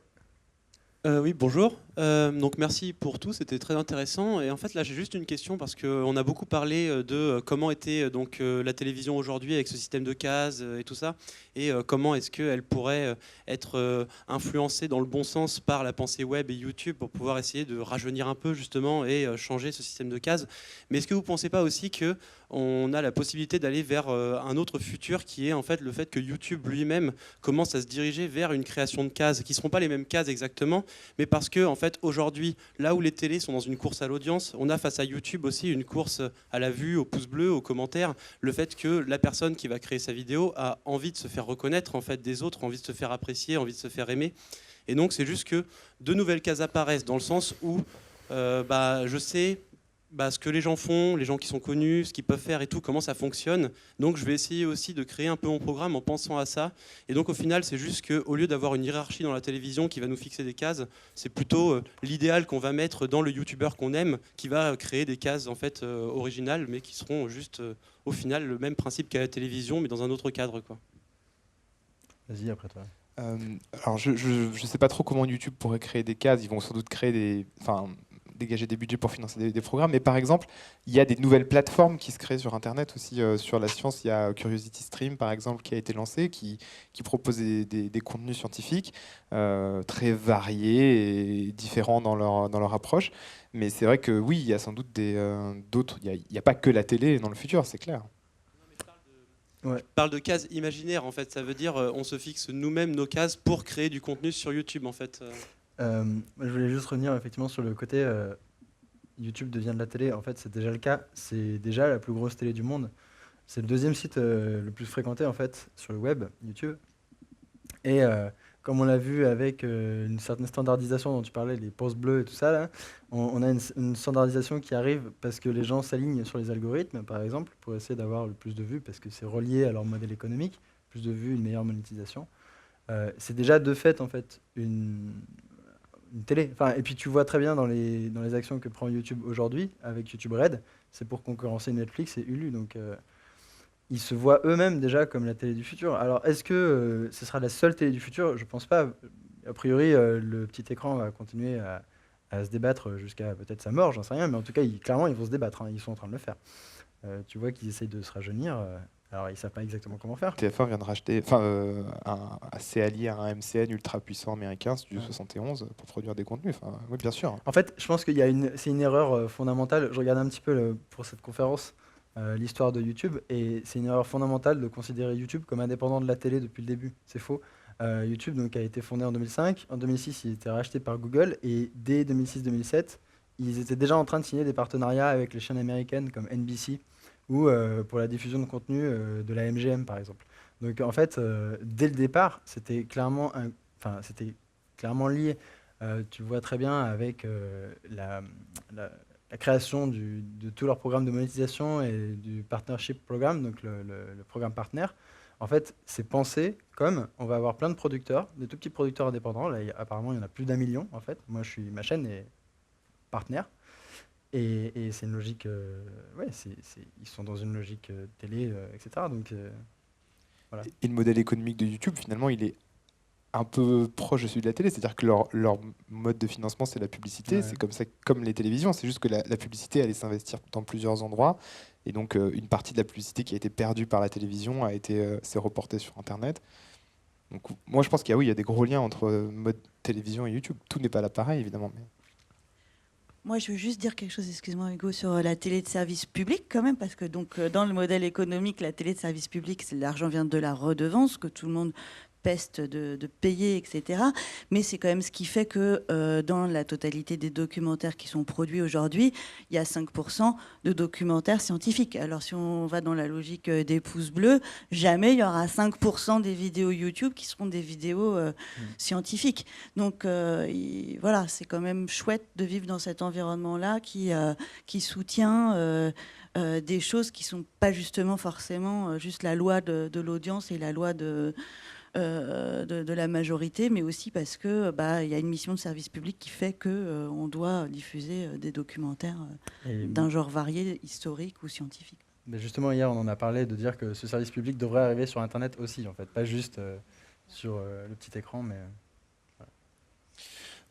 Oui, bonjour. Donc merci pour tout, c'était très intéressant. Et en fait, là, j'ai juste une question parce qu'on a beaucoup parlé de comment était donc la télévision aujourd'hui avec ce système de cases et tout ça, et comment est-ce qu'elle pourrait être influencée dans le bon sens par la pensée web et YouTube pour pouvoir essayer de rajeunir un peu justement et changer ce système de cases. Mais est-ce que vous ne pensez pas aussi que on a la possibilité d'aller vers un autre futur qui est en fait le fait que YouTube lui-même commence à se diriger vers une création de cases qui ne seront pas les mêmes cases exactement, mais parce que en fait aujourd'hui, là où les télés sont dans une course à l'audience, on a face à YouTube aussi une course à la vue, au pouce bleu, aux commentaires, le fait que la personne qui va créer sa vidéo a envie de se faire reconnaître en fait des autres, envie de se faire apprécier, envie de se faire aimer. Et donc c'est juste que de nouvelles cases apparaissent dans le sens où je sais ce que les gens font, les gens qui sont connus, ce qu'ils peuvent faire et tout, comment ça fonctionne. Donc je vais essayer aussi de créer un peu mon programme en pensant à ça. Et donc au final, c'est juste qu'au lieu d'avoir une hiérarchie dans la télévision qui va nous fixer des cases, c'est plutôt l'idéal qu'on va mettre dans le youtubeur qu'on aime, qui va créer des cases en fait originales, mais qui seront juste au final le même principe qu'à la télévision, mais dans un autre cadre, quoi. Vas-y, après toi. Alors je sais pas trop comment YouTube pourrait créer des cases. Ils vont sans doute créer dégager des budgets pour financer des programmes. Mais par exemple, il y a des nouvelles plateformes qui se créent sur Internet aussi. Sur la science, il y a Curiosity Stream, par exemple, qui a été lancé, qui propose des contenus scientifiques très variés et différents dans leur approche. Mais c'est vrai que oui, il y a sans doute d'autres. Il n'y a pas que la télé dans le futur, c'est clair. Ouais. Je parle de cases imaginaires, en fait. Ça veut dire on se fixe nous-mêmes nos cases pour créer du contenu sur YouTube, en fait. Je voulais juste revenir effectivement sur le côté YouTube devient de la télé. En fait, c'est déjà le cas. C'est déjà la plus grosse télé du monde. C'est le deuxième site le plus fréquenté en fait sur le web, YouTube. Et comme on l'a vu avec une certaine standardisation dont tu parlais, les pouces bleus et tout ça, là, on a une standardisation qui arrive parce que les gens s'alignent sur les algorithmes, par exemple, pour essayer d'avoir le plus de vues, parce que c'est relié à leur modèle économique, plus de vues, une meilleure monétisation. C'est déjà de fait en fait une télé. Enfin, et puis tu vois très bien dans les actions que prend YouTube aujourd'hui, avec YouTube Red, c'est pour concurrencer Netflix et Hulu. Donc ils se voient eux-mêmes déjà comme la télé du futur. Alors est-ce que ce sera la seule télé du futur? Je pense pas. A priori, le petit écran va continuer à se débattre jusqu'à peut-être sa mort, j'en sais rien, mais en tout cas, clairement, ils vont se débattre, hein, ils sont en train de le faire. Tu vois qu'ils essayent de se rajeunir. Alors, ils ne savent pas exactement comment faire. TF1 vient de racheter, c'est allié à un MCN ultra puissant américain, Studio 71, pour produire des contenus. Oui, bien sûr. En fait, je pense qu'il y a c'est une erreur fondamentale. Je regardais un petit peu pour cette conférence l'histoire de YouTube, et c'est une erreur fondamentale de considérer YouTube comme indépendant de la télé depuis le début. C'est faux. YouTube donc, a été fondé en 2005. En 2006, il a été racheté par Google, et dès 2006-2007, ils étaient déjà en train de signer des partenariats avec les chaînes américaines comme NBC, ou pour la diffusion de contenu de la MGM par exemple. Donc en fait, dès le départ, c'était clairement lié. Tu le vois très bien avec la création de tous leurs programmes de monétisation et du partnership programme, donc le programme partenaire. En fait, c'est pensé comme on va avoir plein de producteurs, des tout petits producteurs indépendants. Là, apparemment, il y en a plus d'1 million en fait. Moi, ma chaîne est partenaire. Et c'est une logique, ils sont dans une logique télé, etc. Donc, voilà. Et le modèle économique de YouTube, finalement, il est un peu proche de celui de la télé. C'est-à-dire que leur mode de financement, c'est la publicité. Ouais. C'est comme ça, comme les télévisions. C'est juste que la publicité allait s'investir dans plusieurs endroits. Et donc, une partie de la publicité qui a été perdue par la télévision s'est reportée sur Internet. Donc, moi, je pense qu'il y a des gros liens entre mode télévision et YouTube. Tout n'est pas là pareil, évidemment. Mais... Moi, je veux juste dire quelque chose, excuse-moi Hugo, sur la télé de service public quand même, parce que donc, dans le modèle économique, la télé de service public, l'argent vient de la redevance que tout le monde peste de payer, etc. Mais c'est quand même ce qui fait que dans la totalité des documentaires qui sont produits aujourd'hui, il y a 5% de documentaires scientifiques. Alors si on va dans la logique des pouces bleus, jamais il y aura 5% des vidéos YouTube qui seront des vidéos scientifiques. Donc voilà, c'est quand même chouette de vivre dans cet environnement-là qui soutient des choses qui ne sont pas justement forcément juste la loi de l'audience et la loi de la majorité, mais aussi parce que y a une mission de service public qui fait que on doit diffuser des documentaires d'un genre varié, historique ou scientifique. Mais justement, hier, on en a parlé de dire que ce service public devrait arriver sur Internet aussi, en fait, pas juste sur le petit écran, mais...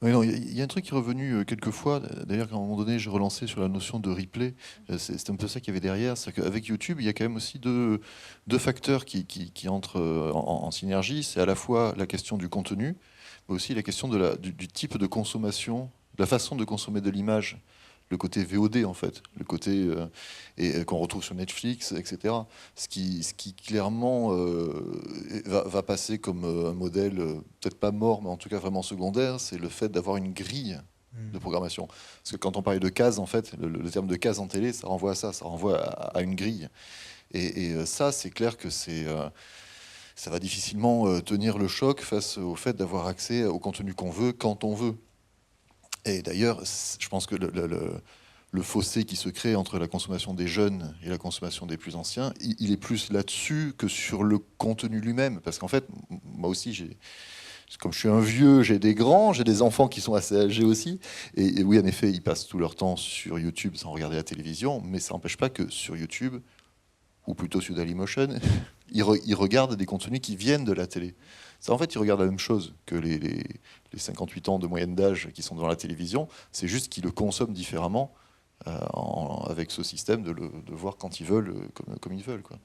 Oui, non, il y a un truc qui est revenu quelques fois. D'ailleurs, à un moment donné, j'ai relancé sur la notion de replay. C'est un peu ça qu'il y avait derrière. C'est qu'avec YouTube, il y a quand même aussi deux facteurs qui entrent en synergie. C'est à la fois la question du contenu, mais aussi la question du type de consommation, de la façon de consommer de l'image. Le côté VOD, en fait, le côté qu'on retrouve sur Netflix, etc. Ce qui clairement va passer comme un modèle, peut-être pas mort, mais en tout cas vraiment secondaire, c'est le fait d'avoir une grille de programmation. Parce que quand on parlait de case, en fait, le terme de case en télé, ça renvoie à ça, ça renvoie à une grille. Et ça, c'est clair que ça va difficilement tenir le choc face au fait d'avoir accès au contenu qu'on veut, quand on veut. Et d'ailleurs, je pense que le fossé qui se crée entre la consommation des jeunes et la consommation des plus anciens, il est plus là-dessus que sur le contenu lui-même. Parce qu'en fait, moi aussi, comme je suis un vieux, j'ai des grands, j'ai des enfants qui sont assez âgés aussi. Et oui, en effet, ils passent tout leur temps sur YouTube sans regarder la télévision, mais ça n'empêche pas que sur YouTube, ou plutôt sur Dailymotion, ils regardent des contenus qui viennent de la télé. Ça, en fait, ils regardent la même chose que les 58 ans de moyenne d'âge qui sont devant la télévision. C'est juste qu'ils le consomment différemment avec ce système de voir quand ils veulent, comme ils veulent, quoi.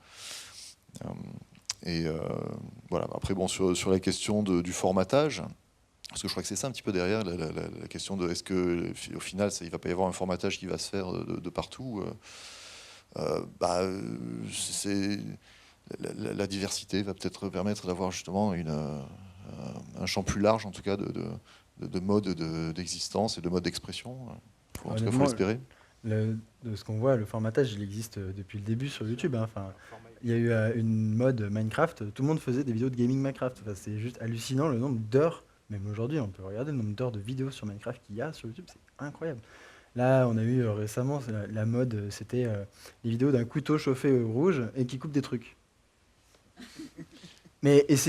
Voilà. Après, bon, sur la question du formatage, parce que je crois que c'est ça un petit peu derrière la question de est-ce que au final, il ne va pas y avoir un formatage qui va se faire de partout. La diversité va peut-être permettre d'avoir justement un champ plus large, en tout cas, de modes d'existence et de modes d'expression. En tout cas, il faut l'espérer. De ce qu'on voit, le formatage, il existe depuis le début sur YouTube. Hein. Enfin, il y a eu une mode Minecraft, tout le monde faisait des vidéos de gaming Minecraft. Enfin, c'est juste hallucinant le nombre d'heures, même aujourd'hui, on peut regarder le nombre d'heures de vidéos sur Minecraft qu'il y a sur YouTube, c'est incroyable. Là, on a eu récemment, la mode, c'était les vidéos d'un couteau chauffé au rouge et qui coupe des trucs.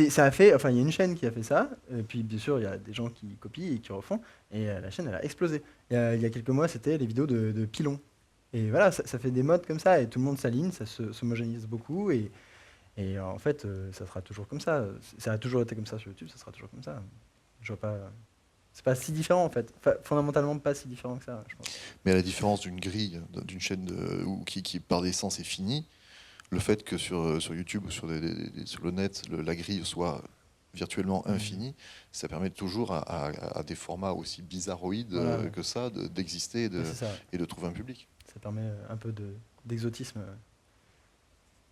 Ça a fait, enfin, il y a une chaîne qui a fait ça, et puis bien sûr, il y a des gens qui copient et qui refont, et la chaîne, elle a explosé. Il y a quelques mois, c'était les vidéos de pilons. Et voilà, ça fait des modes comme ça, et tout le monde s'aligne, ça s'homogénise beaucoup, et en fait, ça sera toujours comme ça. Ça a toujours été comme ça sur YouTube, ça sera toujours comme ça. Je vois pas... C'est pas si différent, en fait. Enfin, fondamentalement, pas si différent que ça, je pense. Mais à la différence d'une grille, d'une chaîne qui par essence est finie, le fait que sur YouTube ou sur le net, la grille soit virtuellement infinie, ça permet toujours à des formats aussi bizarroïdes que ça d'exister et de trouver un public. Ça permet un peu d'exotisme.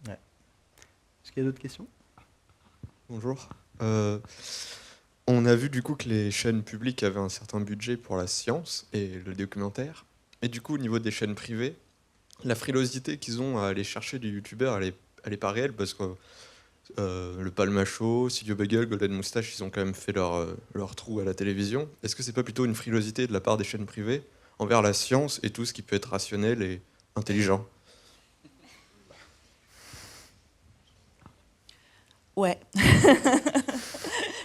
Ouais. Est-ce qu'il y a d'autres questions ? Bonjour. On a vu du coup que les chaînes publiques avaient un certain budget pour la science et le documentaire. Et du coup, au niveau des chaînes privées, la frilosité qu'ils ont à aller chercher des youtubeurs, elle est pas réelle parce que le Palmacho, Studio Bagel, Golden Moustache, ils ont quand même fait leur trou à la télévision. Est-ce que c'est pas plutôt une frilosité de la part des chaînes privées envers la science et tout ce qui peut être rationnel et intelligent ? Ouais.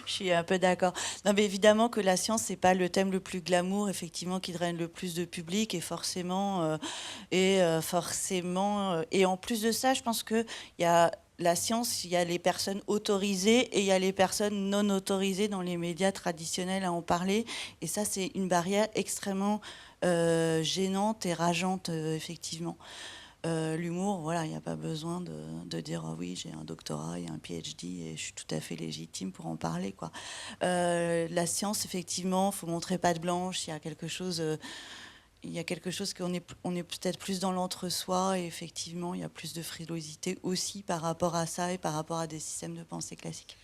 Je suis un peu d'accord. Non, mais évidemment que la science, c'est pas le thème le plus glamour, effectivement, qui draine le plus de public, et forcément, et en plus de ça, je pense que il y a la science, il y a les personnes autorisées et il y a les personnes non autorisées dans les médias traditionnels à en parler, et ça, c'est une barrière extrêmement gênante et rageante, effectivement. L'humour, voilà, il n'y a pas besoin de dire oh oui, j'ai un doctorat, il y a un PhD et je suis tout à fait légitime pour en parler, quoi. La science, effectivement, faut montrer patte blanche. Il y a quelque chose qu'on est peut-être plus dans l'entre-soi, et effectivement, il y a plus de frilosité aussi par rapport à ça et par rapport à des systèmes de pensée classiques.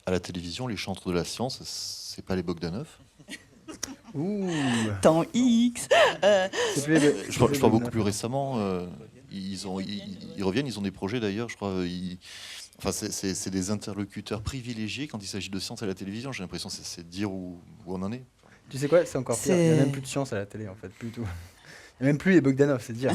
À la télévision, les chantres de la science, c'est pas les Bogdanov. Ouh. Temps X. Je parle beaucoup plus récemment. Ils reviennent, ils ont des projets d'ailleurs, je crois. Enfin, c'est des interlocuteurs privilégiés quand il s'agit de science à la télévision. J'ai l'impression que c'est dire où on en est. Tu sais quoi, c'est encore pire. Il n'y a même plus de science à la télé, en fait, plus du tout. Il n'y a même plus les Bogdanov, c'est dire.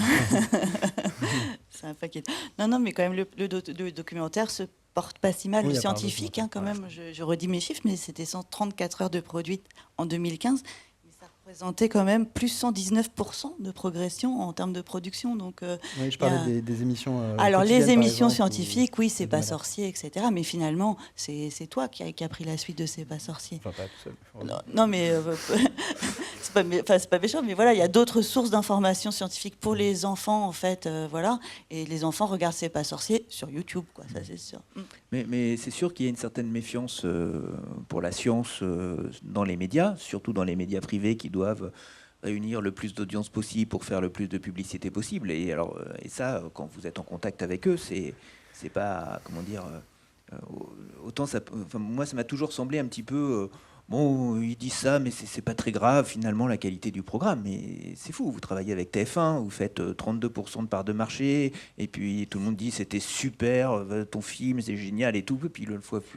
C'est un paquet. Non, mais quand même, le documentaire se porte pas si mal. Oui, le scientifique, quand même, je redis mes chiffres, mais c'était 134 heures de produit en 2015. Mais ça Présenté quand même plus 119% de progression en termes de production. Donc, oui, je parlais des émissions. Alors les quotidiennes, émissions par exemple, scientifiques, oui, c'est pas voilà. sorcier, etc. Mais finalement, c'est toi qui a pris la suite de C'est pas sorcier. Enfin, pas tout seul. Non, mais c'est pas méchant, mais voilà, il y a d'autres sources d'informations scientifiques pour les enfants, en fait, voilà. Et les enfants regardent C'est pas sorcier sur YouTube, quoi, ça c'est sûr. Mais c'est sûr qu'il y a une certaine méfiance pour la science dans les médias, surtout dans les médias privés qui doivent réunir le plus d'audience possible pour faire le plus de publicité possible. Et alors, et ça, quand vous êtes en contact avec eux, c'est pas, comment dire, autant ça, enfin, moi ça m'a toujours semblé un petit peu bon, ils disent ça, mais c'est pas très grave finalement la qualité du programme. Mais c'est fou, vous travaillez avec TF1, vous faites 32% de part de marché, et puis tout le monde dit c'était super, ton film c'est génial et tout, et puis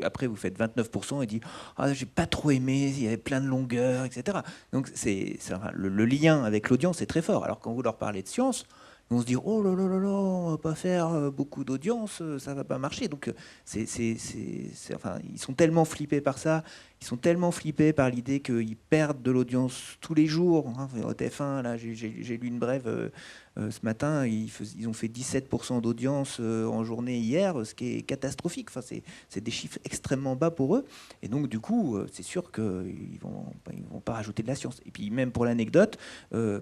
après vous faites 29% et dit ah j'ai pas trop aimé, il y avait plein de longueurs, etc. Donc enfin, le lien avec l'audience est très fort. Alors quand vous leur parlez de science, ils vont se dire oh là là là là, on va pas faire beaucoup d'audience, ça va pas marcher. Donc enfin, ils sont tellement flippés par ça, ils sont tellement flippés par l'idée qu'ils perdent de l'audience tous les jours. Hein. Au TF1, là, j'ai lu une brève ce matin, ils ont fait 17% d'audience en journée hier, ce qui est catastrophique. Enfin, c'est des chiffres extrêmement bas pour eux. Et donc, du coup, c'est sûr qu'ils vont pas rajouter de la science. Et puis, même pour l'anecdote,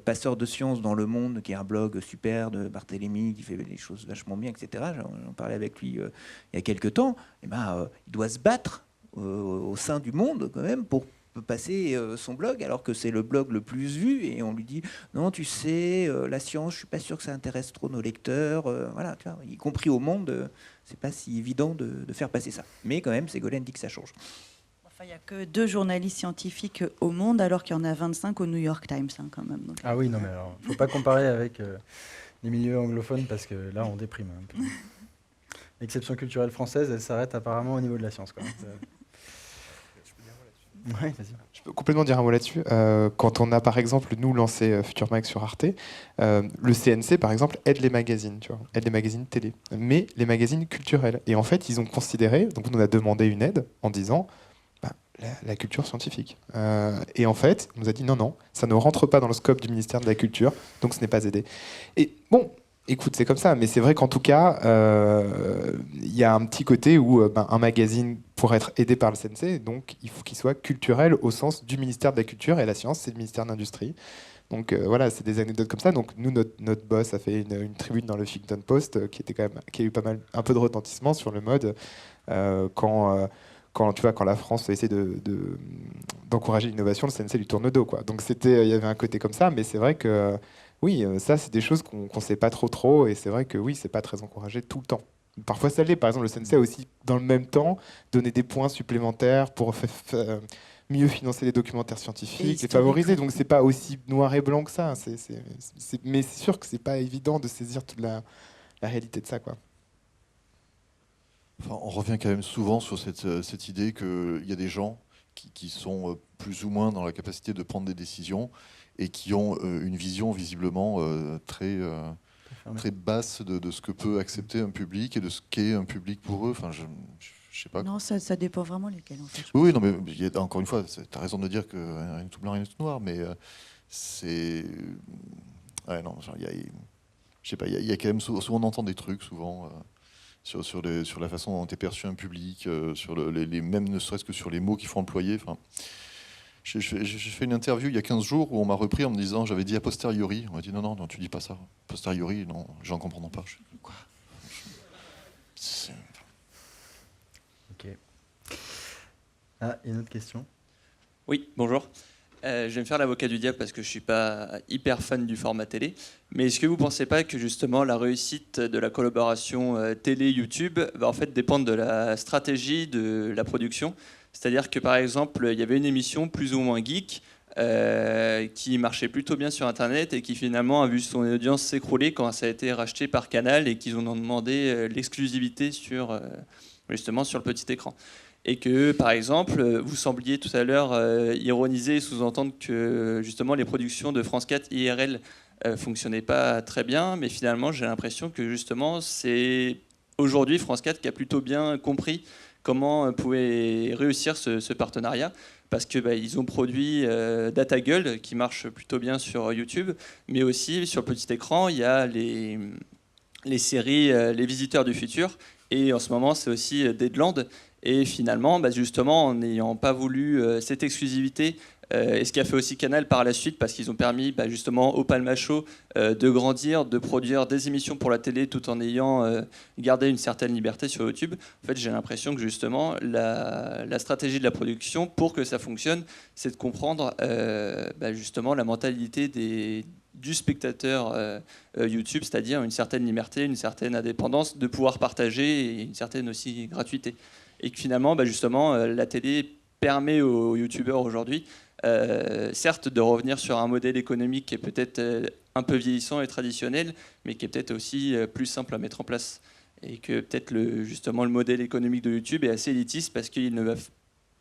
Passeur de science dans Le Monde, qui est un blog super de Barthélemy, qui fait des choses vachement bien, etc. J'en parlais avec lui il y a quelques temps. Et ben, il doit se battre au sein du Monde, quand même, pour passer son blog, alors que c'est le blog le plus vu, et on lui dit non, tu sais, la science, je suis pas sûr que ça intéresse trop nos lecteurs, voilà, tu vois, y compris au Monde, c'est pas si évident de faire passer ça. Mais quand même, Ségolène dit que ça change. Enfin, il n'y a que 2 journalistes scientifiques au Monde, alors qu'il y en a 25 au New York Times, hein, quand même. Donc. Ah oui, non, mais alors, faut pas comparer avec les milieux anglophones, parce que là, on déprime un peu. L'exception culturelle française, elle s'arrête apparemment au niveau de la science, quoi. Ouais, vas-y. Je peux complètement dire un mot là-dessus. Quand on a, par exemple, nous lancé Futur Mag sur Arte, le CNC, par exemple, aide les magazines, tu vois, aide les magazines télé, mais les magazines culturels. Et en fait, ils ont considéré, donc on a demandé une aide en disant la culture scientifique. Et en fait, on nous a dit non, ça ne rentre pas dans le scope du ministère de la Culture, donc ce n'est pas aidé. Et bon, écoute, c'est comme ça, mais c'est vrai qu'en tout cas, il y a un petit côté où un magazine pourrait être aidé par le CNC, donc il faut qu'il soit culturel au sens du ministère de la Culture, et la science, c'est le ministère de l'Industrie. Donc voilà, c'est des anecdotes comme ça. Donc nous, notre boss a fait une tribune dans le Huffington Post qui a eu un peu de retentissement sur le mode quand la France essaie d'encourager l'innovation, le CNC lui tourne le dos, quoi. Donc il y avait un côté comme ça, mais c'est vrai que oui, ça c'est des choses qu'on ne sait pas trop, et c'est vrai que oui, c'est pas très encouragé tout le temps. Parfois ça l'est. Par exemple, le CNC a aussi, dans le même temps, donné des points supplémentaires pour mieux financer les documentaires scientifiques et favoriser. Donc c'est pas aussi noir et blanc que ça. Mais c'est sûr que c'est pas évident de saisir toute la réalité de ça, quoi. Enfin, on revient quand même souvent sur cette idée qu'il y a des gens qui sont plus ou moins dans la capacité de prendre des décisions et qui ont une vision visiblement très basse de ce que peut accepter un public et de ce qu'est un public pour eux. Enfin, je sais pas. Non, ça dépend vraiment lesquels, en fait. Oui, non, mais encore une fois, tu as raison de dire que rien n'est tout blanc, rien n'est tout noir, mais c'est... Ouais, non, je sais pas, il y a quand même souvent on entend des trucs, souvent... Sur la façon dont est perçu un public, sur même ne serait-ce que sur les mots qu'il faut employer. Enfin, j'ai fait une interview il y a 15 jours où on m'a repris en me disant, j'avais dit a posteriori. On m'a dit non, tu dis pas ça. A posteriori, non, les gens ne comprendront pas. Quoi ? Ok. Ah, une autre question. Oui, bonjour. Je vais me faire l'avocat du diable parce que je ne suis pas hyper fan du format télé. Mais est-ce que vous ne pensez pas que justement la réussite de la collaboration télé-YouTube va en fait dépendre de la stratégie de la production ? C'est-à-dire que par exemple, il y avait une émission plus ou moins geek qui marchait plutôt bien sur Internet et qui finalement a vu son audience s'écrouler quand ça a été racheté par Canal et qu'ils ont demandé l'exclusivité justement sur le petit écran. Et que, par exemple, vous sembliez tout à l'heure ironiser et sous-entendre que justement les productions de France 4 IRL fonctionnaient pas très bien, mais finalement j'ai l'impression que justement c'est aujourd'hui France 4 qui a plutôt bien compris comment pouvait réussir ce partenariat. parce que ils ont produit DataGull qui marche plutôt bien sur YouTube, mais aussi sur le petit écran, il y a les séries Les Visiteurs du Futur, et en ce moment c'est aussi Deadland. Et finalement, justement, en n'ayant pas voulu cette exclusivité, et ce qui a fait aussi Canal par la suite, parce qu'ils ont permis justement au Palma Show de grandir, de produire des émissions pour la télé tout en ayant gardé une certaine liberté sur YouTube. En fait, j'ai l'impression que justement la stratégie de la production, pour que ça fonctionne, c'est de comprendre justement la mentalité du spectateur YouTube, c'est-à-dire une certaine liberté, une certaine indépendance, de pouvoir partager et une certaine aussi gratuité. Et que finalement, justement, la télé permet aux youtubeurs aujourd'hui, certes, de revenir sur un modèle économique qui est peut-être un peu vieillissant et traditionnel, mais qui est peut-être aussi plus simple à mettre en place. Et que peut-être justement le modèle économique de YouTube est assez élitiste, parce qu'il ne va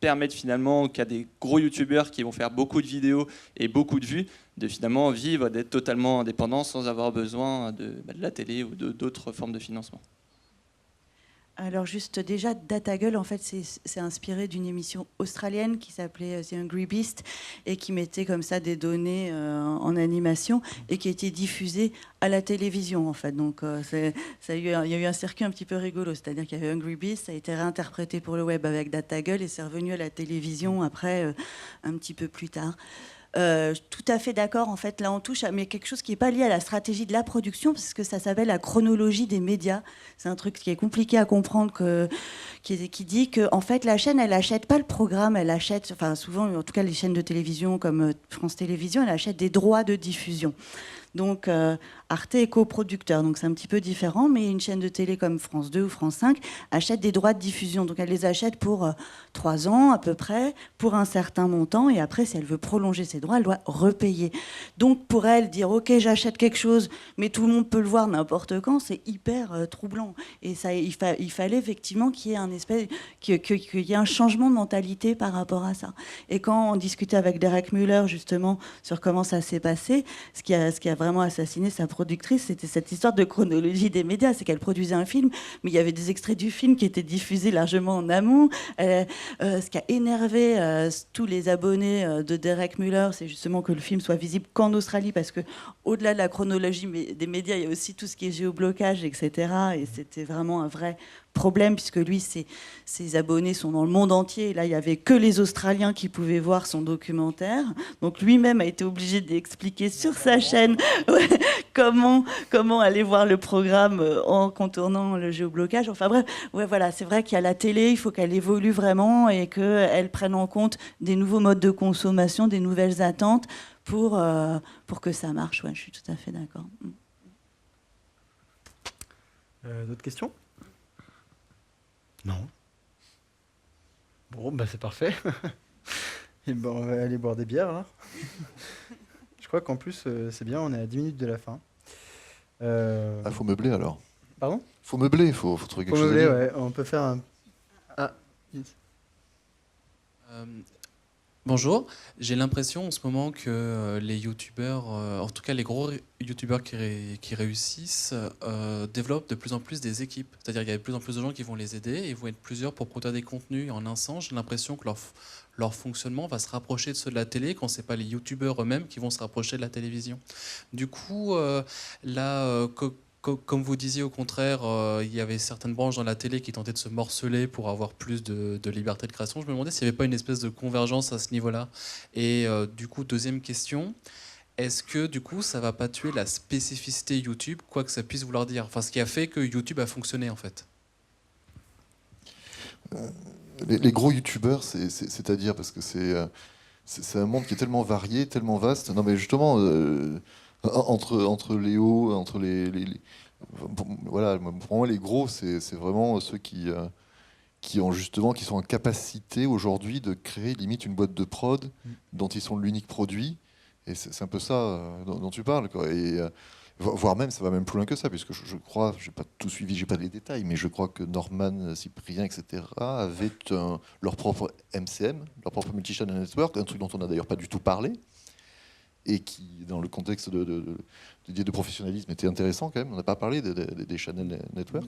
permettre finalement qu'à des gros youtubeurs qui vont faire beaucoup de vidéos et beaucoup de vues, de finalement vivre, d'être totalement indépendants sans avoir besoin de la télé ou d'autres formes de financement. Alors juste déjà, DataGull, en fait, c'est inspiré d'une émission australienne qui s'appelait The Hungry Beast et qui mettait comme ça des données en animation et qui a été diffusée à la télévision, en fait. Donc il y a eu un circuit un petit peu rigolo, c'est-à-dire qu'il y avait Hungry Beast, ça a été réinterprété pour le web avec DataGull et c'est revenu à la télévision après, un petit peu plus tard. Tout à fait d'accord. En fait, là, on touche à quelque chose qui n'est pas lié à la stratégie de la production, parce que ça s'appelle la chronologie des médias. C'est un truc qui est compliqué à comprendre, qui dit que, en fait, la chaîne, elle n'achète pas le programme, elle achète, enfin, souvent, en tout cas, les chaînes de télévision comme France Télévisions, elle achète des droits de diffusion. Donc, Arte est coproducteur, donc c'est un petit peu différent, mais une chaîne de télé comme France 2 ou France 5 achète des droits de diffusion. Donc, elle les achète pour 3 ans à peu près, pour un certain montant, et après, si elle veut prolonger ses droits, elle doit repayer. Donc, pour elle, dire « Ok, j'achète quelque chose, mais tout le monde peut le voir n'importe quand », c'est hyper troublant. Et ça, il fallait effectivement qu'il y ait qu'il y ait un changement de mentalité par rapport à ça. Et quand on discutait avec Derek Muller, justement, sur comment ça s'est passé, ce qui a vraiment assassiné sa productrice, c'était cette histoire de chronologie des médias. C'est qu'elle produisait un film, mais il y avait des extraits du film qui étaient diffusés largement en amont. Ce qui a énervé tous les abonnés de Derek Muller, c'est justement que le film soit visible qu'en Australie, parce que au-delà de la chronologie des médias, il y a aussi tout ce qui est géoblocage, etc. Et c'était vraiment un vrai problème, puisque lui, ses abonnés sont dans le monde entier. Et là, il n'y avait que les Australiens qui pouvaient voir son documentaire. Donc lui-même a été obligé d'expliquer sur sa chaîne comment aller voir le programme en contournant le géoblocage. Enfin bref, voilà, c'est vrai qu'il y a la télé, il faut qu'elle évolue vraiment et qu'elle prenne en compte des nouveaux modes de consommation, des nouvelles attentes pour que ça marche. Ouais, je suis tout à fait d'accord. D'autres questions ? Non. Bon, c'est parfait. Et bon, on va aller boire des bières, là. Je crois qu'en plus, c'est bien, on est à 10 minutes de la fin. Faut meubler, alors. Pardon ? Faut meubler, faut trouver quelque chose meubler, à dire. ouais. On peut faire un... Bonjour, j'ai l'impression en ce moment que les youtubeurs, en tout cas les gros youtubeurs qui réussissent, développent de plus en plus des équipes. C'est-à-dire qu'il y a de plus en plus de gens qui vont les aider et ils vont être plusieurs pour produire des contenus. En un sens, j'ai l'impression que leur fonctionnement va se rapprocher de ceux de la télé quand ce n'est pas les youtubeurs eux-mêmes qui vont se rapprocher de la télévision. Du coup, comme vous disiez, au contraire, il y avait certaines branches dans la télé qui tentaient de se morceler pour avoir plus de liberté de création. Je me demandais s'il n'y avait pas une espèce de convergence à ce niveau-là. Et du coup, deuxième question, est-ce que du coup, ça ne va pas tuer la spécificité YouTube, quoi que ça puisse vouloir dire ? Enfin, ce qui a fait que YouTube a fonctionné, en fait. Les gros youtubeurs, c'est-à-dire, parce que c'est un monde qui est tellement varié, tellement vaste. Non, mais justement... entre les hauts, entre voilà, pour moi les gros, c'est vraiment ceux qui sont en capacité aujourd'hui de créer limite une boîte de prod dont ils sont l'unique produit, et c'est un peu ça dont tu parles, quoi. Et voire même ça va même plus loin que ça, puisque je crois, j'ai pas tout suivi, j'ai pas les détails, mais je crois que Norman, Cyprien, etc. avaient leur propre MCM, leur propre multi-channel network, un truc dont on n'a d'ailleurs pas du tout parlé. et qui, dans le contexte de professionnalisme, était intéressant quand même. On n'a pas parlé des channel network.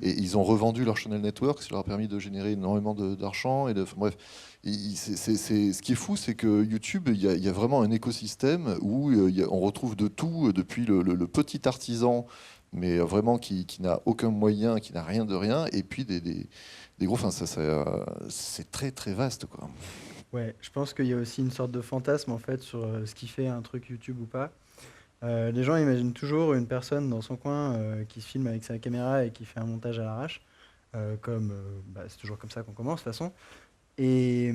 Et ils ont revendu leur channel network, ce qui leur a permis de générer énormément d'argent. Bref, ce qui est fou, c'est que YouTube, il y a vraiment un écosystème où on retrouve de tout, depuis le petit artisan, mais vraiment qui n'a aucun moyen, qui n'a rien de rien, et puis des gros... Enfin, c'est très, très vaste, quoi. Ouais, je pense qu'il y a aussi une sorte de fantasme en fait sur ce qui fait un truc YouTube ou pas. Les gens imaginent toujours une personne dans son coin qui se filme avec sa caméra et qui fait un montage à l'arrache, c'est toujours comme ça qu'on commence de toute façon. Et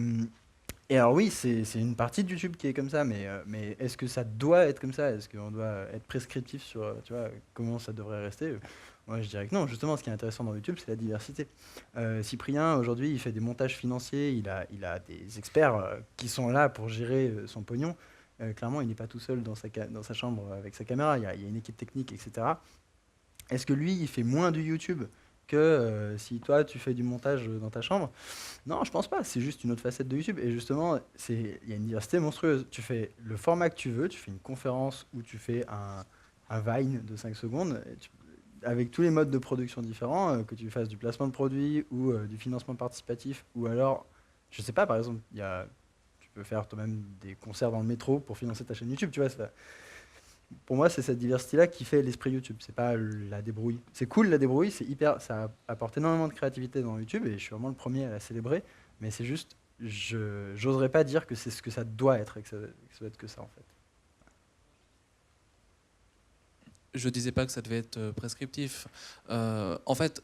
alors oui, c'est une partie de YouTube qui est comme ça, mais est-ce que ça doit être comme ça? Est-ce qu'on doit être prescriptif sur tu vois, comment ça devrait rester? Moi, je dirais que non. Justement, ce qui est intéressant dans YouTube, c'est la diversité. Cyprien, aujourd'hui, il fait des montages financiers. Il a des experts qui sont là pour gérer son pognon. Clairement, il n'est pas tout seul dans sa chambre avec sa caméra. Il y a une équipe technique, etc. Est-ce que lui, il fait moins du YouTube que si toi, tu fais du montage dans ta chambre? Non, je pense pas. C'est juste une autre facette de YouTube. Et justement, il y a une diversité monstrueuse. Tu fais le format que tu veux. Tu fais une conférence ou tu fais un Vine de 5 secondes. Avec tous les modes de production différents, que tu fasses du placement de produits ou du financement participatif, ou alors, je sais pas, par exemple, tu peux faire toi-même des concerts dans le métro pour financer ta chaîne YouTube, tu vois. Pour moi, c'est cette diversité-là qui fait l'esprit YouTube, c'est pas la débrouille. C'est cool la débrouille, ça apporte énormément de créativité dans YouTube, et je suis vraiment le premier à la célébrer, mais c'est juste, j'oserais pas dire que c'est ce que ça doit être, et que ça doit être que ça, en fait. Je disais pas que ça devait être prescriptif. En fait,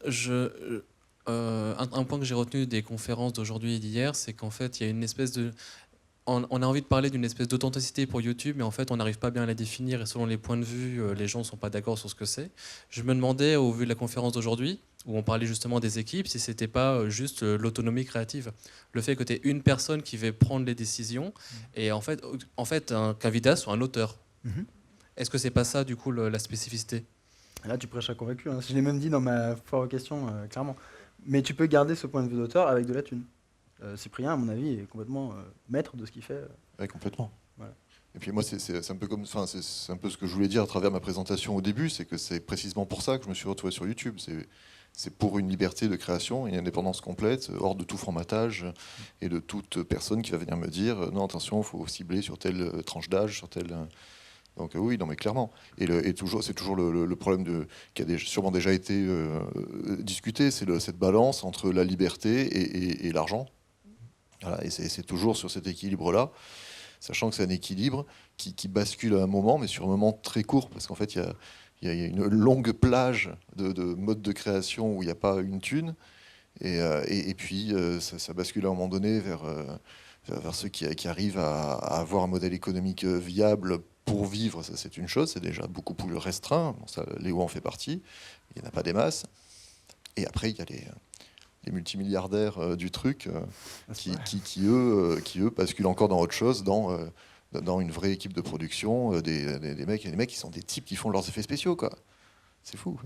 un point que j'ai retenu des conférences d'aujourd'hui et d'hier, c'est qu'en fait, il y a une espèce de... On a envie de parler d'une espèce d'authenticité pour YouTube, mais en fait, on n'arrive pas bien à la définir, et selon les points de vue, les gens ne sont pas d'accord sur ce que c'est. Je me demandais, au vu de la conférence d'aujourd'hui, où on parlait justement des équipes, si c'était pas juste l'autonomie créative. Le fait que tu aies une personne qui va prendre les décisions, et en fait qu'un vidéaste soit un auteur. Est-ce que c'est pas ça, du coup, la spécificité? Là, tu prêches à convaincu. Hein. Je l'ai même dit dans ma foire aux questions, clairement. Mais tu peux garder ce point de vue d'auteur avec de la thune. Cyprien, à mon avis, est complètement maître de ce qu'il fait. Oui, complètement. Voilà. Et puis moi, c'est un peu comme, c'est un peu ce que je voulais dire à travers ma présentation au début, c'est que c'est précisément pour ça que je me suis retrouvé sur YouTube. C'est pour une liberté de création et une indépendance complète, hors de tout formatage et de toute personne qui va venir me dire non, attention, il faut cibler sur telle tranche d'âge, sur telle... Donc oui, non, mais clairement. C'est toujours le problème qui a sûrement déjà été discuté, c'est cette balance entre la liberté et l'argent. Voilà, et c'est toujours sur cet équilibre-là, sachant que c'est un équilibre qui bascule à un moment, mais sur un moment très court, parce qu'en fait, il y a une longue plage de modes de création où il n'y a pas une thune, et puis ça bascule à un moment donné vers ceux qui arrivent à avoir un modèle économique viable pour vivre. Ça, c'est une chose, c'est déjà beaucoup plus restreint. Bon, ça, Léo en fait partie, il n'y en a pas des masses. Et après, il y a les multimilliardaires du truc qui eux basculent encore dans autre chose, dans une vraie équipe de production, des mecs qui sont des types qui font leurs effets spéciaux, quoi. C'est fou.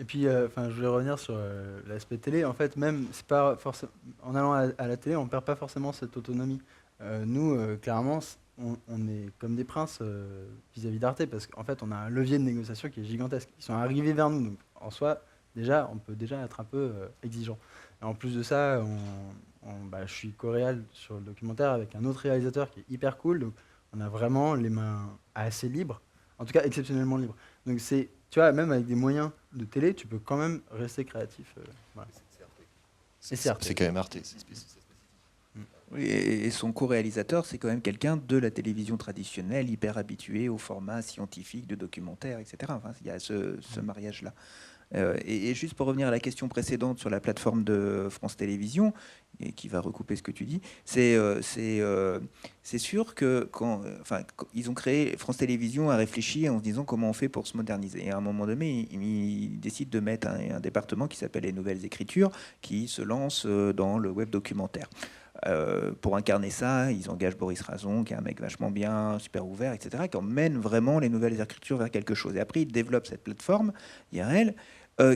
Et puis, je voulais revenir sur l'aspect télé. En fait, même, c'est pas forcément, en allant à la télé, on perd pas forcément cette autonomie. Nous, clairement, on est comme des princes vis-à-vis d'Arte, parce qu'en fait, on a un levier de négociation qui est gigantesque. Ils sont arrivés vers nous, donc en soi, déjà, on peut déjà être un peu exigeant. Et en plus de ça, je suis co-réal sur le documentaire avec un autre réalisateur qui est hyper cool, donc on a vraiment les mains assez libres, en tout cas exceptionnellement libres. Donc c'est, tu vois, même avec des moyens de télé, tu peux quand même rester créatif. Voilà. C'est quand même Arte. Oui, et son co-réalisateur, c'est quand même quelqu'un de la télévision traditionnelle, hyper habitué au format scientifique, de documentaire, etc. Enfin, il y a ce mariage-là. Et juste pour revenir à la question précédente sur la plateforme de France Télévisions, et qui va recouper ce que tu dis, c'est sûr que quand ils ont créé, France Télévisions a réfléchi en se disant comment on fait pour se moderniser. Et à un moment donné, ils décident de mettre un département qui s'appelle les Nouvelles Écritures, qui se lance dans le web documentaire. Pour incarner ça, ils engagent Boris Razon, qui est un mec vachement bien, super ouvert, etc., qui emmène vraiment les nouvelles écritures vers quelque chose. Et après, ils développent cette plateforme IRL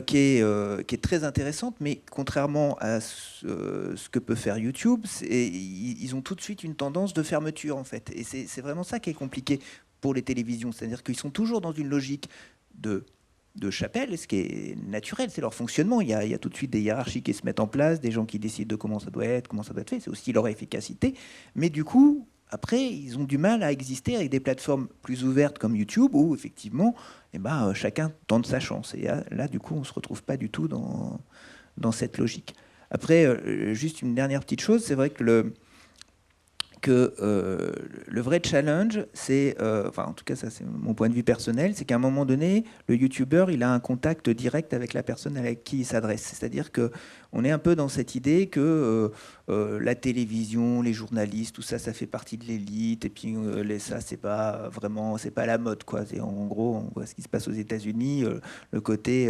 qui est très intéressante, mais contrairement à ce que peut faire YouTube, ils ont tout de suite une tendance de fermeture, en fait. Et c'est vraiment ça qui est compliqué pour les télévisions. C'est-à-dire qu'ils sont toujours dans une logique de chapelle, ce qui est naturel, c'est leur fonctionnement. Il y a tout de suite des hiérarchies qui se mettent en place, des gens qui décident de comment ça doit être fait. C'est aussi leur efficacité. Mais du coup, après, ils ont du mal à exister avec des plateformes plus ouvertes comme YouTube, où effectivement, chacun tente sa chance. Et là, du coup, on ne se retrouve pas du tout dans cette logique. Après, juste une dernière petite chose, c'est vrai que le vrai challenge, c'est, en tout cas ça c'est mon point de vue personnel, c'est qu'à un moment donné, le YouTuber, il a un contact direct avec la personne avec qui il s'adresse. C'est-à-dire qu'on est un peu dans cette idée que la télévision, les journalistes, tout ça, ça fait partie de l'élite, et puis ça, c'est pas la mode, quoi. En gros, on voit ce qui se passe aux États-Unis, le côté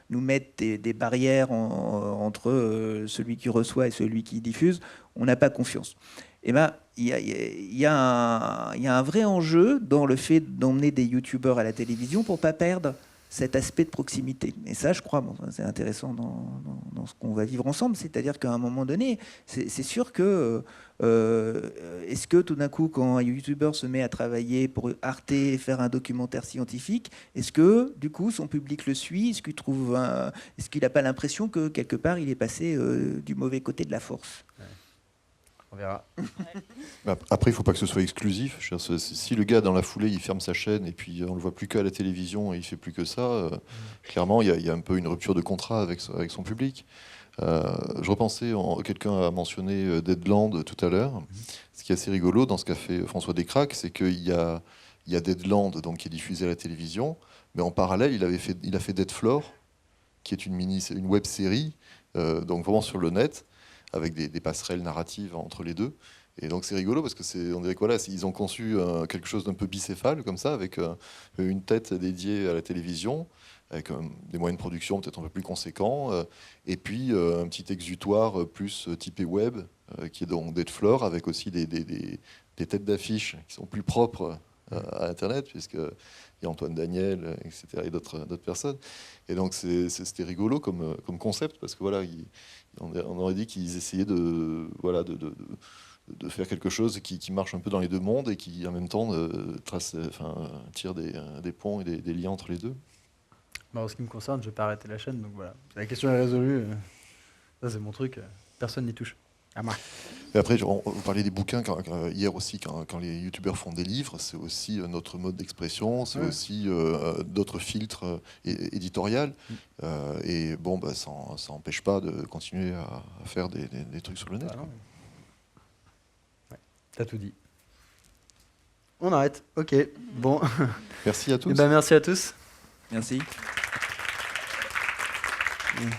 nous mettre des barrières entre celui qui reçoit et celui qui diffuse. On n'a pas confiance. Et il y a un vrai enjeu dans le fait d'emmener des youtubeurs à la télévision pour ne pas perdre cet aspect de proximité. Et ça, je crois, c'est intéressant dans ce qu'on va vivre ensemble. C'est-à-dire qu'à un moment donné, c'est sûr que est-ce que tout d'un coup, quand un youtubeur se met à travailler pour Arte et faire un documentaire scientifique, est-ce que du coup son public le suit? Est-ce qu'il n'a pas l'impression que quelque part il est passé du mauvais côté de la force? On verra. Après, il ne faut pas que ce soit exclusif. Si le gars, dans la foulée, il ferme sa chaîne et puis on ne le voit plus qu'à la télévision et il ne fait plus que ça, clairement, il y a un peu une rupture de contrat avec son public. Je repensais, quelqu'un a mentionné Deadland tout à l'heure. Ce qui est assez rigolo dans ce qu'a fait François Descraques, c'est qu'il y a Deadland, donc, qui est diffusé à la télévision, mais en parallèle, il a fait Dead Floor, qui est une web-série, donc vraiment sur le net, avec des passerelles narratives entre les deux. Et donc c'est rigolo parce que on dirait que voilà, ils ont conçu quelque chose d'un peu bicéphale comme ça, avec une tête dédiée à la télévision, avec des moyens de production peut-être un peu plus conséquents, et puis un petit exutoire plus typé web, qui est donc Dead Floor, avec aussi des têtes d'affiches qui sont plus propres à Internet, puisqu'il y a Antoine Daniel, etc., et d'autres personnes. Et donc c'était rigolo comme concept, parce que voilà, on aurait dit qu'ils essayaient de faire quelque chose qui marche un peu dans les deux mondes et qui en même temps tire des ponts et des liens entre les deux. En ce qui me concerne, je vais pas arrêter la chaîne, donc voilà. La question est résolue. Ça, c'est mon truc. Personne n'y touche. À moi. Et après, vous parliez des bouquins hier aussi, quand les youtubeurs font des livres, c'est aussi notre mode d'expression, c'est aussi d'autres filtres éditoriaux. Et bon, ça n'empêche pas de continuer à faire des trucs sur le net. Ouais, t'as tout dit. On arrête. Ok. Bon. Merci à tous. Merci à tous. Merci. Mmh.